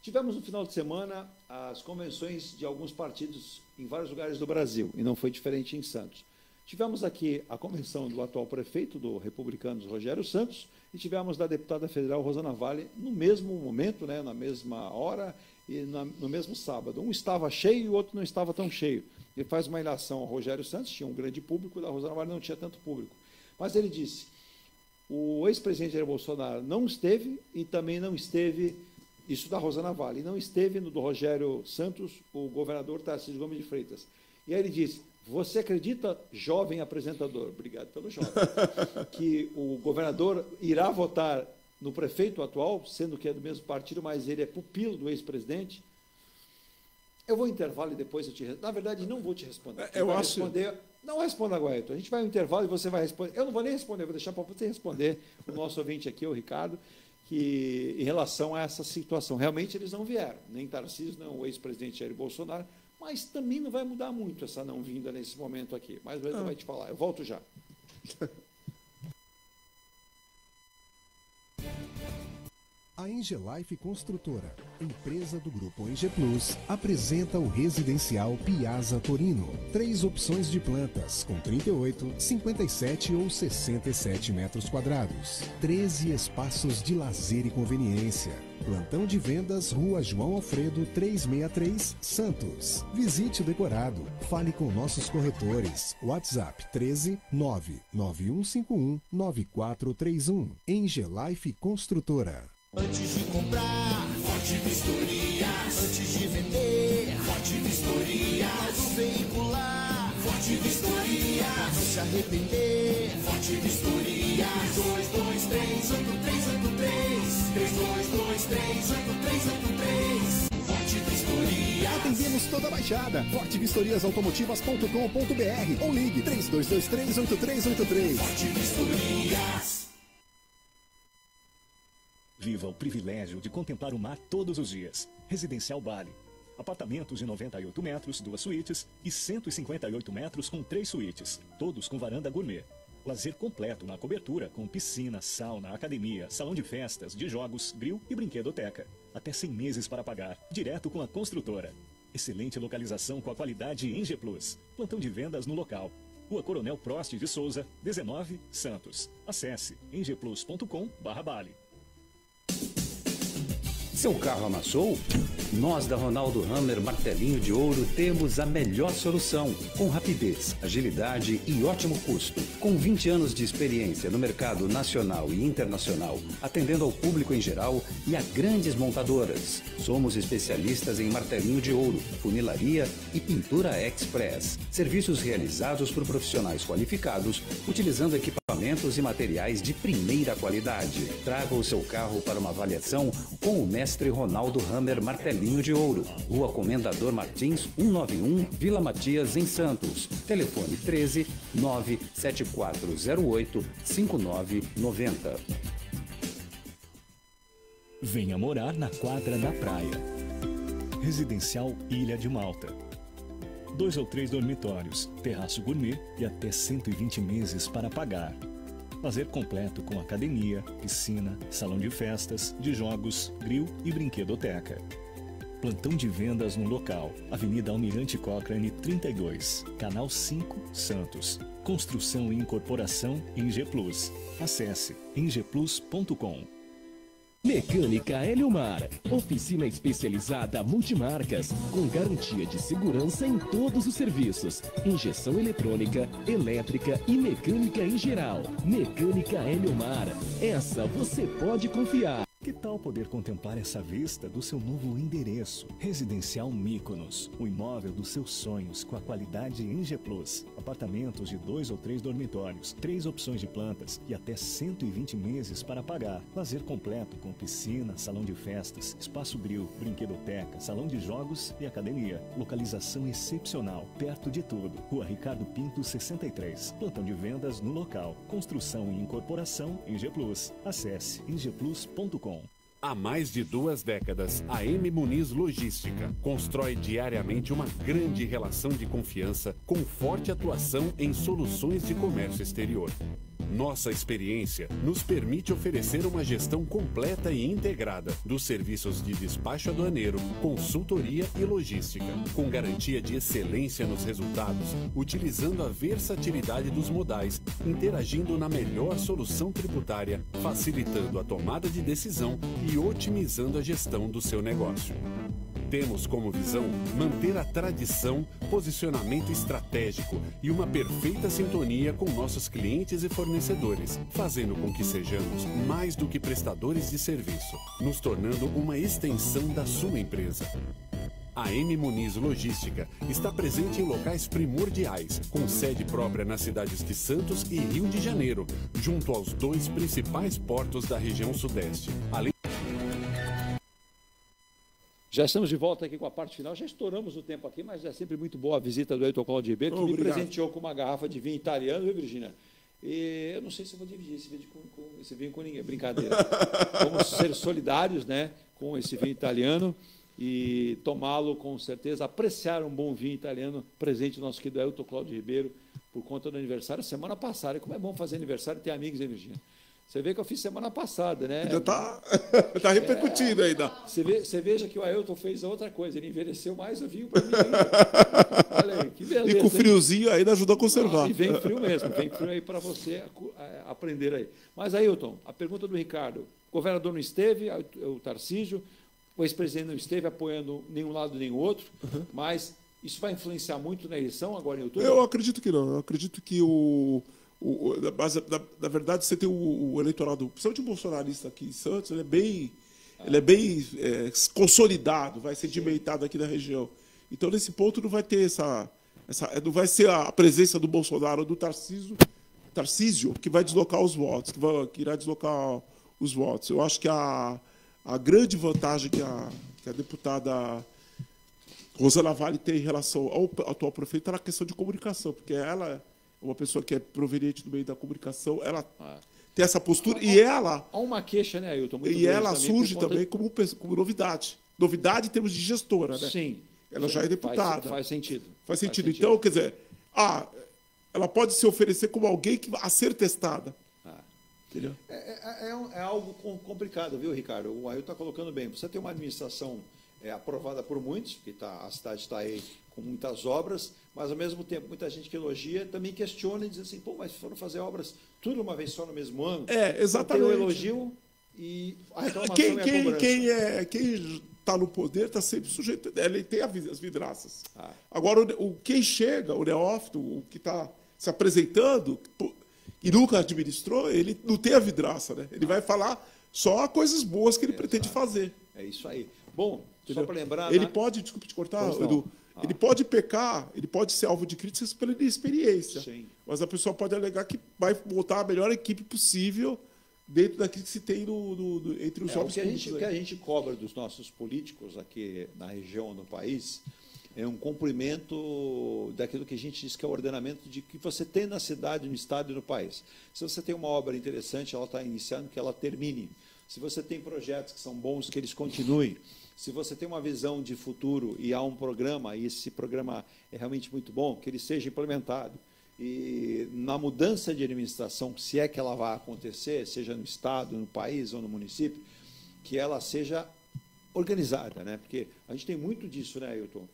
Tivemos no final de semana as convenções de alguns partidos em vários lugares do Brasil, e não foi diferente em Santos. Tivemos aqui a convenção do atual prefeito do Republicanos, Rogério Santos, e tivemos da deputada federal Rosana Vale no mesmo momento, né, na mesma hora e no mesmo sábado. Um estava cheio e o outro não estava tão cheio. Ele faz uma ilação ao Rogério Santos, tinha um grande público, da Rosana Vale não tinha tanto público. Mas ele disse, o ex-presidente Jair Bolsonaro não esteve e também não esteve, isso da Rosana Vale, e não esteve no do Rogério Santos, o governador Tarcísio Gomes de Freitas. E aí ele disse, você acredita, jovem apresentador, obrigado pelo jovem, que o governador irá votar no prefeito atual, sendo que é do mesmo partido, mas ele é pupilo do ex-presidente? Eu vou ao intervalo e depois eu te respondo. Na verdade, não vou te responder. Não responda agora, a gente vai ao intervalo e você vai responder. Eu não vou nem responder, vou deixar para você responder, o nosso ouvinte aqui, o Ricardo, que em relação a essa situação, realmente eles não vieram, nem Tarcísio, nem o ex-presidente Jair Bolsonaro, mas também não vai mudar muito essa não vinda nesse momento aqui. Mas ele vai te falar. Eu volto já. A Engelife Construtora, empresa do Grupo Enge Plus, apresenta o residencial Piazza Torino. 3 opções de plantas, com 38, 57 ou 67 metros quadrados. 13 espaços de lazer e conveniência. Plantão de vendas, Rua João Alfredo, 363, Santos. Visite o decorado. Fale com nossos corretores. WhatsApp 13 99151 9431. Engelife Construtora. Antes de comprar, Forte Vistoria. Antes de vender, Forte Vistoria. Novo veicular, Forte Vistoria. Não se arrepender, Forte Vistoria. 3223-8383. 3223-8383. Forte Vistoria. Atendemos toda a Baixada. fortevistoriasautomotivas.com.br ou ligue 3223-8383. Forte Vistorias. Viva o privilégio de contemplar o mar todos os dias. Residencial Bali. Apartamentos de 98 metros, 2 suítes e 158 metros com 3 suítes, todos com varanda gourmet. Lazer completo na cobertura, com piscina, sauna, academia, salão de festas, de jogos, grill e brinquedoteca. Até 100 meses para pagar, direto com a construtora. Excelente localização com a qualidade Eng Plus. Plantão de vendas no local. Rua Coronel Prost de Souza, 19, Santos. Acesse engplus.com/bale. Seu carro amassou? Nós da Ronaldo Hammer Martelinho de Ouro temos a melhor solução, com rapidez, agilidade e ótimo custo. Com 20 anos de experiência no mercado nacional e internacional, atendendo ao público em geral e a grandes montadoras. Somos especialistas em martelinho de ouro, funilaria e pintura express. Serviços realizados por profissionais qualificados, utilizando equipamentos e materiais de primeira qualidade. Traga o seu carro para uma avaliação com o mestre Ronaldo Hammer Martelinho de Ouro. Rua Comendador Martins, 191, Vila Matias, em Santos. Telefone 13 97408 5990. Venha morar na quadra da praia. Residencial Ilha de Malta. 2 ou 3 dormitórios, terraço gourmet e até 120 meses para pagar. Lazer completo com academia, piscina, salão de festas, de jogos, grill e brinquedoteca. Plantão de vendas no local. Avenida Almirante Cochrane 32, Canal 5, Santos. Construção e incorporação Eng Plus. Acesse engplus.com. Mecânica Eliomar, oficina especializada multimarcas, com garantia de segurança em todos os serviços, injeção eletrônica, elétrica e mecânica em geral. Mecânica Eliomar, essa você pode confiar. Que tal poder contemplar essa vista do seu novo endereço? Residencial Mykonos, o imóvel dos seus sonhos com a qualidade Eng Plus. Apartamentos de 2 ou 3 dormitórios, 3 opções de plantas e até 120 meses para pagar. Lazer completo com piscina, salão de festas, espaço grill, brinquedoteca, salão de jogos e academia. Localização excepcional, perto de tudo. Rua Ricardo Pinto 63. Plantão de vendas no local. Construção e incorporação Eng Plus. Acesse engplus.com. Há mais de 2 décadas, a M. Muniz Logística constrói diariamente uma grande relação de confiança com forte atuação em soluções de comércio exterior. Nossa experiência nos permite oferecer uma gestão completa e integrada dos serviços de despacho aduaneiro, consultoria e logística, com garantia de excelência nos resultados, utilizando a versatilidade dos modais, interagindo na melhor solução tributária, facilitando a tomada de decisão e otimizando a gestão do seu negócio. Temos como visão manter a tradição, posicionamento estratégico e uma perfeita sintonia com nossos clientes e fornecedores, fazendo com que sejamos mais do que prestadores de serviço, nos tornando uma extensão da sua empresa. A M. Muniz Logística está presente em locais primordiais, com sede própria nas cidades de Santos e Rio de Janeiro, junto aos 2 principais portos da região sudeste. Além... Já estamos de volta aqui com a parte final, já estouramos o tempo aqui, mas é sempre muito boa a visita do Ailton Cláudio Ribeiro, que me presenteou com uma garrafa de vinho italiano, viu, Virgínia? E eu não sei se eu vou dividir esse vinho com ninguém, brincadeira. Vamos ser solidários, né, com esse vinho italiano e tomá-lo com certeza, apreciar um bom vinho italiano, presente do nosso querido Ailton Cláudio Ribeiro, por conta do aniversário semana passada. E como é bom fazer aniversário e ter amigos, hein, Virgínia? Você vê que eu fiz semana passada, né? Ainda tá repercutindo ainda. Você veja que o Ailton fez outra coisa, ele envelheceu mais o vinho para mim ainda. Olha aí, que beleza. E com o friozinho ainda ajuda a conservar. E vem frio mesmo, vem frio aí para você aprender aí. Mas, Ailton, a pergunta do Ricardo. O governador não esteve, o Tarcísio, o ex-presidente não esteve apoiando nenhum lado nem o outro, mas isso vai influenciar muito na eleição agora em outubro? Eu acredito que não. Eu acredito que na verdade, você tem o eleitorado, principalmente o bolsonarista aqui em Santos, ele é bem consolidado, vai sedimentado aqui na região. Então, nesse ponto, não vai ter não vai ser a presença do Bolsonaro ou do Tarcísio que vai deslocar os votos, que irá deslocar os votos. Eu acho que a grande vantagem que a deputada Rosana Vale tem em relação ao atual prefeito é na questão de comunicação, porque ela uma pessoa que é proveniente do meio da comunicação, ela tem essa postura e ela... Há uma queixa, né, Ailton? E ela surge também como novidade. Novidade em termos de gestora, né? Sim. ela já é deputada. Faz sentido. Faz sentido. Então, quer dizer, ela pode se oferecer como alguém a ser testada. Entendeu? É algo complicado, viu, Ricardo? O Ailton está colocando bem. Você tem uma administração aprovada por muitos, porque a cidade está aí com muitas obras, mas, ao mesmo tempo, muita gente que elogia também questiona e diz assim, pô, mas foram fazer obras tudo de uma vez só no mesmo ano? Exatamente. Tem o elogio e a reclamação e a cobrança. Quem está no poder está sempre sujeito... Ele tem as vidraças. Agora, quem chega, o neófito, o que está se apresentando e nunca administrou, ele não tem a vidraça, né? Ele vai falar só coisas boas que ele pretende fazer. É isso aí. Bom, só para lembrar... Ele pode, desculpe te cortar, Edu, ele pode pecar, ele pode ser alvo de críticas pela inexperiência. Sim. Mas a pessoa pode alegar que vai montar a melhor equipe possível dentro daquilo que se tem entre os homens políticos. O que a gente cobra dos nossos políticos aqui na região, no país, é um cumprimento daquilo que a gente diz que é o ordenamento de que você tem na cidade, no estado e no país. Se você tem uma obra interessante, ela está iniciando, que ela termine. Se você tem projetos que são bons, que eles continuem. Se você tem uma visão de futuro e há um programa, e esse programa é realmente muito bom, que ele seja implementado. E na mudança de administração, se é que ela vai acontecer, seja no estado, no país ou no município, que ela seja organizada, né? Porque a gente tem muito disso, né, Ailton?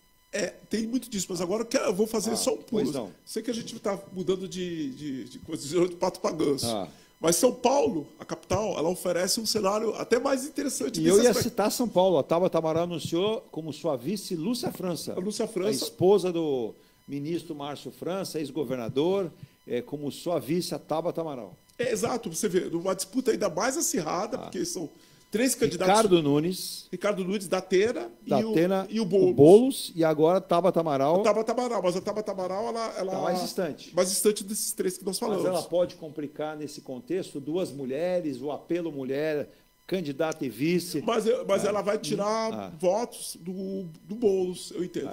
Tem muito disso, mas agora eu vou fazer só um pulo. Sei que a gente está mudando de coisa de pato para ganso. Mas São Paulo, a capital, ela oferece um cenário até mais interessante. E eu ia citar São Paulo. A Tabata Amaral anunciou como sua vice Lúcia França. A Lúcia França. A esposa do ministro Márcio França, ex-governador, como sua vice a Tabata Amaral. Exato. Você vê, uma disputa ainda mais acirrada, porque são 3 candidatos. Ricardo Nunes, Datena e o Boulos. Boulos e agora Tabata Amaral. Mas a Tabata Amaral, ela está mais distante. Mais distante desses 3 que nós falamos. Mas ela pode complicar nesse contexto 2 mulheres, o apelo mulher, candidata e vice. Mas ela vai tirar votos do Boulos, eu entendo.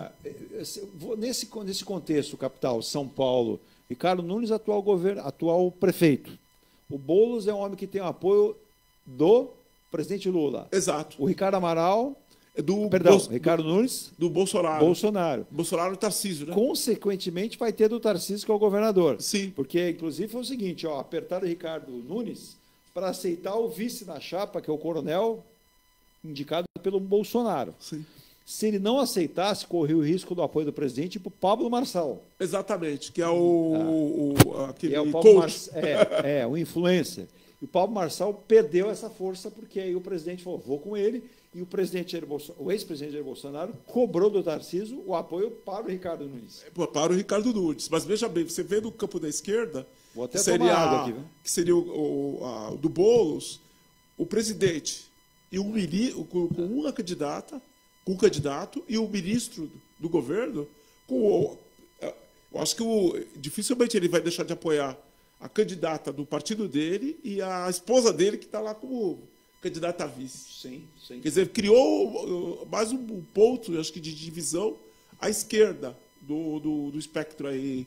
Nesse contexto, capital, São Paulo, Ricardo Nunes, atual prefeito. O Boulos é um homem que tem o apoio do presidente Lula. Exato. O Ricardo Amaral... Ricardo Nunes... Do Bolsonaro. Bolsonaro e Tarcísio, né? Consequentemente, vai ter do Tarcísio, que é o governador. Sim. Porque, inclusive, foi o seguinte, apertaram o Ricardo Nunes para aceitar o vice na chapa, que é o coronel, indicado pelo Bolsonaro. Sim. Se ele não aceitasse, corria o risco do apoio do presidente para o Pablo Marçal. Exatamente, que é aquele coach. O influencer. E o Pablo Marçal perdeu essa força, porque aí o presidente falou, vou com ele, e o ex-presidente Jair Bolsonaro cobrou do Tarcísio o apoio para o Ricardo Nunes. Para o Ricardo Nunes. Mas veja bem, você vê no campo da esquerda, vou até tomar água aqui, viu? Que seria o do Boulos, o presidente e com uma candidata, com um candidato, e o ministro do governo, eu acho que dificilmente ele vai deixar de apoiar a candidata do partido dele e a esposa dele, que está lá como candidata a vice. Sim. Quer dizer, criou mais um ponto, acho que, de divisão à esquerda do espectro aí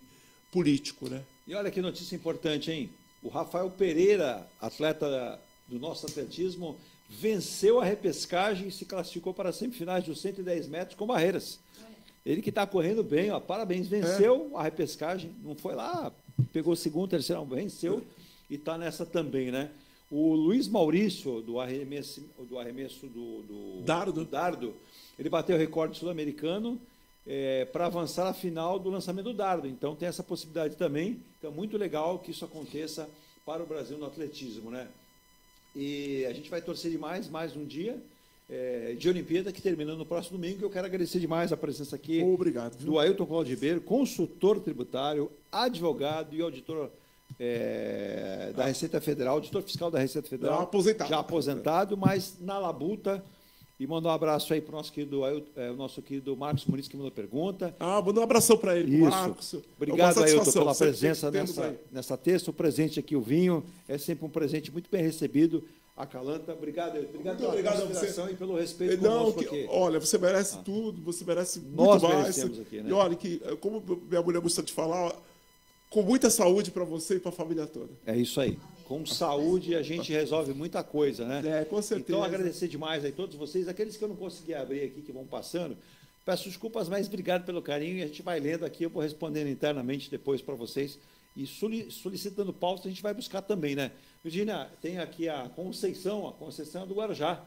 político, né? E olha que notícia importante, hein? O Rafael Pereira, atleta do nosso atletismo, venceu a repescagem e se classificou para as semifinais dos 110 metros com barreiras. Ele que está correndo bem, parabéns, venceu a repescagem, não foi lá, pegou segundo, terceiro, venceu e está nessa também, né? O Luiz Maurício, do arremesso do dardo, ele bateu o recorde sul-americano para avançar à final do lançamento do dardo. Então tem essa possibilidade também. Então é muito legal que isso aconteça para o Brasil no atletismo, né? E a gente vai torcer demais mais um dia de Olimpíada, que termina no próximo domingo. Eu quero agradecer demais a presença aqui do Ailton Cláudio Ribeiro, consultor tributário, advogado e auditor da Receita Federal, auditor fiscal da Receita Federal. Já aposentado, mas na labuta. E mandar um abraço aí para o nosso querido Marcos Muniz, que mandou pergunta. Manda um abração para ele, Marcos. Obrigado, Ailton, pela presença nessa terça. O presente aqui, o vinho, é sempre um presente muito bem recebido. A Calanta, obrigado, Ailton. Obrigado pela consideração e pelo respeito conosco aqui. Olha, você merece tudo, você merece muito mais. Aqui, né? E olha, como minha mulher gosta de falar, com muita saúde para você e para a família toda. É isso aí. Com saúde a gente resolve muita coisa, né? Com certeza. Então, agradecer demais a todos vocês. Aqueles que eu não consegui abrir aqui, que vão passando, Peço desculpas, mas obrigado pelo carinho e a gente vai lendo aqui, eu vou respondendo internamente depois para vocês e solicitando pauta a gente vai buscar também, né? Virgínia, tem aqui a Conceição é do Guarujá.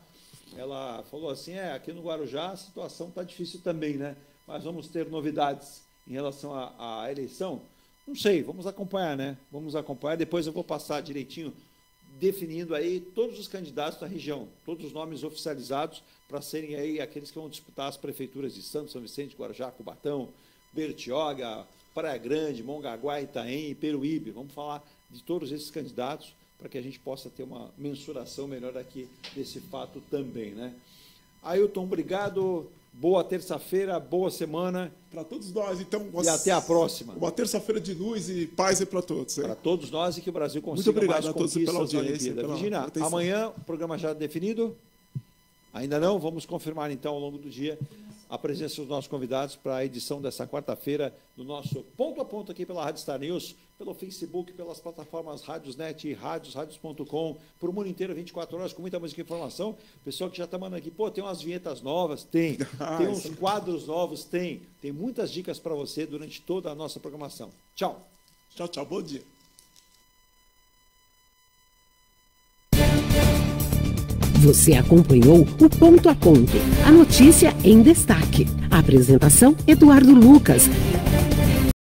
Ela falou assim, aqui no Guarujá a situação está difícil também, né? Mas vamos ter novidades em relação à eleição? Não sei, vamos acompanhar, né? Vamos acompanhar, depois eu vou passar direitinho, definindo aí todos os candidatos da região, todos os nomes oficializados para serem aí aqueles que vão disputar as prefeituras de Santos, São Vicente, Guarujá, Cubatão, Bertioga, Praia Grande, Mongaguá, Itaém e Peruíbe. Vamos falar de todos esses candidatos para que a gente possa ter uma mensuração melhor aqui desse fato também, né? Ailton, obrigado. Boa terça-feira, boa semana. Para todos nós, então. E até a próxima. Uma terça-feira de luz e paz para todos. Para todos nós e que o Brasil consiga muito obrigado mais a todos pela audiência. Virgínia, amanhã o programa já definido? Ainda não? Vamos confirmar então ao longo do dia a presença dos nossos convidados para a edição dessa quarta-feira do nosso Ponto a Ponto aqui pela Rádio Star News, pelo Facebook, pelas plataformas Rádiosnet e Rádios.com, por o mundo inteiro, 24 horas, com muita música e informação. Pessoal que já está mandando aqui, tem umas vinhetas novas? Tem uns quadros novos? Tem muitas dicas para você durante toda a nossa programação. Tchau. Tchau, bom dia. Você acompanhou o Ponto a Ponto, a notícia em destaque. A apresentação, Eduardo Lucas.